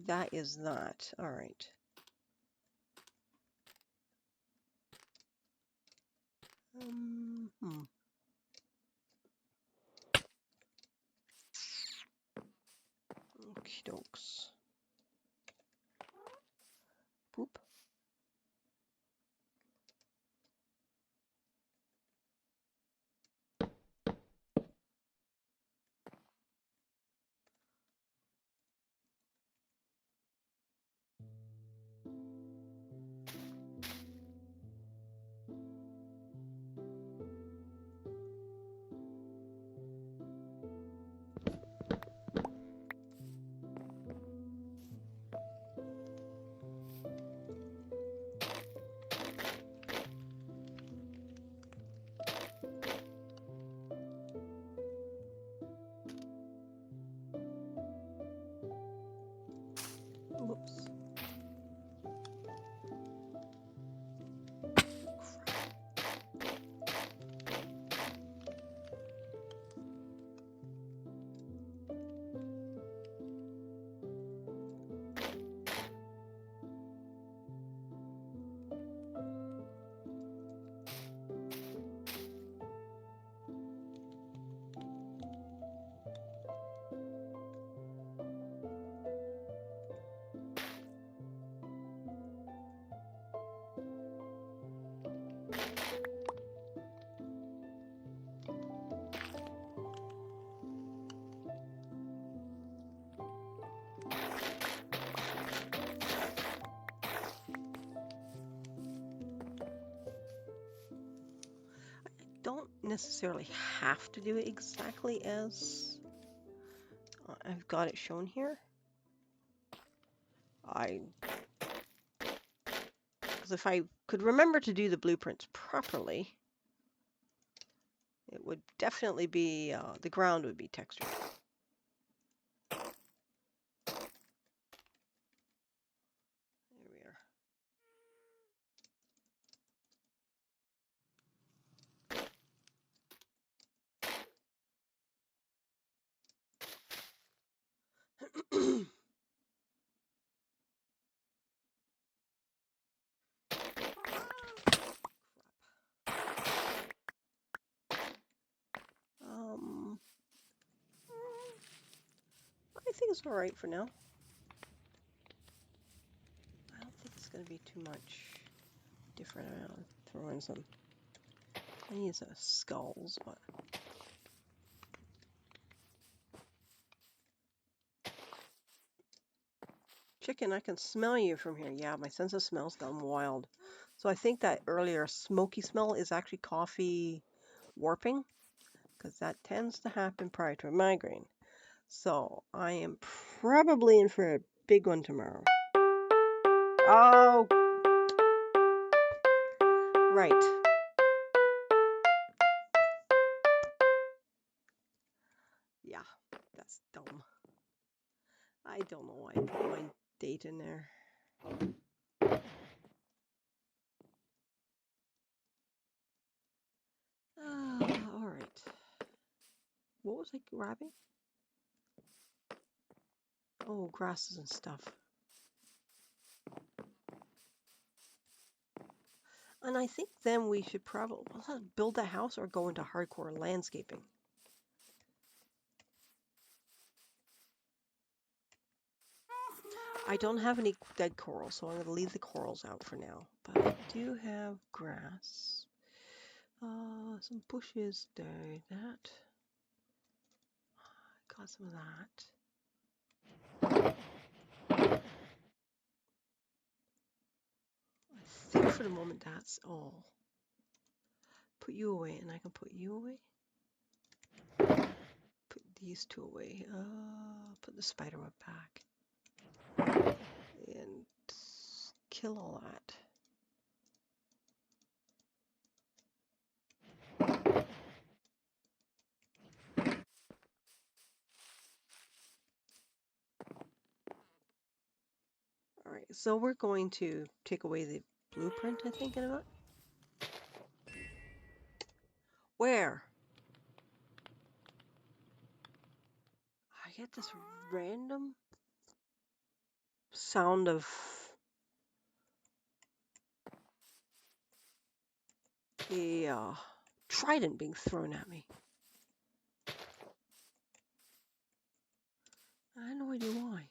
that is that. Alright. Okie dokes. Boop. don't necessarily have to do it exactly as I've got it shown here. Because if I could remember to do the blueprints properly, it would definitely be, the ground would be textured. There we are. I think it's all right for now. I don't think it's going to be too much different. I'll throw in some. I need some skulls, but. Chicken, I can smell you from here. Yeah, my sense of smell's gone wild. So I think that earlier smoky smell is actually coffee warping, because that tends to happen prior to a migraine. So I am probably in for a big one tomorrow. Oh, right. Yeah, that's dumb. I don't know why I put my date in there. All right. What was I grabbing? Oh, grasses and stuff. And I think then we should probably build a house or go into hardcore landscaping. I don't have any dead coral, so I'm going to leave the corals out for now. But I do have grass. Some bushes there. That. Got some of that. I think for the moment that's all. Put you away, and I can put you away. Put these two away. Put the spider web back. And kill all that. All right, so we're going to take away the blueprint, I think, in a minute. Where? I get this random sound of a trident being thrown at me. I have no idea why.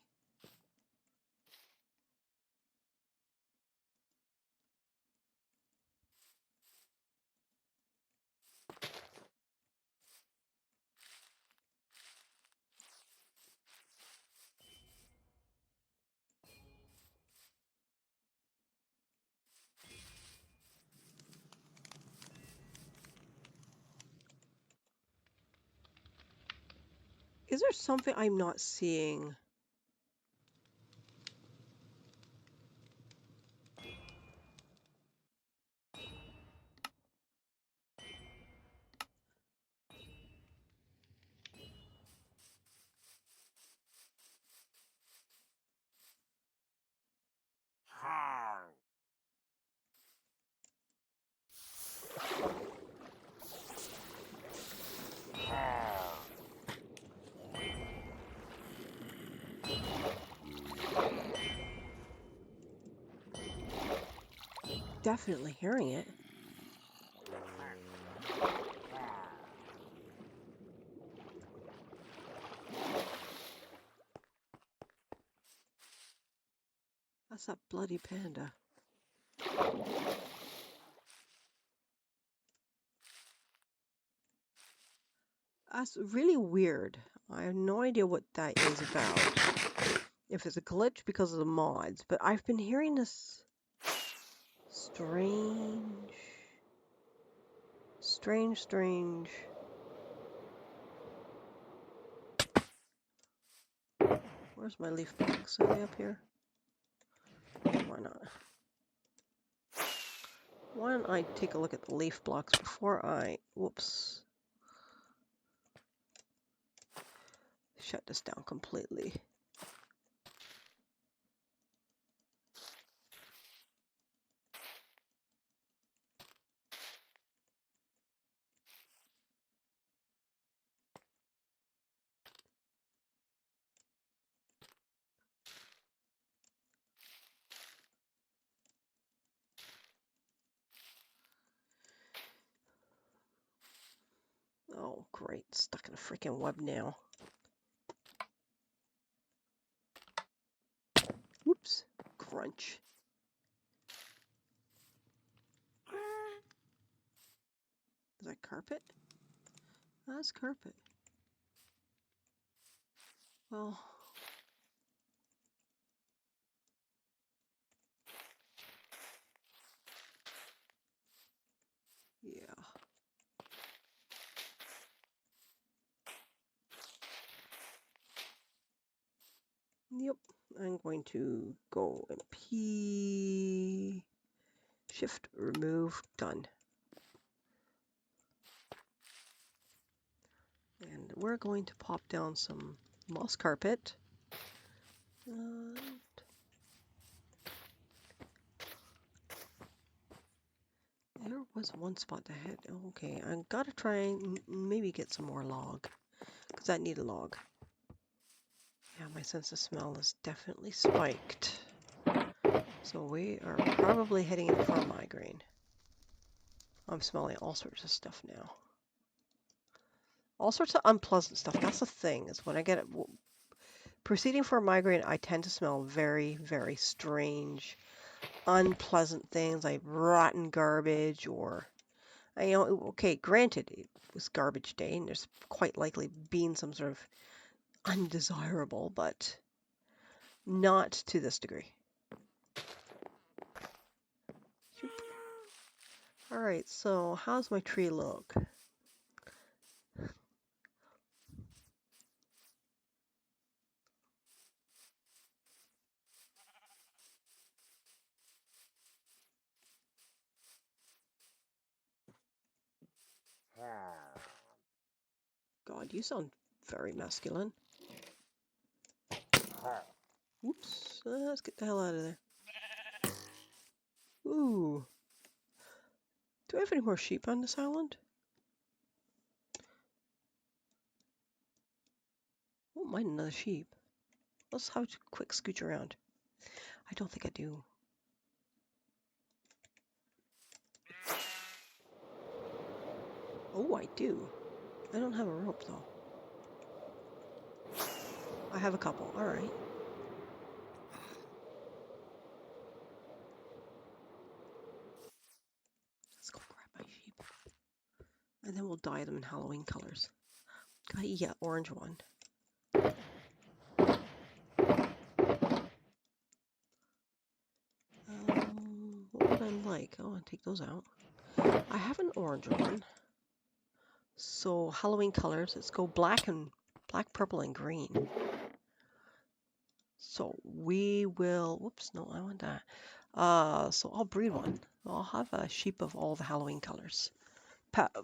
Is there something I'm not seeing? Definitely hearing it. That's that bloody panda. That's really weird. I have no idea what that is about. If it's a glitch because of the mods, but I've been hearing this strange Strange, strange. Where's my leaf box? Are they up here? Why not? Why don't I take a look at the leaf blocks before I, whoops, shut this down completely. Oh, great. Stuck in a freaking web now. Whoops. Crunch. Is that carpet? That's carpet. Well, yeah. Yep. I'm going to go and P. Shift, remove, done. And we're going to pop down some moss carpet. There was one spot that had, okay, I gotta try and maybe get some more log, because I need a log. Yeah, my sense of smell is definitely spiked. So we are probably heading in for a migraine. I'm smelling all sorts of stuff now. All sorts of unpleasant stuff. That's the thing, is when I get it, proceeding for a migraine, I tend to smell very, very strange, unpleasant things like rotten garbage or, you know, okay, granted, it was garbage day and there's quite likely been some sort of undesirable, but not to this degree. All right, so how's my tree look? God, you sound very masculine. Oops, let's get the hell out of there. Ooh. Do I have any more sheep on this island? Won't mind another sheep. Let's have a quick scooch around. I don't think I do. Oh, I do. I don't have a rope, though. I have a couple. All right. Let's go grab my sheep. And then we'll dye them in Halloween colors. Yeah, orange one. What would I like? I want to take those out. I have an orange one. So Halloween colors. Let's go black, purple, and green. So we will. Whoops, no, I want that. So I'll breed one. I'll have a sheep of all the Halloween colors.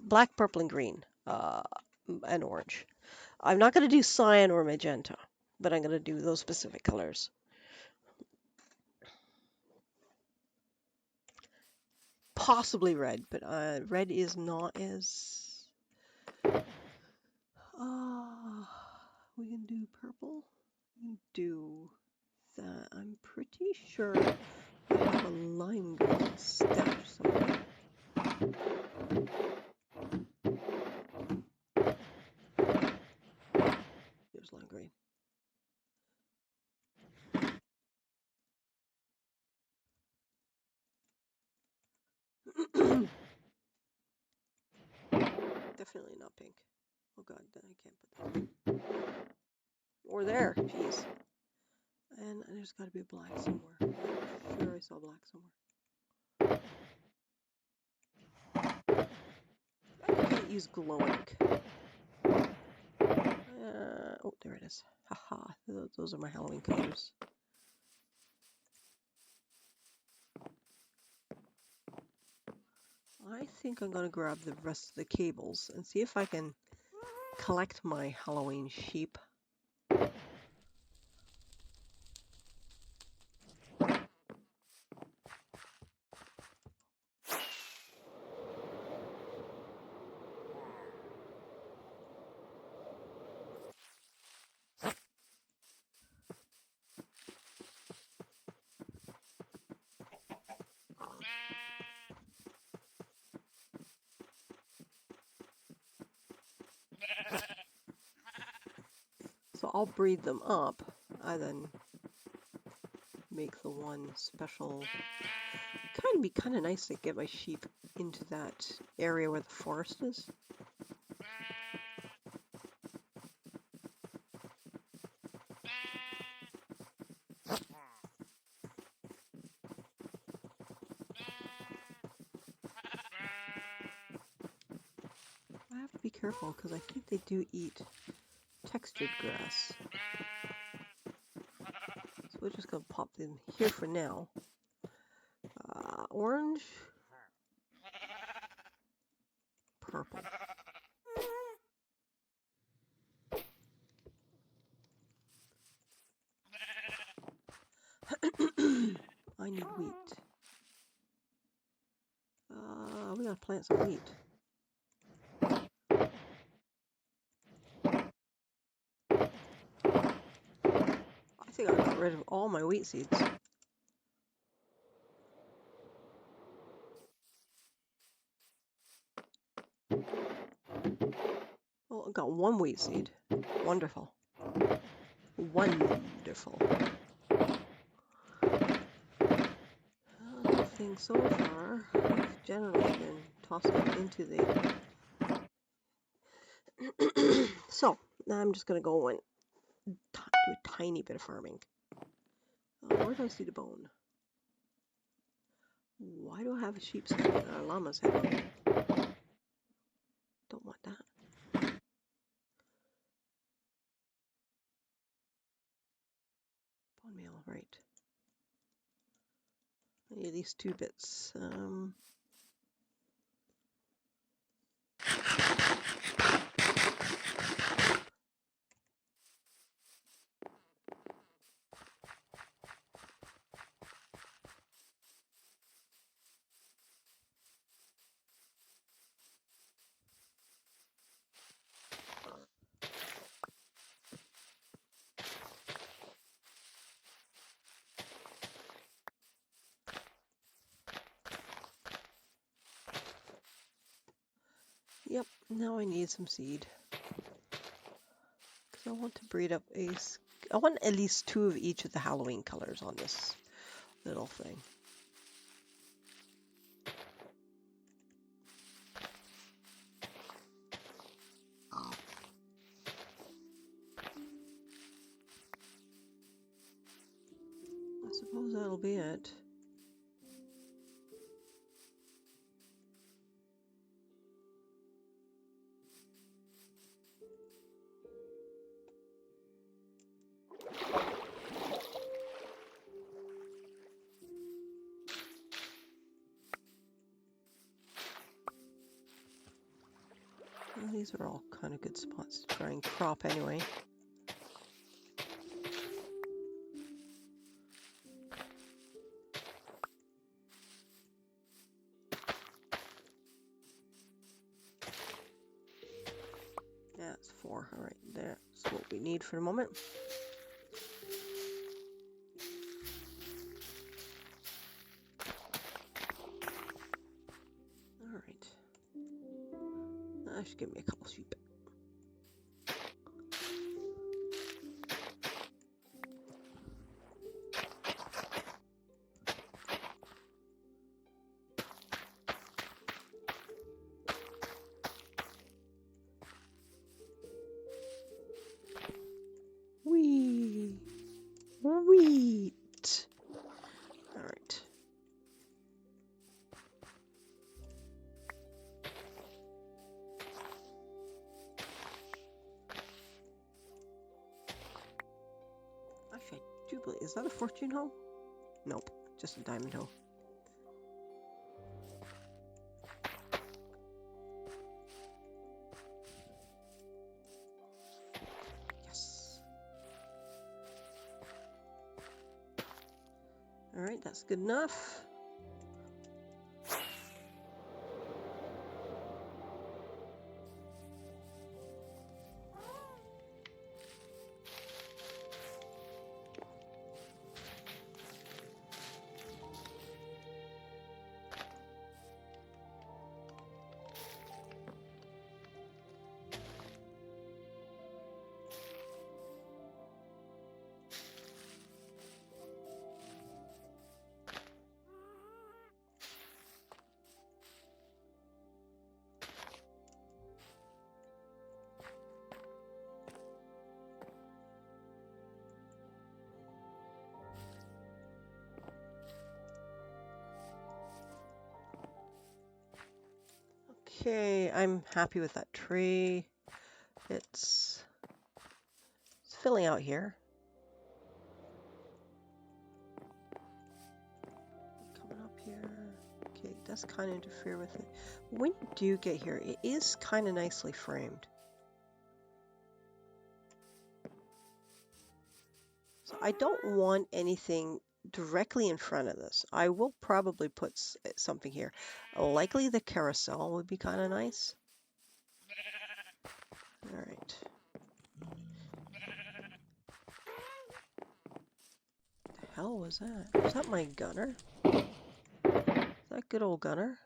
Black, purple, and green. And orange. I'm not going to do cyan or magenta, but I'm going to do those specific colors. Possibly red, but red is not as... we can do purple. We can do that. I'm pretty sure I have a lime green stashed somewhere. There's lime green. Definitely not pink. Oh god, I can't put that. Or there, jeez. And there's got to be black somewhere. I'm sure I saw black somewhere. use glow ink. Oh, there it is. Haha, those are my Halloween colors. I think I'm going to grab the rest of the cables and see if I can collect my Halloween sheep. So I'll breed them up. I then make the one special. It'd be kind of nice to get my sheep into that area where the forest is. I have to be careful because I think they do eat textured grass. So we're just going to pop them here for now. Orange. Purple. I need wheat. We gotta plant some wheat. I think I got rid of all my wheat seeds. Well, I got one wheat seed. Wonderful. Wonderful. Nothing so far. I've generally been tossing it into the... So, now I'm just going to go and do a tiny bit of farming. Where do I see the bone? Why do I have a sheep's head or a llama's head on it? Don't want that. Bone meal, right. I need these 2 bits. Yep, now I need some seed. Because I want to breed up I want at least 2 of each of the Halloween colors on this little thing. I suppose that'll be it. Well, these are all kind of good spots to try and crop anyway. That's 4. All right, that's what we need for the moment. All right. That should give me a couple sheep. Wheat. All right. do believe... Is that a fortune hoe? Nope, just a diamond hoe. Yes. Alright, that's good enough. Okay, I'm happy with that tree. It's filling out here. Coming up here. Okay, it does kind of interfere with it. When you do get here, it is kind of nicely framed. So I don't want anything directly in front of this. I will probably put something here. Likely the carousel would be kind of nice. All right. The hell was that? Was that my gunner? Is that good old gunner?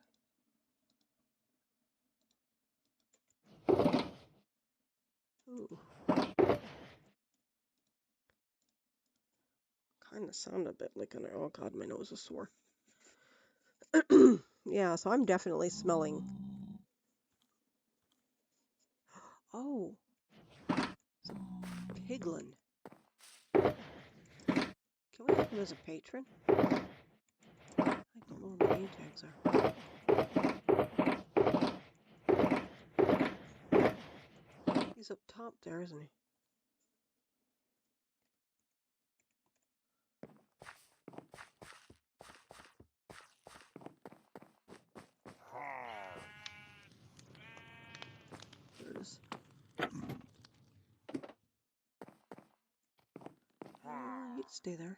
Ooh. Kind of sound a bit like an... Oh god, my nose is sore. Yeah, so I'm definitely smelling... Oh, it's a piglin. Can we have him as a patron? I don't know what my name tags are. He's up top there, isn't he? There it is. He'd stay there.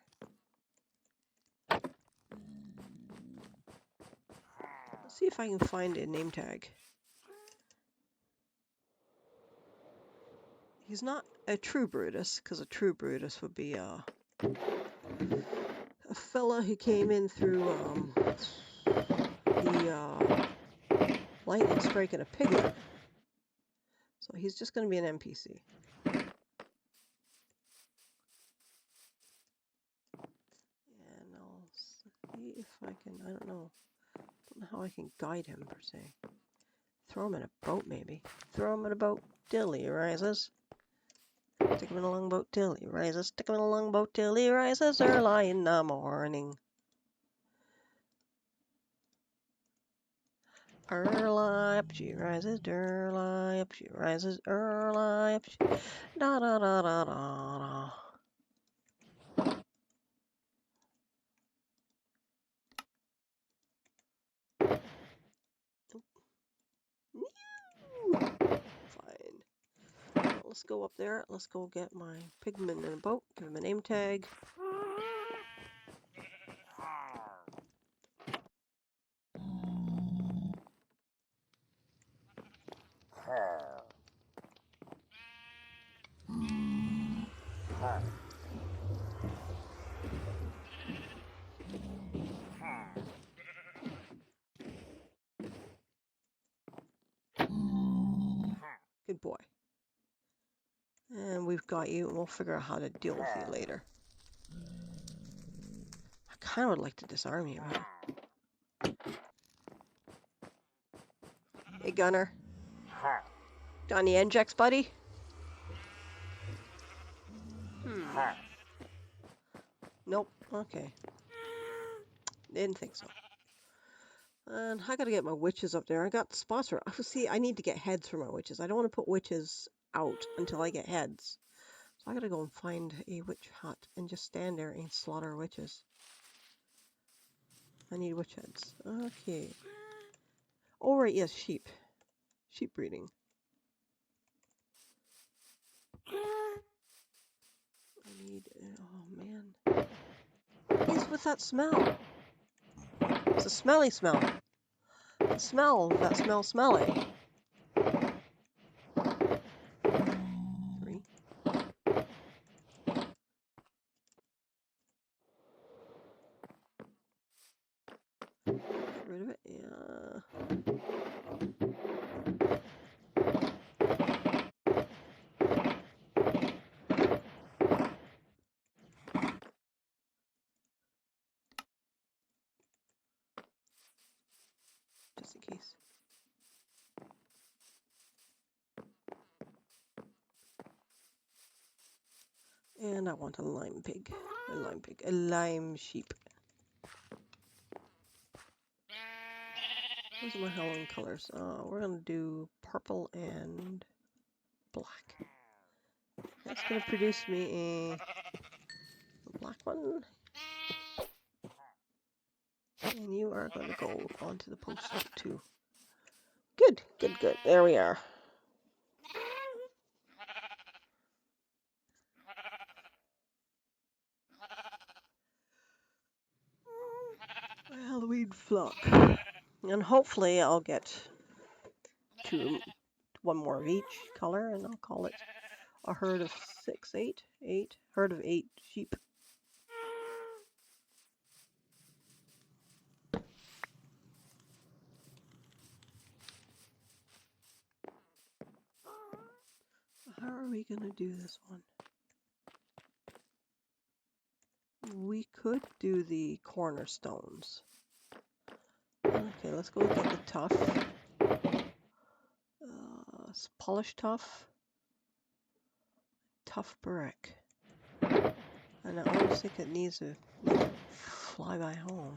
Let's see if I can find a name tag. He's not a true Brutus, because a true Brutus would be a fella who came in through the lightning strike in a piglet. So he's just going to be an NPC. And I'll see if I can, I don't know how I can guide him per se. Throw him in a boat maybe. Throw him in a boat till he rises. Stick him in a longboat till he rises. Stick him in a longboat till he rises early in the morning. Early up she rises, early up she rises, early up she... Da da da da da da. Fine. Well, let's go up there. Let's go get my pigman in a boat. Give him a name tag. Good boy. And we've got you, and we'll figure out how to deal with you later. I kind of would like to disarm you. Huh? Hey, Gunner. Got any NJEX, buddy? Nope. Okay. Didn't think so. And I gotta get my witches up there. I got spots for... See, I need to get heads for my witches. I don't want to put witches out until I get heads. I gotta go and find a witch hut and just stand there and slaughter witches. I need witch heads. Okay. Oh, right, yes, sheep. Sheep breeding. I need... Oh, man. What is with that smell? It's a smelly smell. The smell that smells smelly. 3. Get rid of it. Yeah. Just in case. And I want a lime pig. A lime pig. A lime sheep. Those are my Halloween colors. We're gonna do purple and black. That's gonna produce me a black one. And you are gonna go onto the post too. Good, good, good. There we are. Halloween flock. And hopefully I'll get one more of each color, and I'll call it a herd of 8 herd of 8 sheep. How are we gonna do this one? We could do the cornerstones. Okay, let's go get the tough. Polished tough. Tough brick. And I always think it needs to fly by home.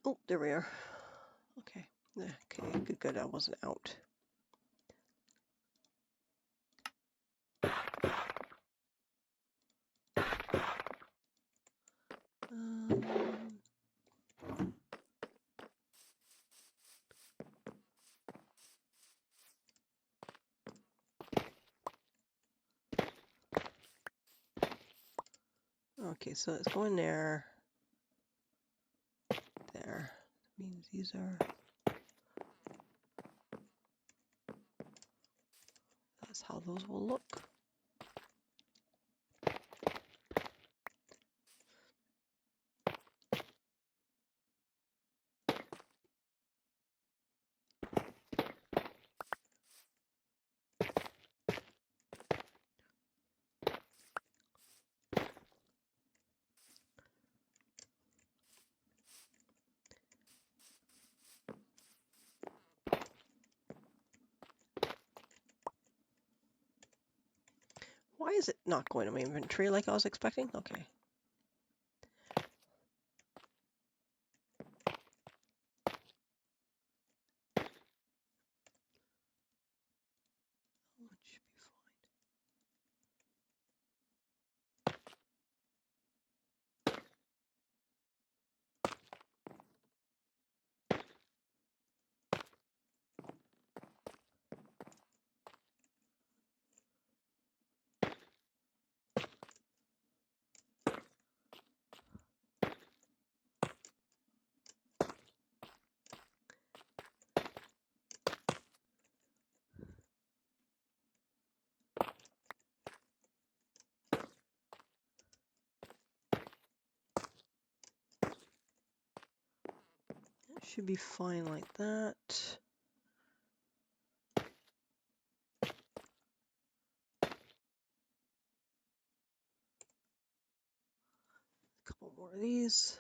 Oh, there we are. Okay. Okay, good, good. I wasn't out. Okay, so it's going there. There. That means these are... That's how those will look. Why is it not going to my inventory like I was expecting? Okay. That should be fine. Should be fine like that. A couple more of these.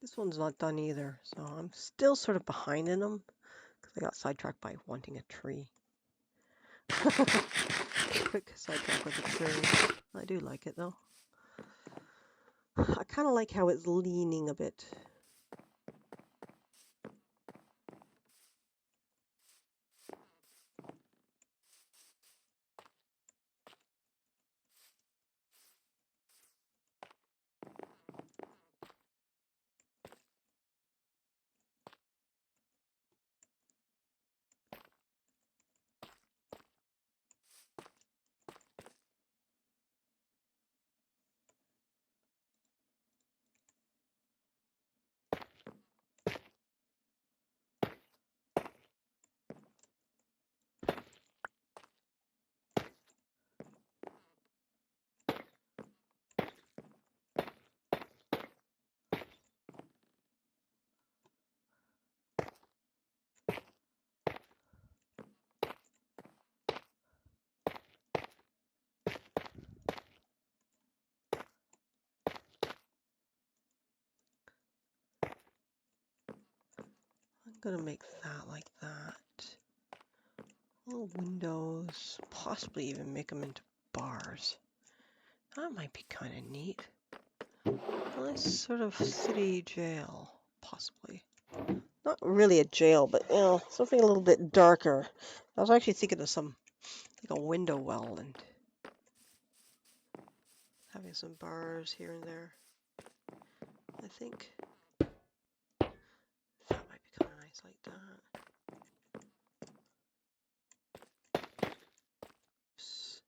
This one's not done either, so I'm still sort of behind in them because I got sidetracked by wanting a tree. Quick sidetrack with a tree. I do like it though. I kind of like how it's leaning a bit. I'm gonna make that like that. Little windows, possibly even make them into bars. That might be kind of neat. A nice sort of city jail, possibly. Not really a jail, but you know, something a little bit darker. I was actually thinking of some, like a window well and having some bars here and there. I think that might be kind of nice like that. Oops.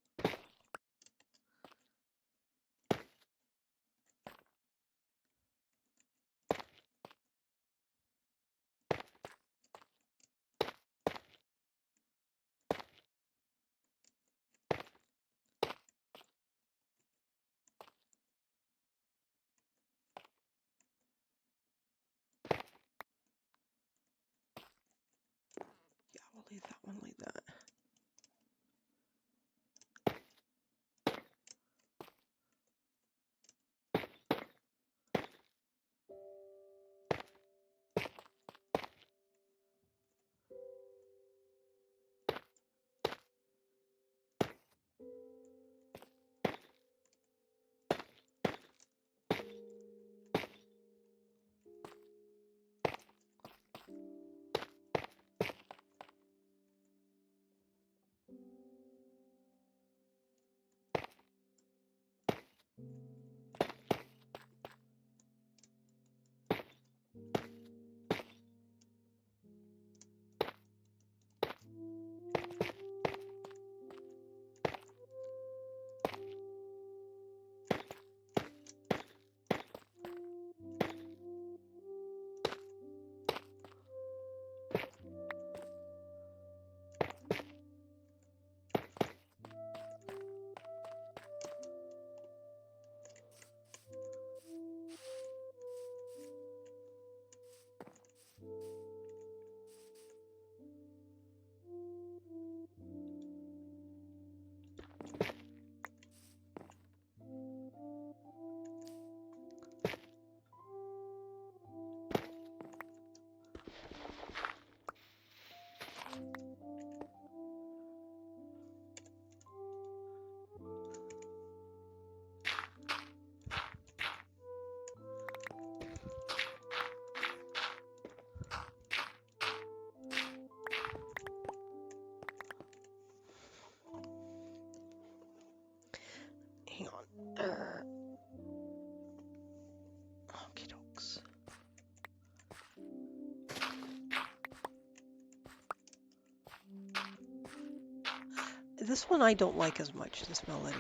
This one I don't like as much, this melody.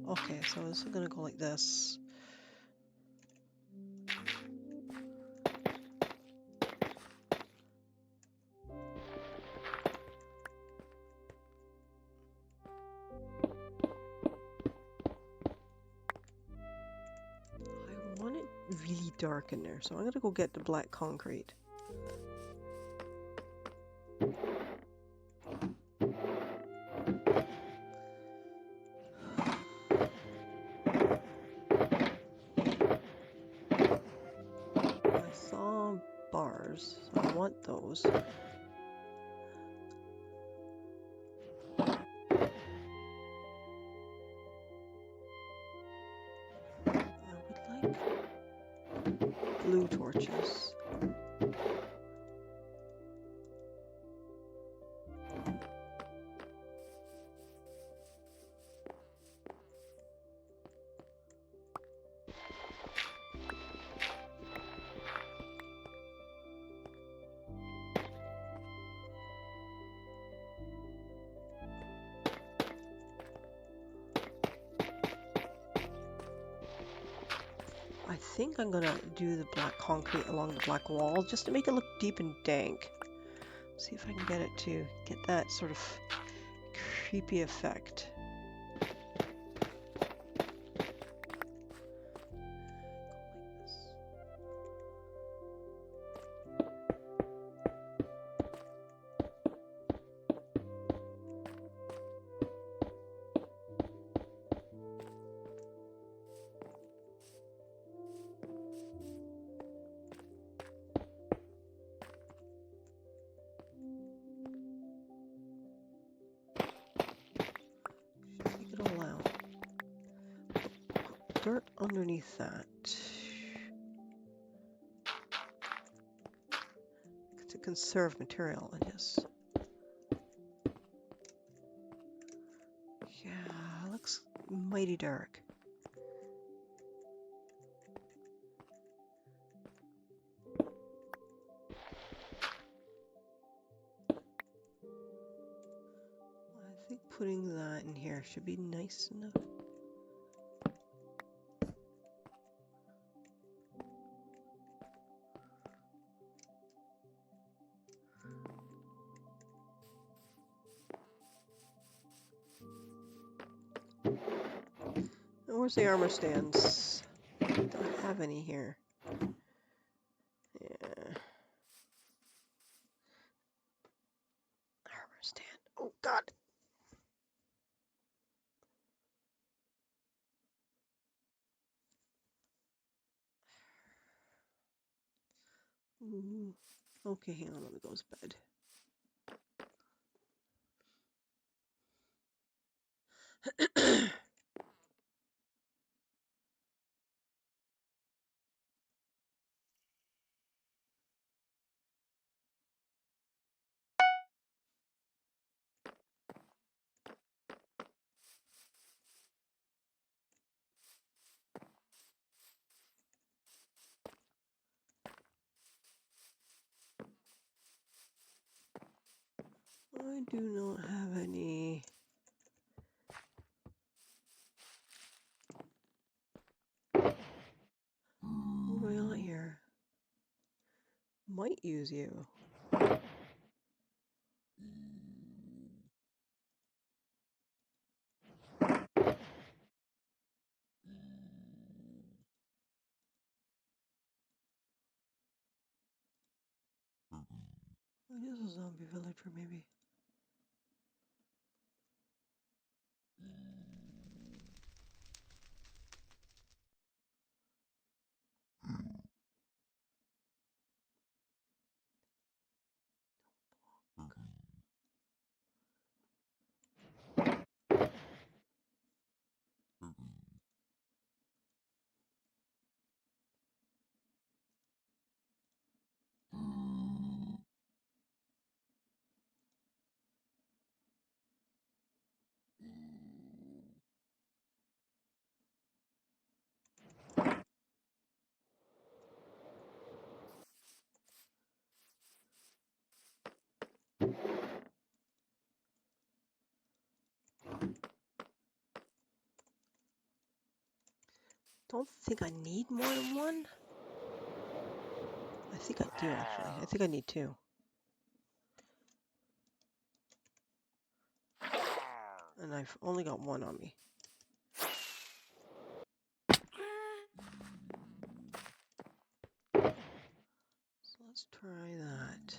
Okay, so this is gonna go like this. I want it really dark in there, so I'm gonna go get the black concrete. I saw bars, so I want those. I would like blue torches. I think I'm gonna do the black concrete along the black wall just to make it look deep and dank. See if I can get it to get that sort of creepy effect. Take it all out. Dirt underneath that. To conserve material, I guess. Yeah, it looks mighty dark. I think putting that in here should be nice enough. Where's the armor stands? Don't have any here. Yeah. Armor stand. Oh god. Ooh. Okay, hang on, let me go to bed. I do not have any. What do I got here? Might use you. It is a zombie villager, maybe. Don't think I need more than one. I think I do, actually. I think I need two. And I've only got one on me. So let's try that.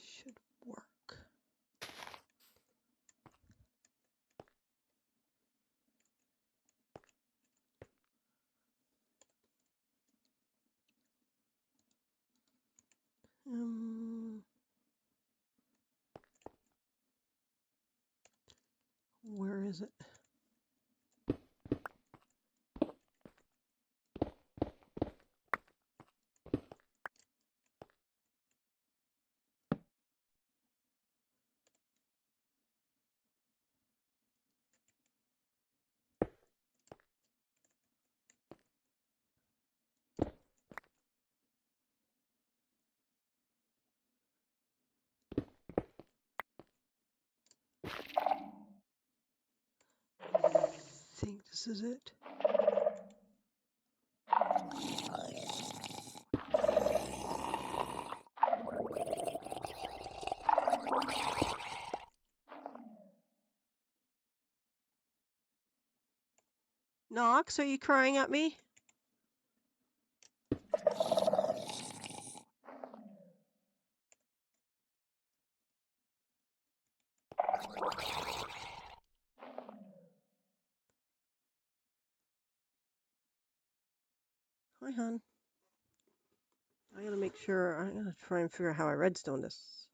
Should work. Where is it? I think this is it. Nox, are you crying at me? Hi, hon. I gotta make sure. I gotta try and figure out how I redstone this.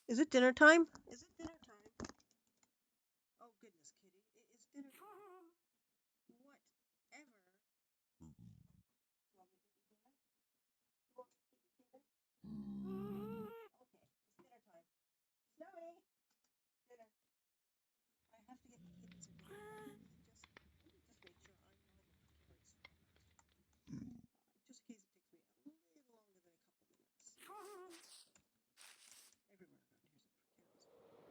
Is it dinner time? Is it dinner time? Oh goodness, Kitty, it is dinner time. Whatever. Want me to eat dinner? You want me to eat dinner? Okay, it's dinner time. Snowy, dinner. I have to get the kids a dinner. Let me just make sure I know how to prepare it. Just in case it takes me a little longer than a couple minutes. Everywhere around here is a precarious.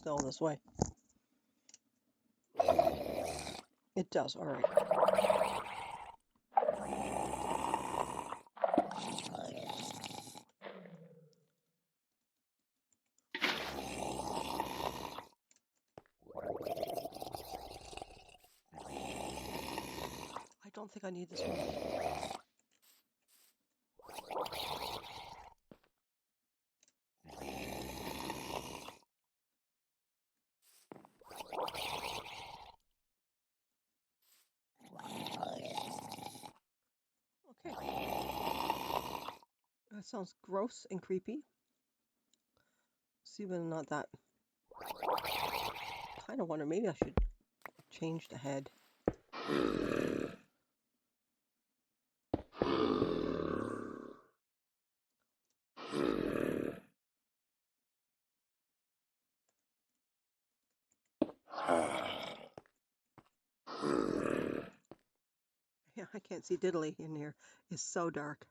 fell this way. It does, alright. I don't think I need this one. Okay. That sounds gross and creepy. See whether or not that... kind of wonder, maybe I should change the head. Yeah, I can't see diddly in here. It's so dark.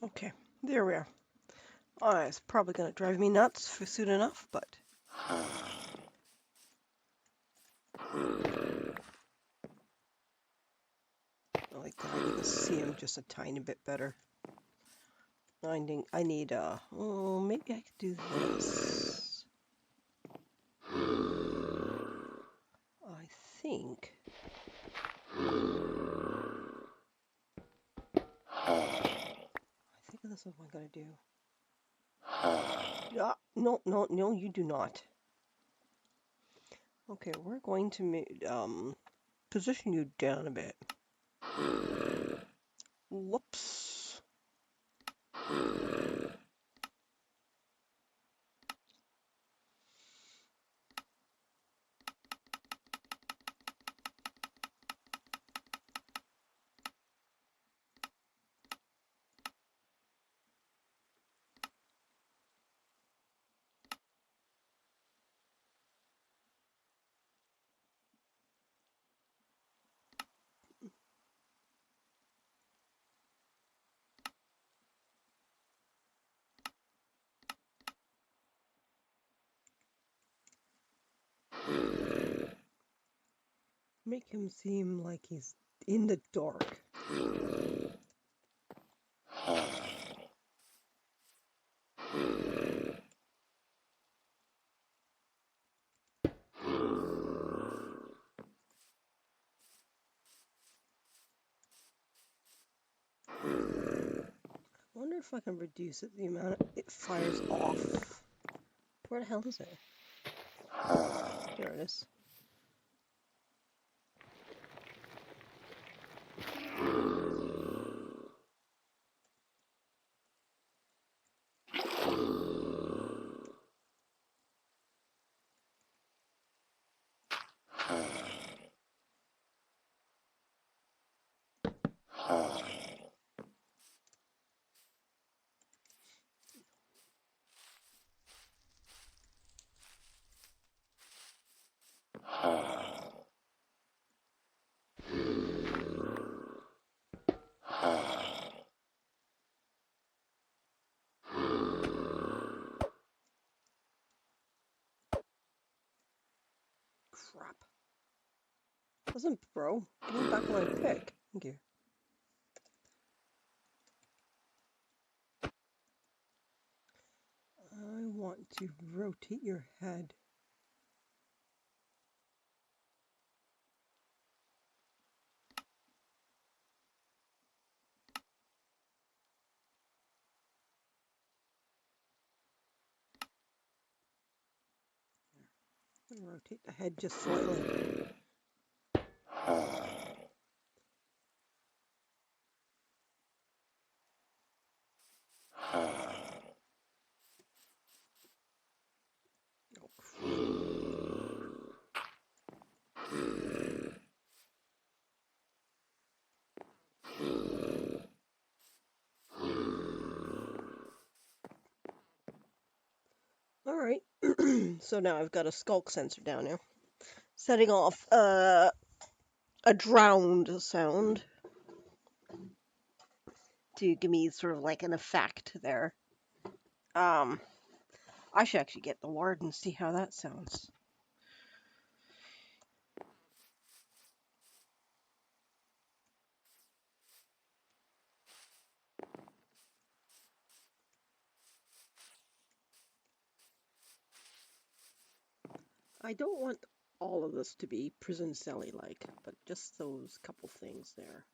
Okay, there we are. It's probably going to drive me nuts for soon enough, but... I like that. You can see him just a tiny bit better. I need, oh, maybe I could do this. I think... this is what I'm going to do. No, no, no, you do not. Okay, we're going to position you down a bit. Whoops. Make him seem like he's in the dark. wonder if I can reduce it, the amount it fires off. Where the hell is it? There it is. Crap. Doesn't bro. Give me back my pick. Thank you. I want to rotate your head. Rotate the head just slightly. Alright, so now I've got a skulk sensor down now. Setting off a drowned sound to give me sort of like an effect there. I should actually get the ward and see how that sounds. I don't want all of this to be prison celly like, but just those couple things there.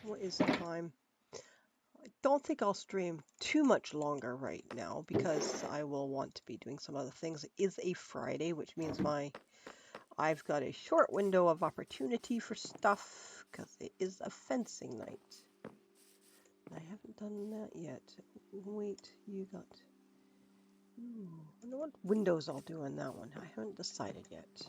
What is the time? I don't think I'll stream too much longer right now because I will want to be doing some other things. It is a Friday, which means I've got a short window of opportunity for stuff because it is a fencing night. I haven't done that yet. Wait, you got... I wonder what windows I'll do on that one. I haven't decided yet.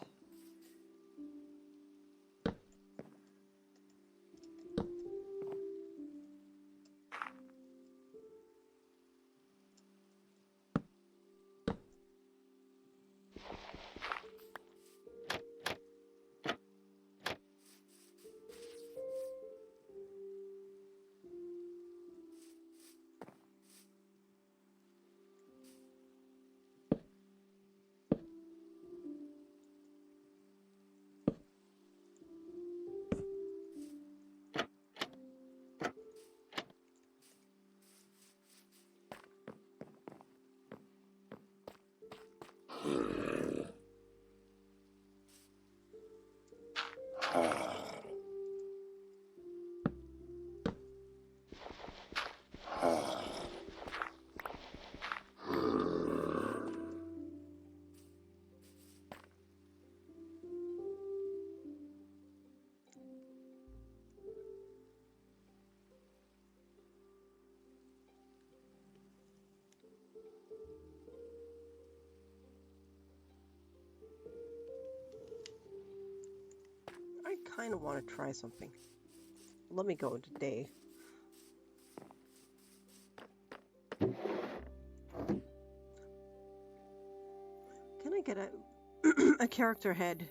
I kind of want to try something. Let me go today. Can I get a character head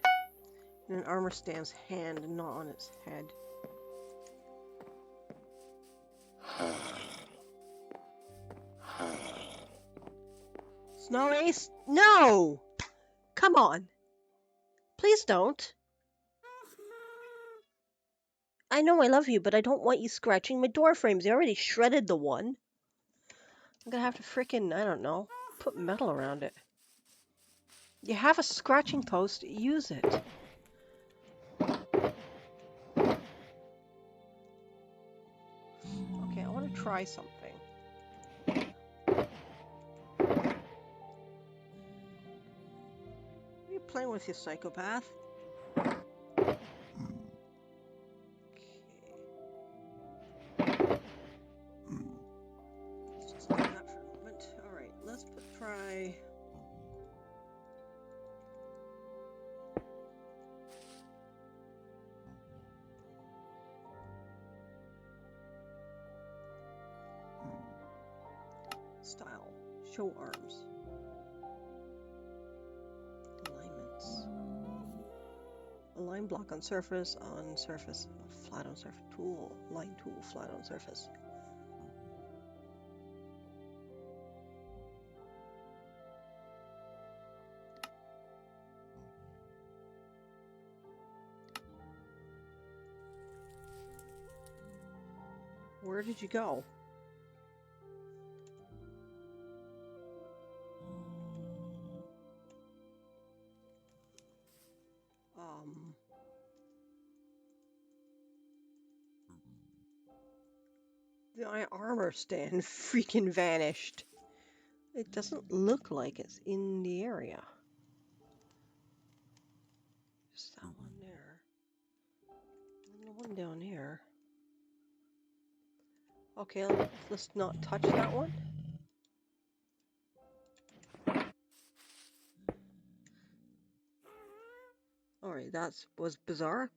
and an armor stand's hand, not on its head? Snow Ace? No! Come on. Please don't. I know I love you, but I don't want you scratching my door frames. I already shredded the one. I'm gonna have to frickin', I don't know, put metal around it. You have a scratching post, use it. Okay, I want to try something. What are you playing with, you psychopath? Let's just do that for a moment. Alright, let's try... Style. Show arms. Alignments. Align block on surface, flat on surface. Tool. Line tool, flat on surface. Where did you go? My armor stand freaking vanished. It doesn't look like it's in the area. Just that one there. And the one down here. Okay, let's not touch that one. Alright, that was bizarre.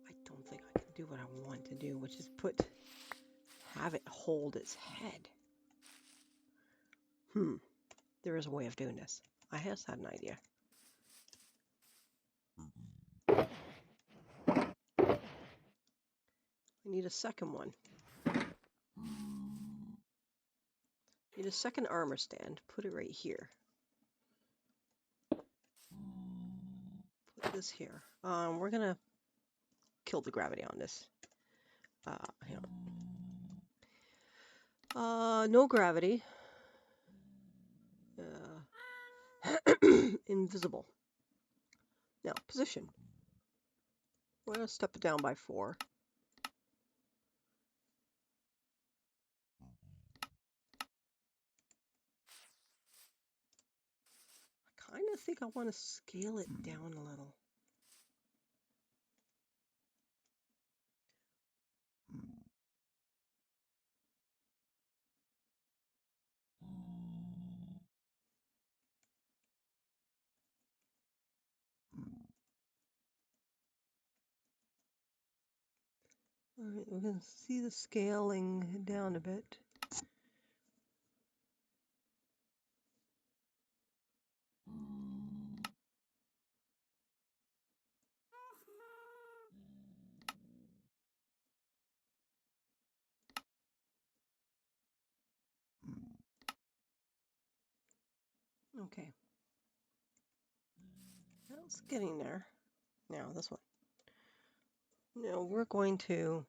I don't think I can do what I want to do, which is have it hold its head. There is a way of doing this. I just had an idea. I need a second one. Need a second armor stand. Put it right here. Put this here. We're gonna kill the gravity on this. Hang on. No gravity. Invisible. Now, position. We're gonna step it down by 4. I kind of think I want to scale it down a little. Alright, we're going to see the scaling down a bit. Okay. That's getting there. Now, this one. Now, we're going to...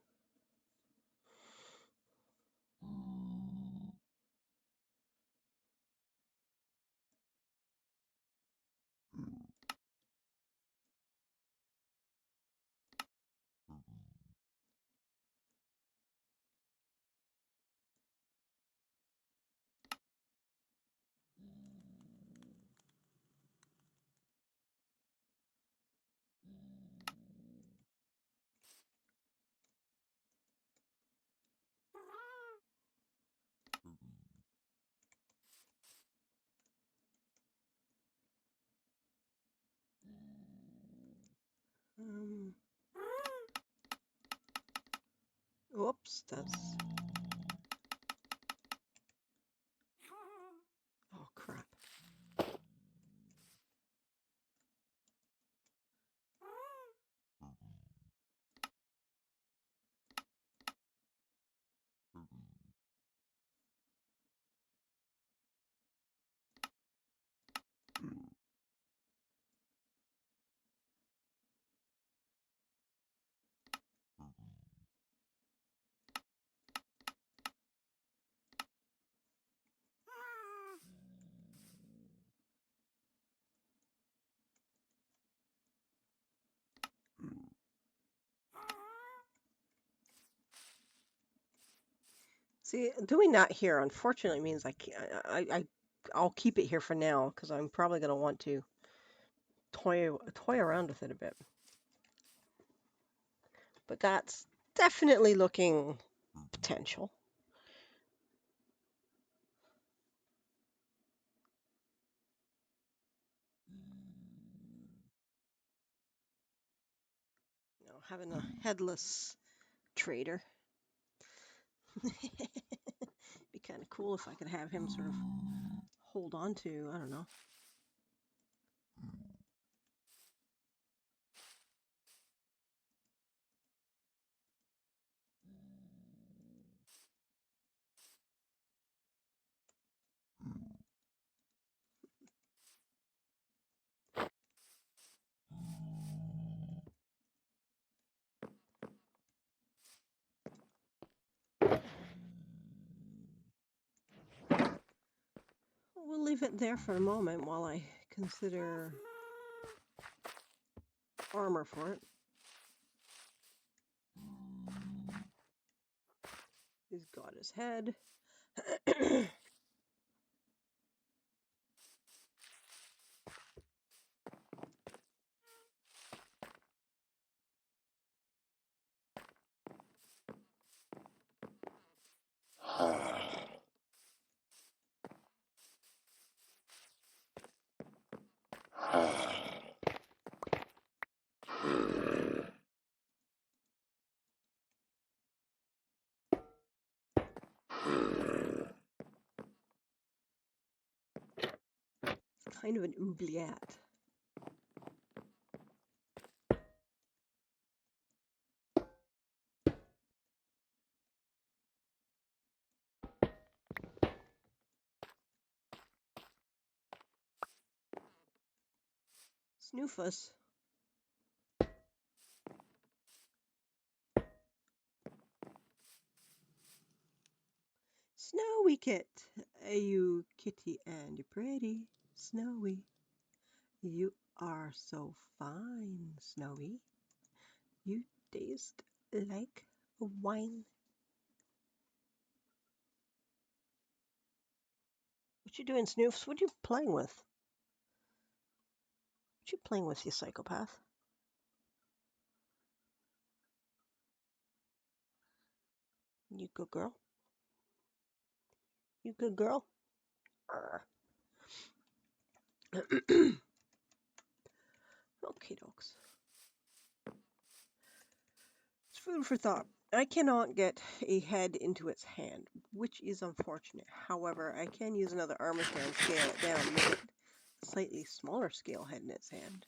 Whoops, that's... Oh, crap. See, doing that here unfortunately means I'll keep it here for now because I'm probably going to want to toy around with it a bit. But that's definitely looking potential. You know, having a headless trader. Be kind of cool if I could have him sort of hold on to, I don't know. We'll leave it there for a moment while I consider armor for it. He's got his head. Kind of an oubliette. Snoofus. Snowy Kit. You kitty and you're pretty. Snowy. You are so fine, Snowy. You taste like wine. What you doing, Snoofs? What you playing with? What you playing with, you psychopath? You good girl? You good girl? Okay, dogs. It's food for thought. I cannot get a head into its hand, which is unfortunate. However, I can use another armor stand, scale it down, make it a slightly smaller scale head in its hand.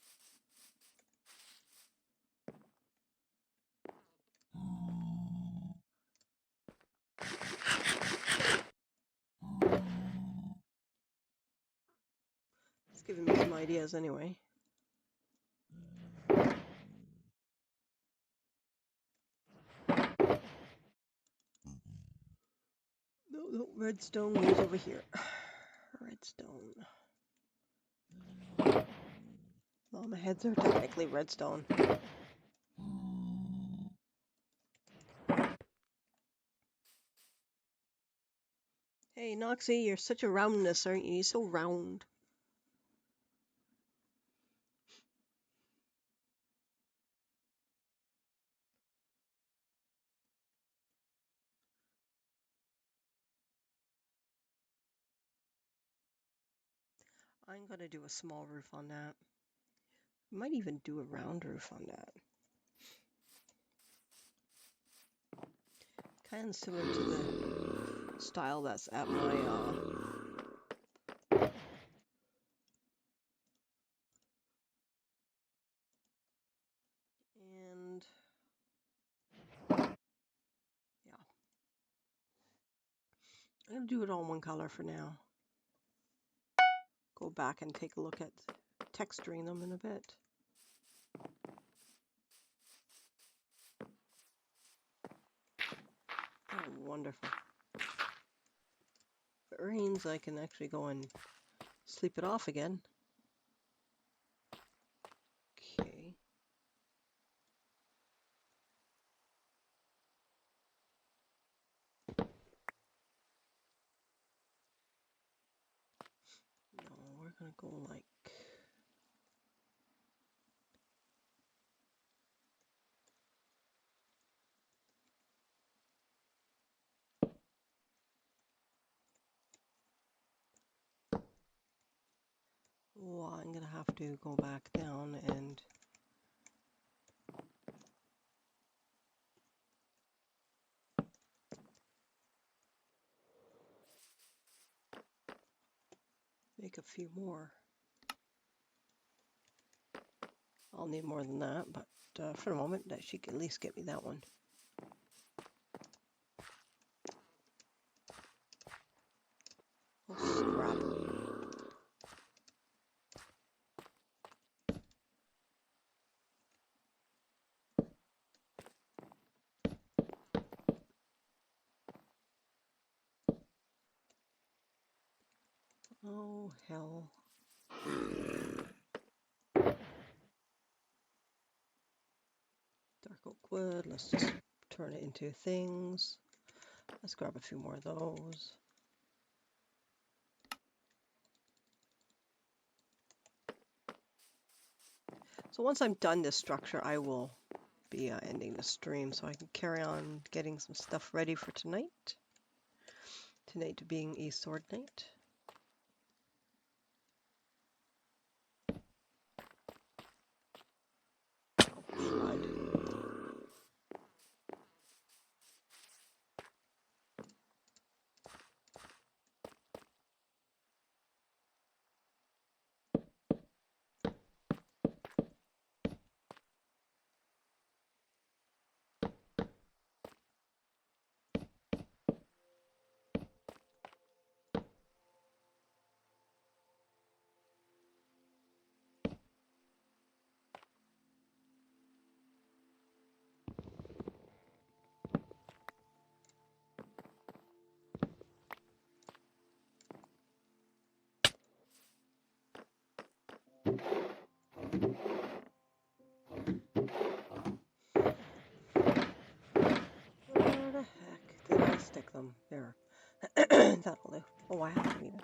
It's giving me some ideas anyway. No, redstone goes over here. Redstone. Well, my heads are technically redstone. Hey, Noxie, you're such a roundness, aren't you? You're so round. I'm gonna do a small roof on that. Might even do a round roof on that. Kind of similar to the style that's at my and yeah, I'm gonna do it all one color for now. Go back and take a look at texturing them in a bit. Oh, wonderful. If it rains, I can actually go and sleep it off again. Okay. like. Well, I'm gonna have to go back down and make a few more. I'll need more than that, but for the moment, that should at least get me that one. Oh, scrap. Oh, hell. Dark oak wood, let's just turn it into things. Let's grab a few more of those. So once I'm done this structure, I will be ending the stream so I can carry on getting some stuff ready for tonight. Tonight being a sword night. Where the heck did I stick them? There. That'll do. Oh, I have to be there.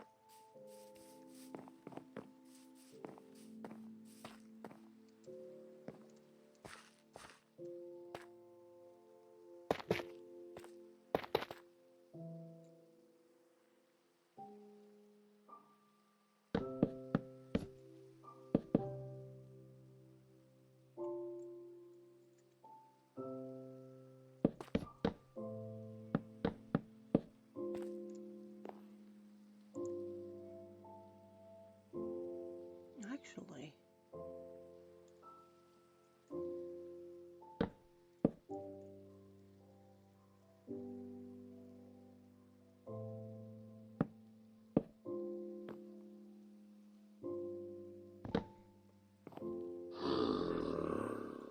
Actually,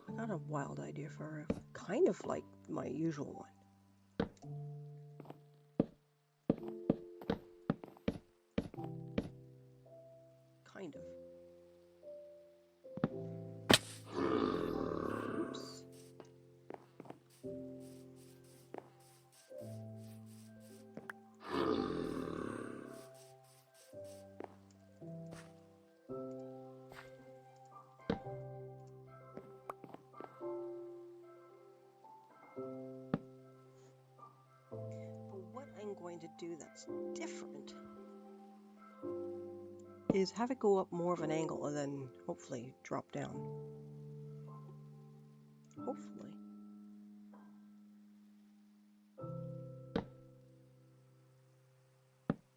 I got a wild idea for kind of like my usual one. Kind of. Oops. But what I'm going to do that's different is have it go up more of an angle and then hopefully drop down. Hopefully.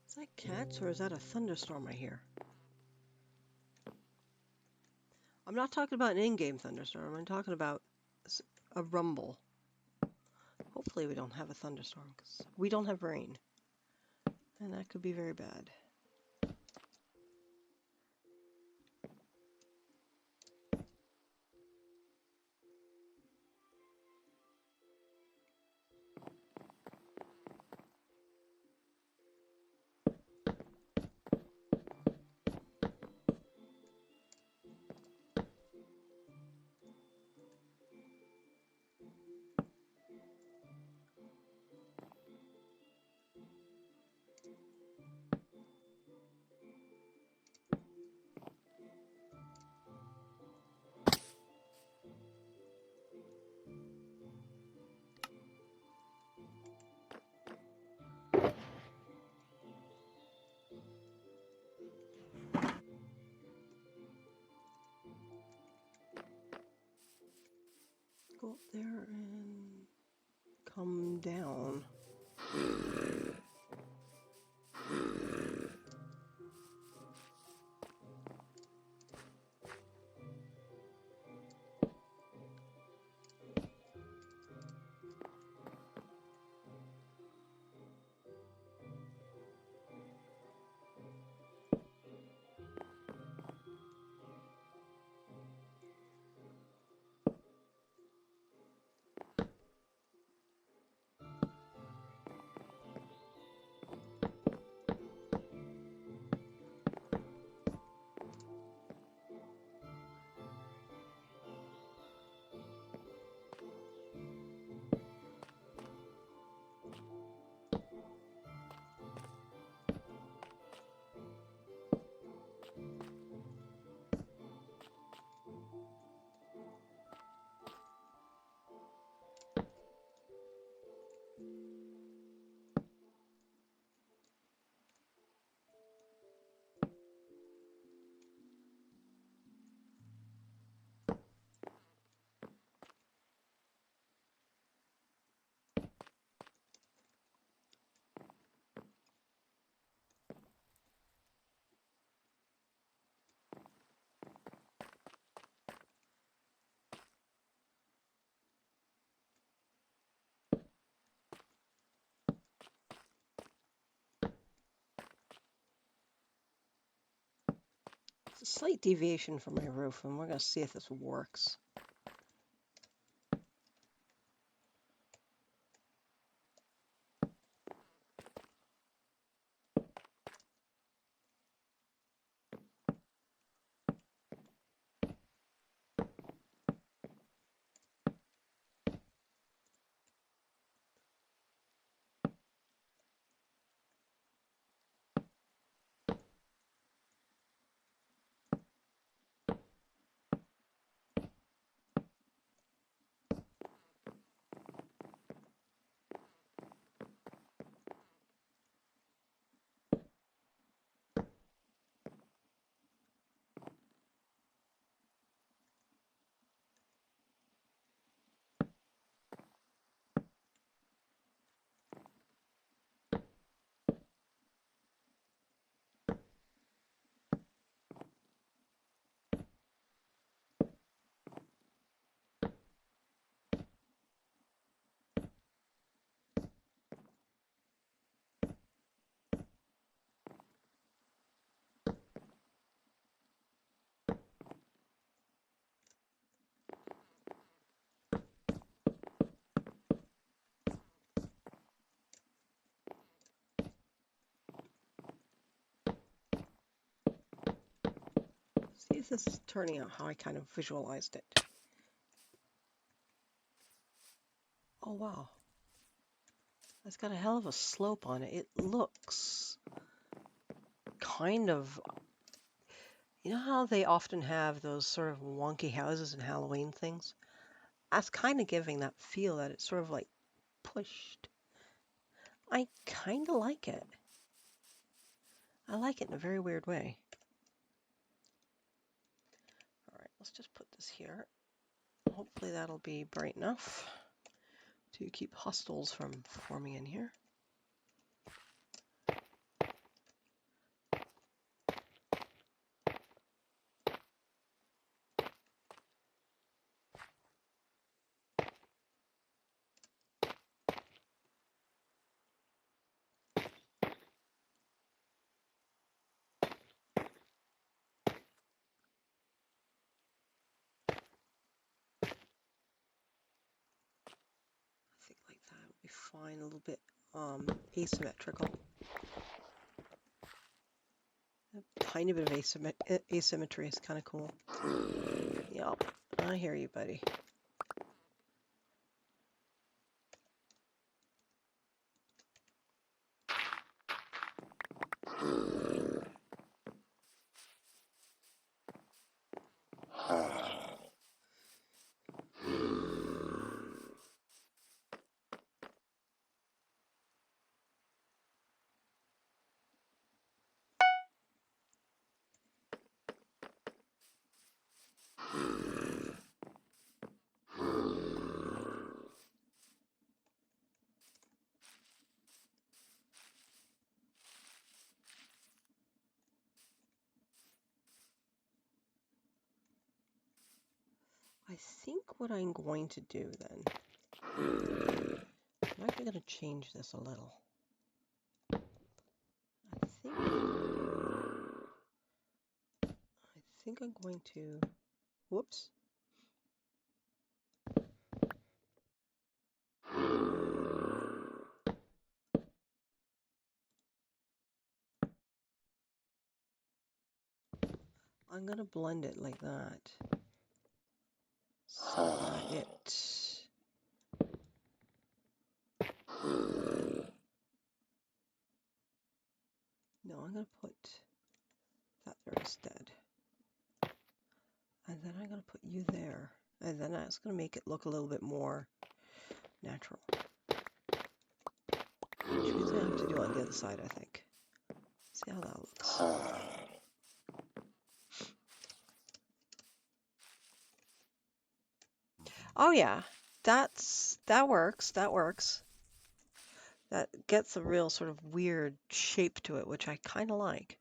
Is that cats or is that a thunderstorm I hear? I'm not talking about an in-game thunderstorm. I'm talking about a rumble. Hopefully we don't have a thunderstorm because we don't have rain. And that could be very bad. out there and come down. It's a slight deviation from my roof, and we're going to see if this works. See if this is turning out how I kind of visualized it. Oh wow, it's got a hell of a slope on it. It looks kind of, you know how they often have those sort of wonky houses in Halloween things? That's kind of giving that feel that it's sort of like pushed. I kind of like it. I like it in a very weird way. All right, let's just put this here. Hopefully that'll be bright enough to keep hostiles from forming in here. I think like that would be fine, a little bit asymmetrical. A tiny bit of asymmetry is kind of cool. Yep, I hear you, buddy. think what I'm going to do then, I'm actually going to change this a little. I think I'm going to, whoops. I'm going to blend it like that. So that it... No, I'm going to put that there instead. And then I'm going to put you there. And then that's going to make it look a little bit more natural. Which means I have to do on the other side, I think. See how that looks. Oh yeah, that works. That works. That gets a real sort of weird shape to it, which I kind of like.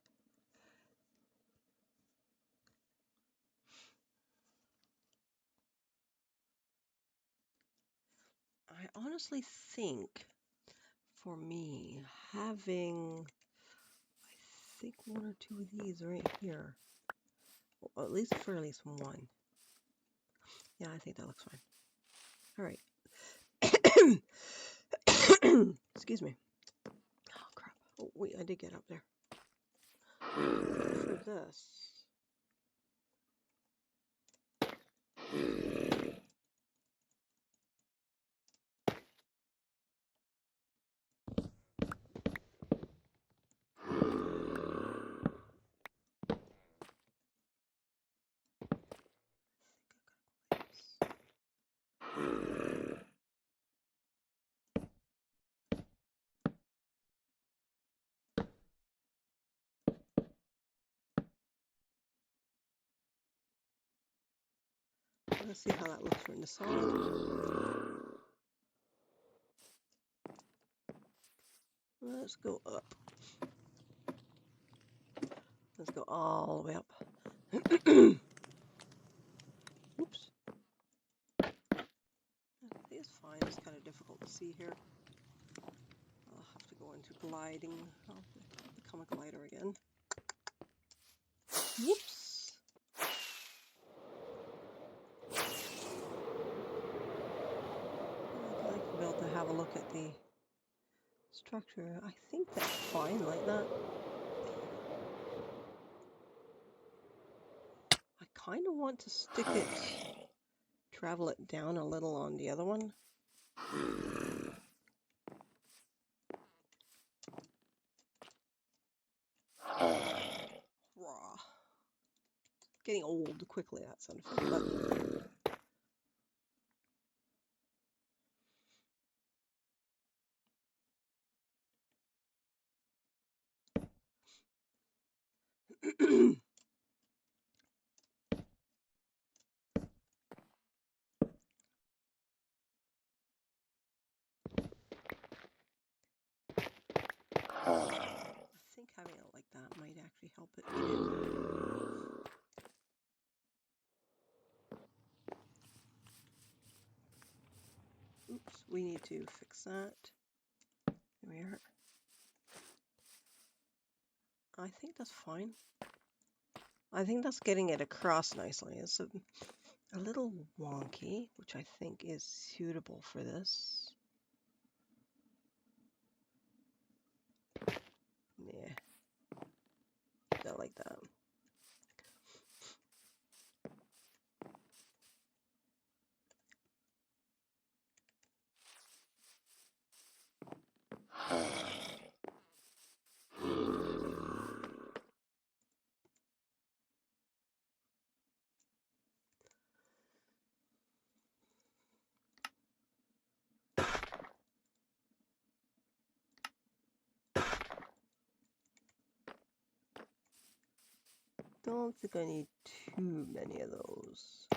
I honestly think, for me, having, I think one or two of these right here, well, at least for at least one. Yeah, I think that looks fine. All right. Excuse me. Oh crap! Oh wait, I did get up there. For this. Let's see how that looks from the side. Let's go up. Let's go all the way up. Oops. It's fine. It's kind of difficult to see here. I'll have to go into gliding. I'll become a glider again. Whoops. I'd like to be able to have a look at the structure. I think that's fine like that. I kind of want to stick it, travel it down a little on the other one. Raw. Getting old quickly, that sound effect, but I think having it like that might actually help it too. Oops, we need to fix that. There we are. I think that's fine. I think that's getting it across nicely. It's a little wonky, which I think is suitable for this. Yeah. I like that. Don't think I need too many of those.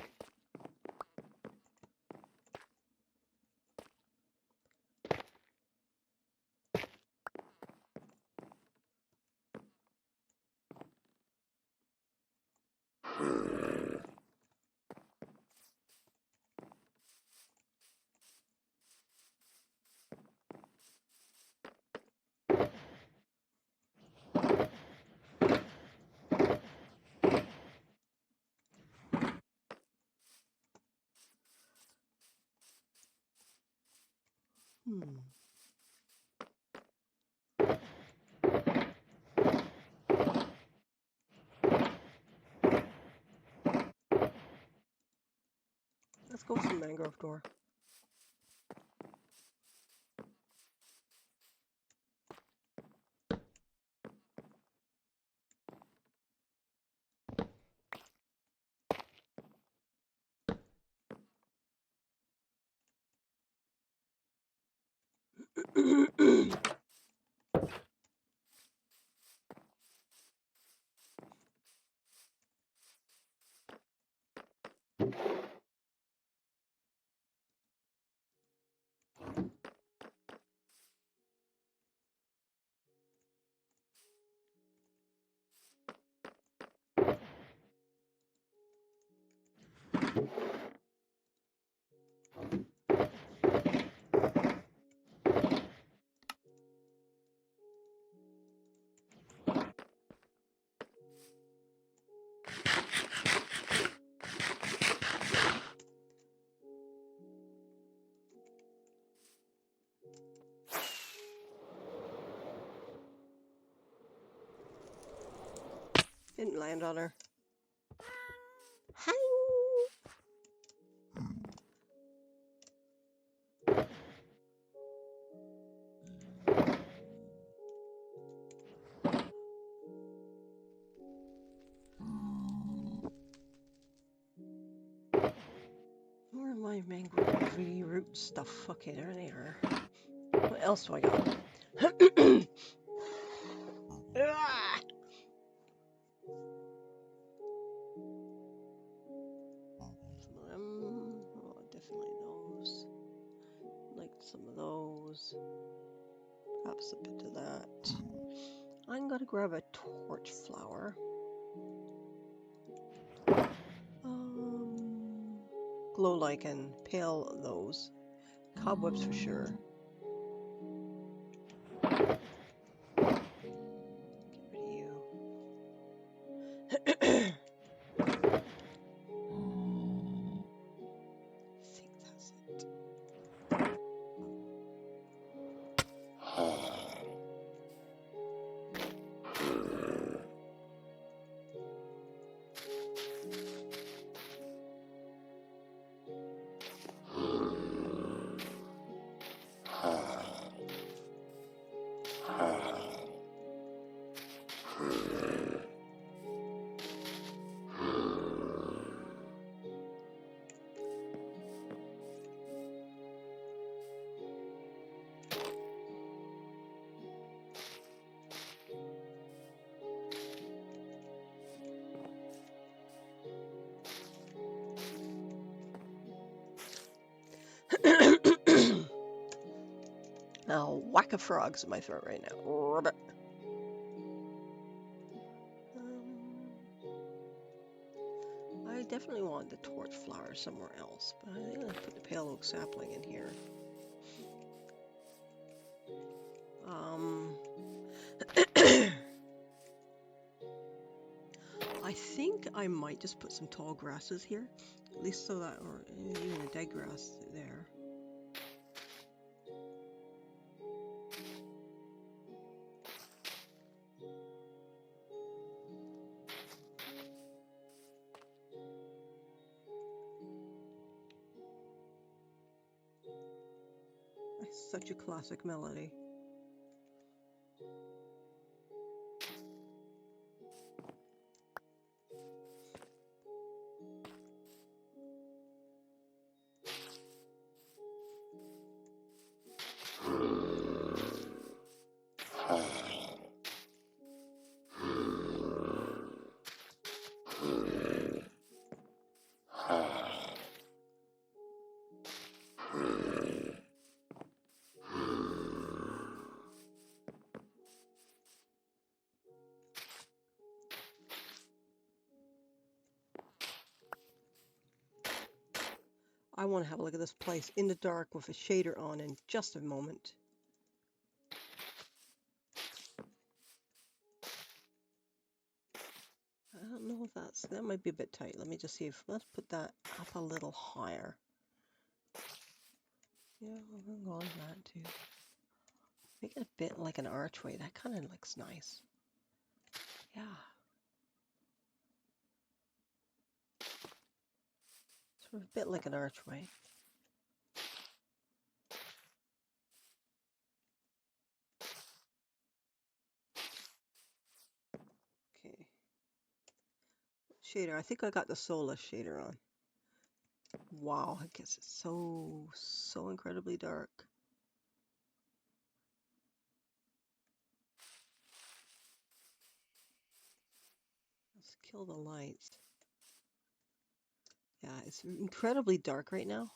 Let's go to the mangrove door. Didn't land on her. Hi. Where are my mangrove root stuff? Okay, there they are. What else do I got? Ah! Some of them. Oh, definitely those. Like some of those. Perhaps a bit of that. I'm gonna grab a torch flower. Glow lichen, pale those. Cobwebs for sure. Get rid of you. I think that's it. Now, whack of frogs in my throat right now. I definitely want the torch flower somewhere else, but I think I'll put the pale oak sapling in here. I think I might just put some tall grasses here, at least so that, or even a dead grass there. It's such a classic melody. I want to have a look at this place in the dark with a shader on in just a moment. I don't know if that might be a bit tight. Let me just see if, let's put that up a little higher. Yeah, we're gonna go like that too. Make it a bit like an archway. That kind of looks nice. Yeah. Sort of a bit like an archway. Okay. Shader. I think I got the Sola shader on. Wow, I guess it's so incredibly dark. Let's kill the lights. Yeah, it's incredibly dark right now.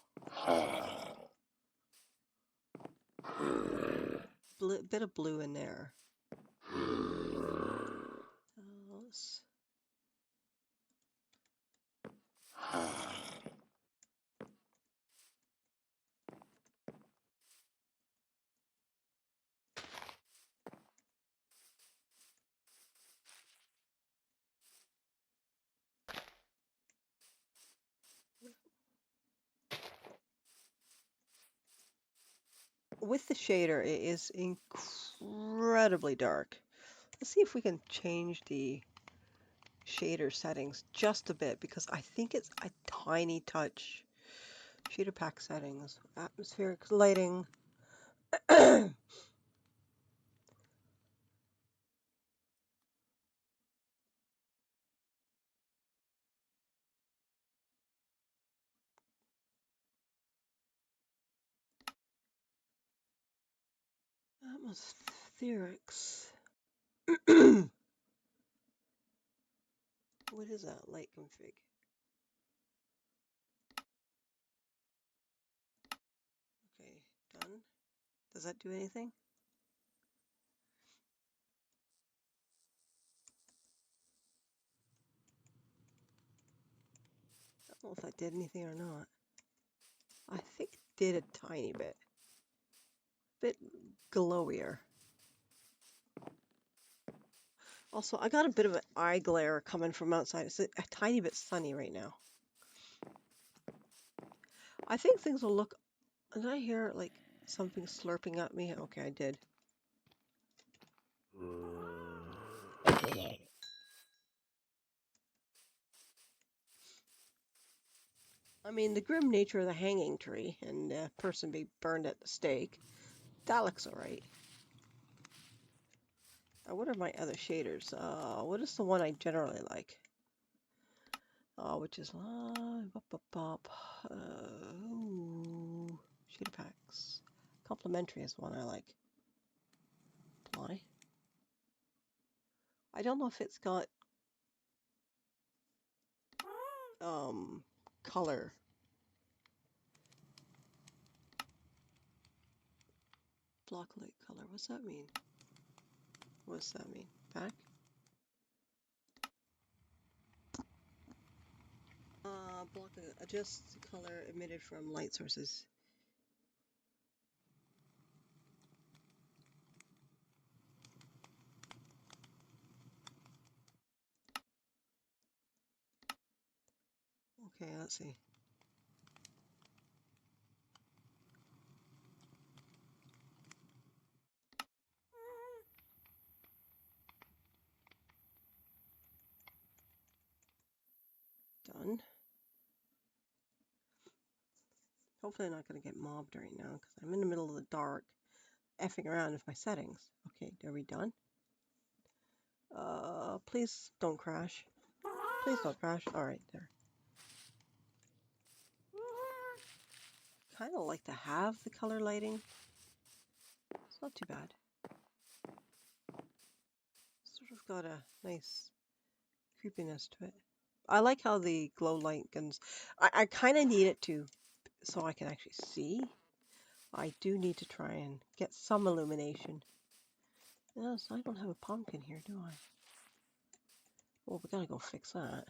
Bit of blue in there. Let's... With the shader, it is incredibly dark. Let's see if we can change the shader settings just a bit, because I think it's a tiny touch. Shader pack settings, atmospheric lighting. Atmospherics. What is that? Light config. Okay, done. Does that do anything? I don't know if that did anything or not. I think it did a tiny bit. Bit glowier. Also, I got a bit of an eye glare coming from outside. It's a tiny bit sunny right now. I think things will look... Did I hear, like, something slurping at me? Okay, I did. I mean, the grim nature of the hanging tree and the person being burned at the stake, that looks alright. What are my other shaders? What is the one I generally like? Which is shader packs. Complementary is the one I like. Apply. I don't know if it's got color. Block light color. What's that mean? What's that mean? Back? Block adjust color emitted from light sources. Okay, let's see. Done. Hopefully I'm not going to get mobbed right now because I'm in the middle of the dark effing around with my settings. Okay, are we done? Please don't crash. Please don't crash. Alright, there. Kind of like to have the color lighting. It's not too bad. Sort of got a nice creepiness to it. I like how the glow light guns... I kind of need it to, so I can actually see. I do need to try and get some illumination. Yes, I don't have a pumpkin here, do I? Well, we gotta go fix that.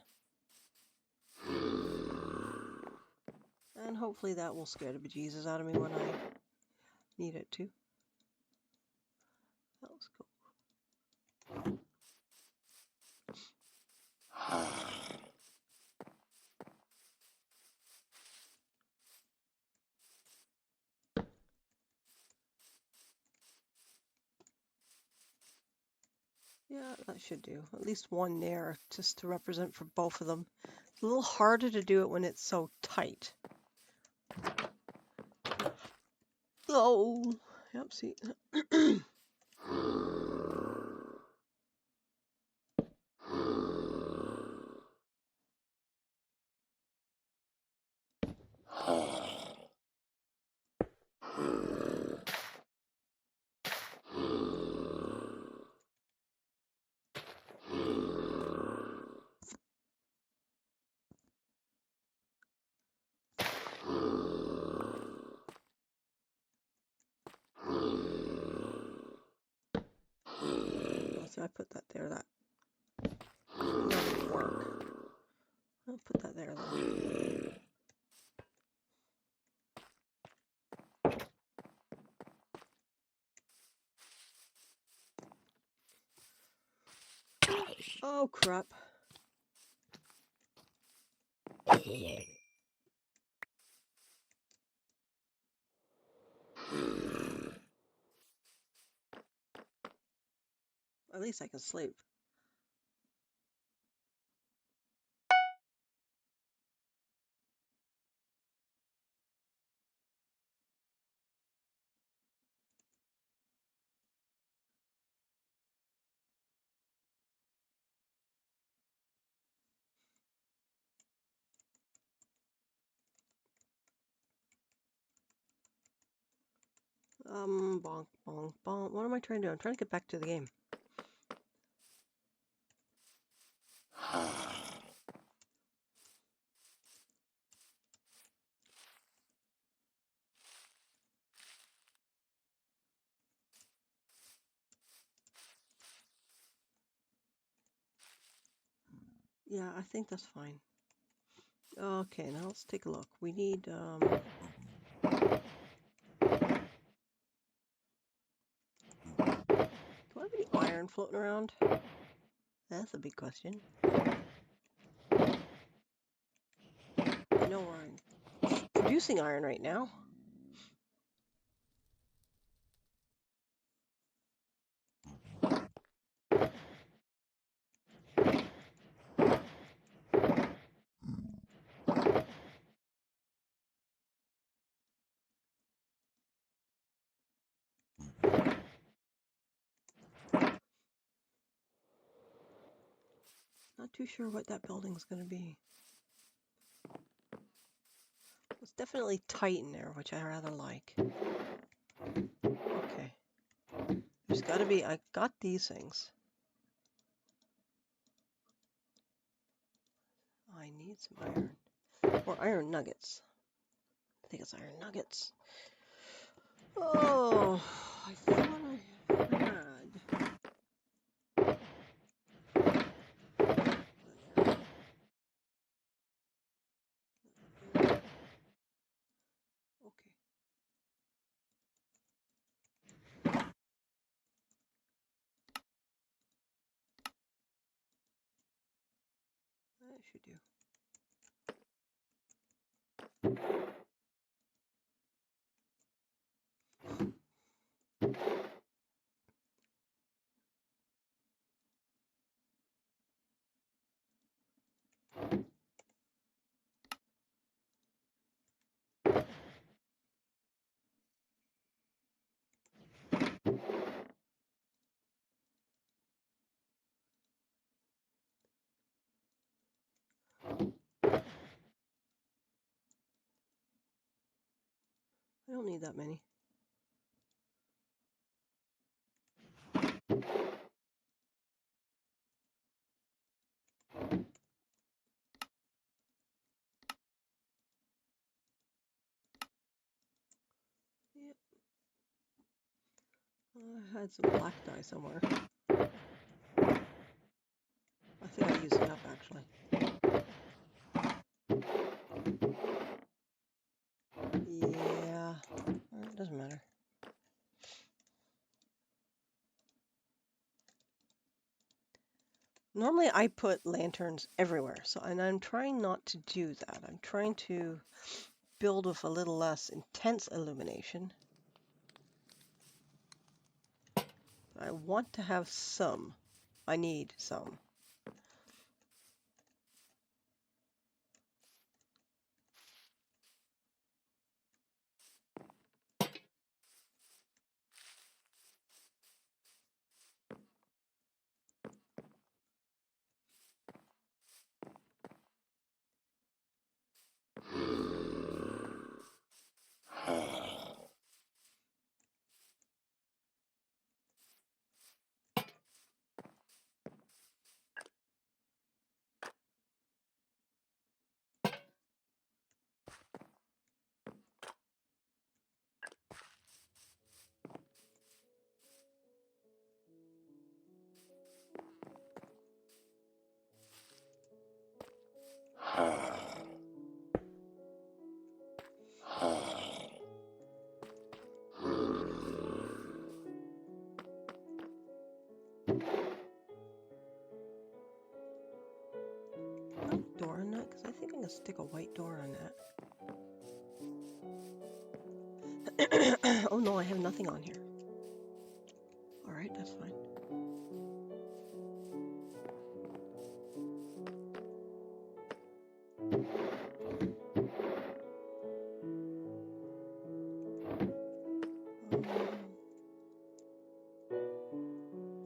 And hopefully that will scare the bejesus out of me when I need it to. That was cool. Yeah, that should do. At least one there, just to represent for both of them. It's a little harder to do it when it's so tight. Oh, yep, see. So I put that there, that doesn't work. I'll put that there though. Oh crap. At least I can sleep. Bonk, bonk, bonk. What am I trying to do? I'm trying to get back to the game. Yeah, I think that's fine. Okay, now let's take a look. We need, do I have any iron floating around? That's a big question. I know we're producing iron right now. Not too sure what that building's going to be. It's definitely tight in there, which I rather like. Okay. There's got to be, I got these things. I need some iron. Or iron nuggets. I think it's iron nuggets. Oh, I thought I had. Okay. That should do. I don't need that many. Yep. I had some black dye somewhere. I think I used it up actually. Yeah, it doesn't matter. Normally I put lanterns everywhere, so and I'm trying not to do that. I'm trying to build with a little less intense illumination. I want to have some. I need some. No door on that, because I think I'm gonna stick a white door on that. Oh no, I have nothing on here. Alright, that's fine.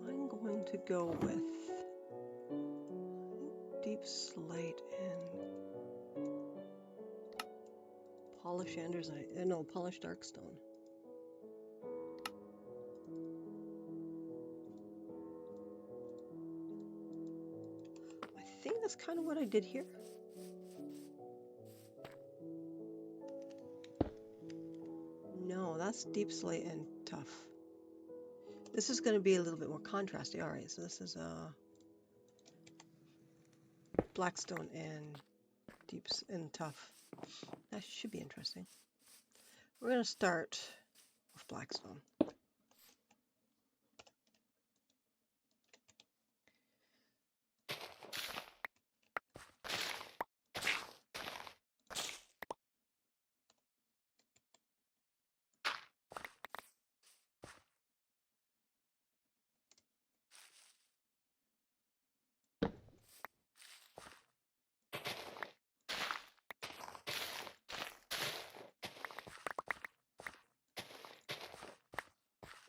I'm going to go with deep slate and polish andesite. No, polished dark stone. I think that's kind of what I did here. No, that's deep slate and tough. This is going to be a little bit more contrasty. All right, so this is blackstone and deeps and tough. That should be interesting. We're going to start with blackstone.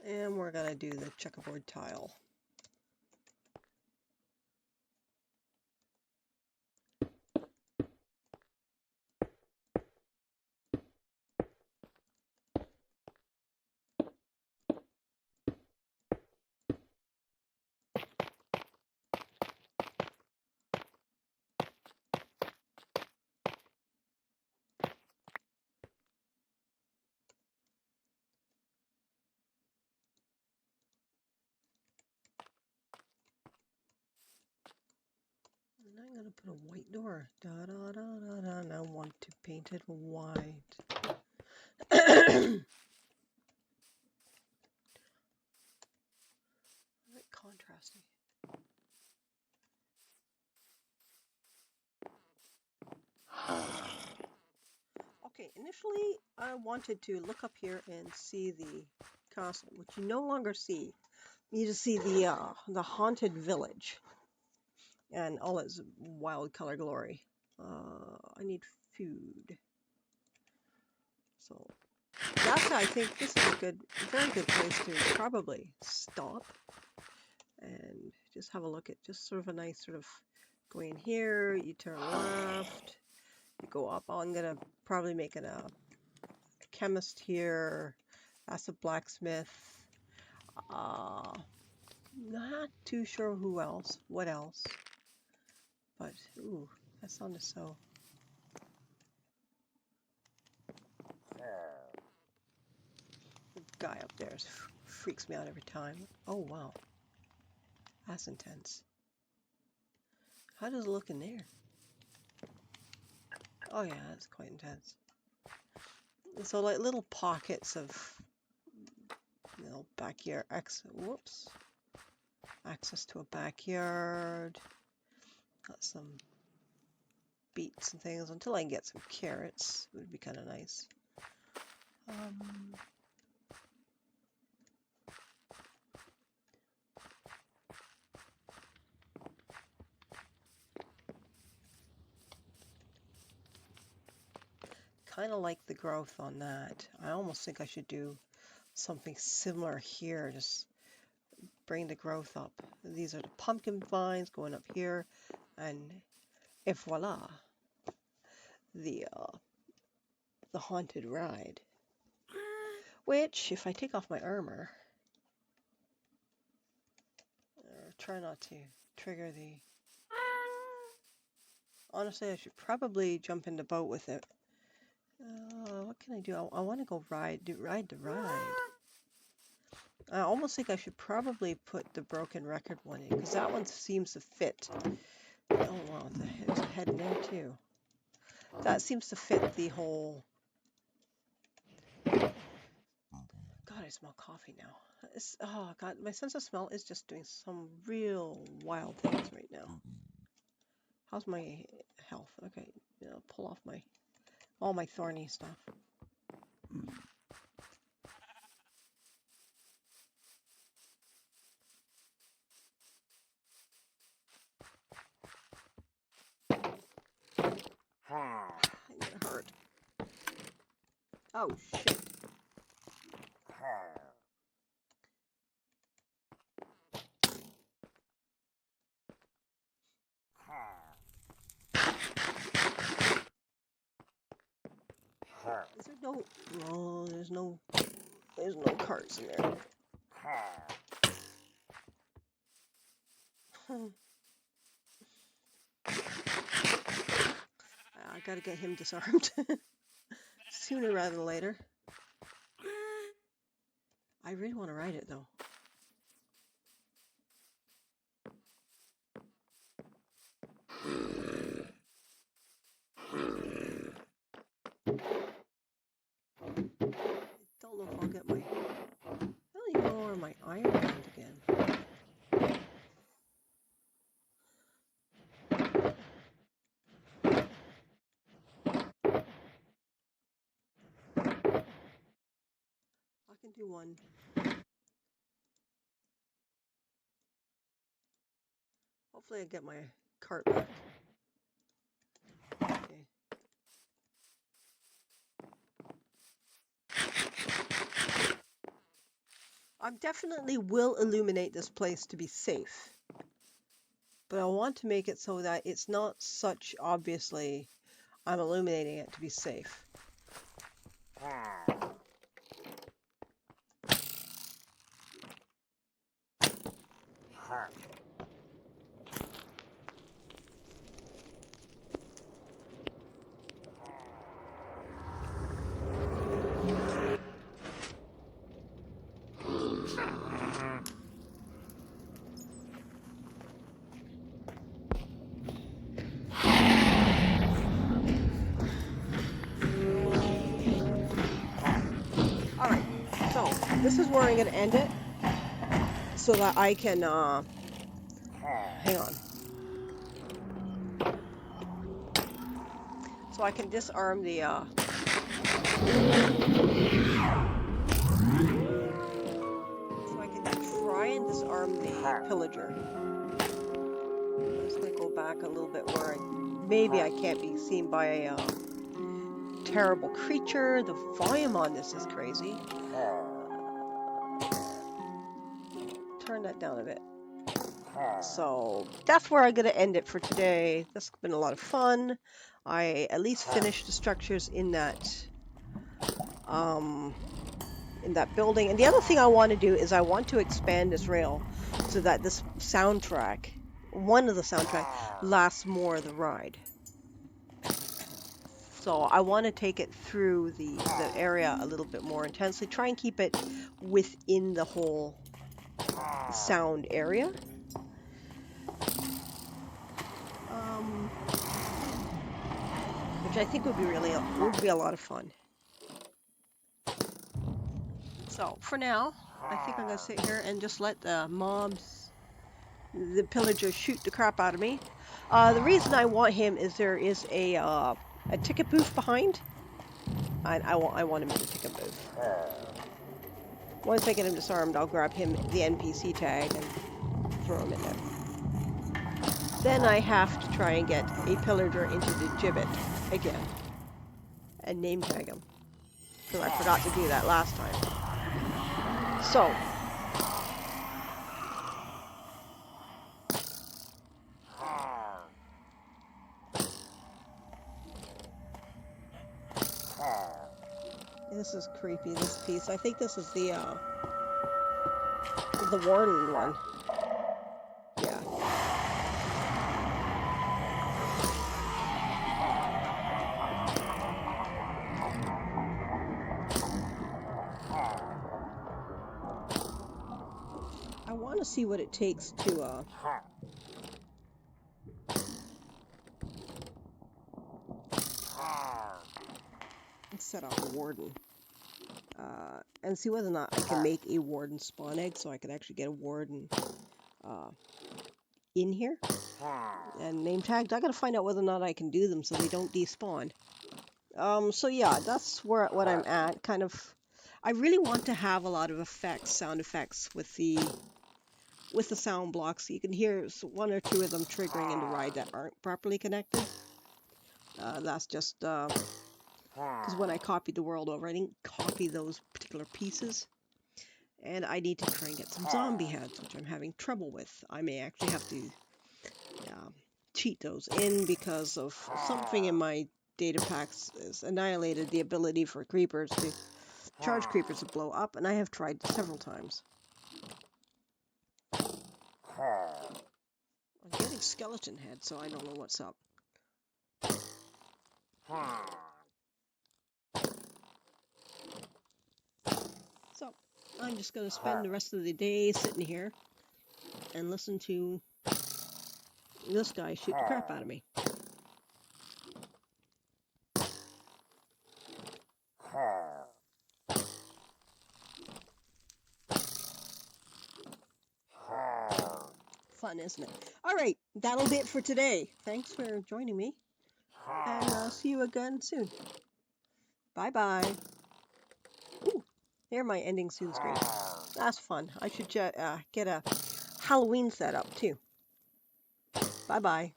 And we're going to do the checkerboard tile. And I'm going to put a white door. Da da da da da. And I want to paint it white. Very contrasty. Okay, initially I wanted to look up here and see the castle, which you no longer see. You just see the haunted village and all its wild color glory. I need food. So that's I think this is a very good place to probably stop and just have a look at just sort of a nice sort of go in here, you turn left, you go up. I'm gonna probably make it a chemist here. That's a blacksmith. Not too sure what else. But ooh, that sounded so. The guy up there freaks me out every time. Oh wow, that's intense. How does it look in there? Oh yeah, that's quite intense. And so like little pockets of backyard access to a backyard. Got some beets and things until I can get some carrots. It would be kind of nice. kind of like the growth on that. I almost think I should do something similar here. Just bring the growth up. These are the pumpkin vines going up here, and voila, the haunted ride. Which, if I take off my armor, or try not to trigger the. Honestly, I should probably jump in the boat with it. What can I do? I want to go ride the ride. I almost think I should probably put the broken record one in, because that one seems to fit. Oh wow, there's a head in there too. That seems to fit the whole... God, I smell coffee now. Oh God, my sense of smell is just doing some real wild things right now. How's my health? Okay, pull off all my thorny stuff. I'm gonna hurt. Oh shit. Is there no... Oh, there's no carts in there. I gotta get him disarmed. Sooner rather than later. I really want to ride it though. I don't know if I'll get my... I don't even know where my iron went again. I can do one. Hopefully I get my cart back. Okay. I definitely will illuminate this place to be safe. But I want to make it so that it's not such obviously I'm illuminating it to be safe. Alright, so this is where I'm going to end it so that I can, hang on. So I can disarm the, so I can try and disarm the pillager. I'm just going to go back a little bit where maybe I can't be seen by a terrible creature. The volume on this is crazy. Turn that down a bit. So that's where I'm going to end it for today. This has been a lot of fun. I at least finished the structures in that building. And the other thing I want to do is I want to expand this rail so that this soundtrack, one of the soundtrack, lasts more of the ride. So I want to take it through the area a little bit more intensely. Try and keep it within the whole sound area. Which I think would be a lot of fun. So for now, I think I'm gonna sit here and just let the mobs, the pillagers, shoot the crap out of me. The reason I want him is there is a ticket booth behind. I want him in the ticket booth. Once I get him disarmed, I'll grab him the NPC tag and throw him in there. Then I have to try and get a pillager into the gibbet again. and name tag them. Because I forgot to do that last time. So, this is creepy, this piece. I think this is the warden one. Yeah. I want to see what it takes to set up a warden. And see whether or not I can make a warden spawn egg, so I can actually get a warden in here. And name tagged. I gotta find out whether or not I can do them so they don't despawn. So yeah, that's what I'm at. Kind of, I really want to have a lot of effects, sound effects with the sound blocks. So you can hear one or two of them triggering into ride that aren't properly connected. That's just because when I copied the world over, I didn't copy those particular pieces. And I need to try and get some zombie heads, which I'm having trouble with. I may actually have to cheat those in because of something in my data packs has annihilated the ability for creepers to charge creepers to blow up, and I have tried several times. I'm getting skeleton head, so I don't know what's up. So I'm just going to spend the rest of the day sitting here and listen to this guy shoot the crap out of me. Fun, isn't it? All right, that'll be it for today. Thanks for joining me, and I'll see you again soon. Bye-bye. Ooh, there my ending soon screen. That's fun. I should get a Halloween setup too. Bye-bye.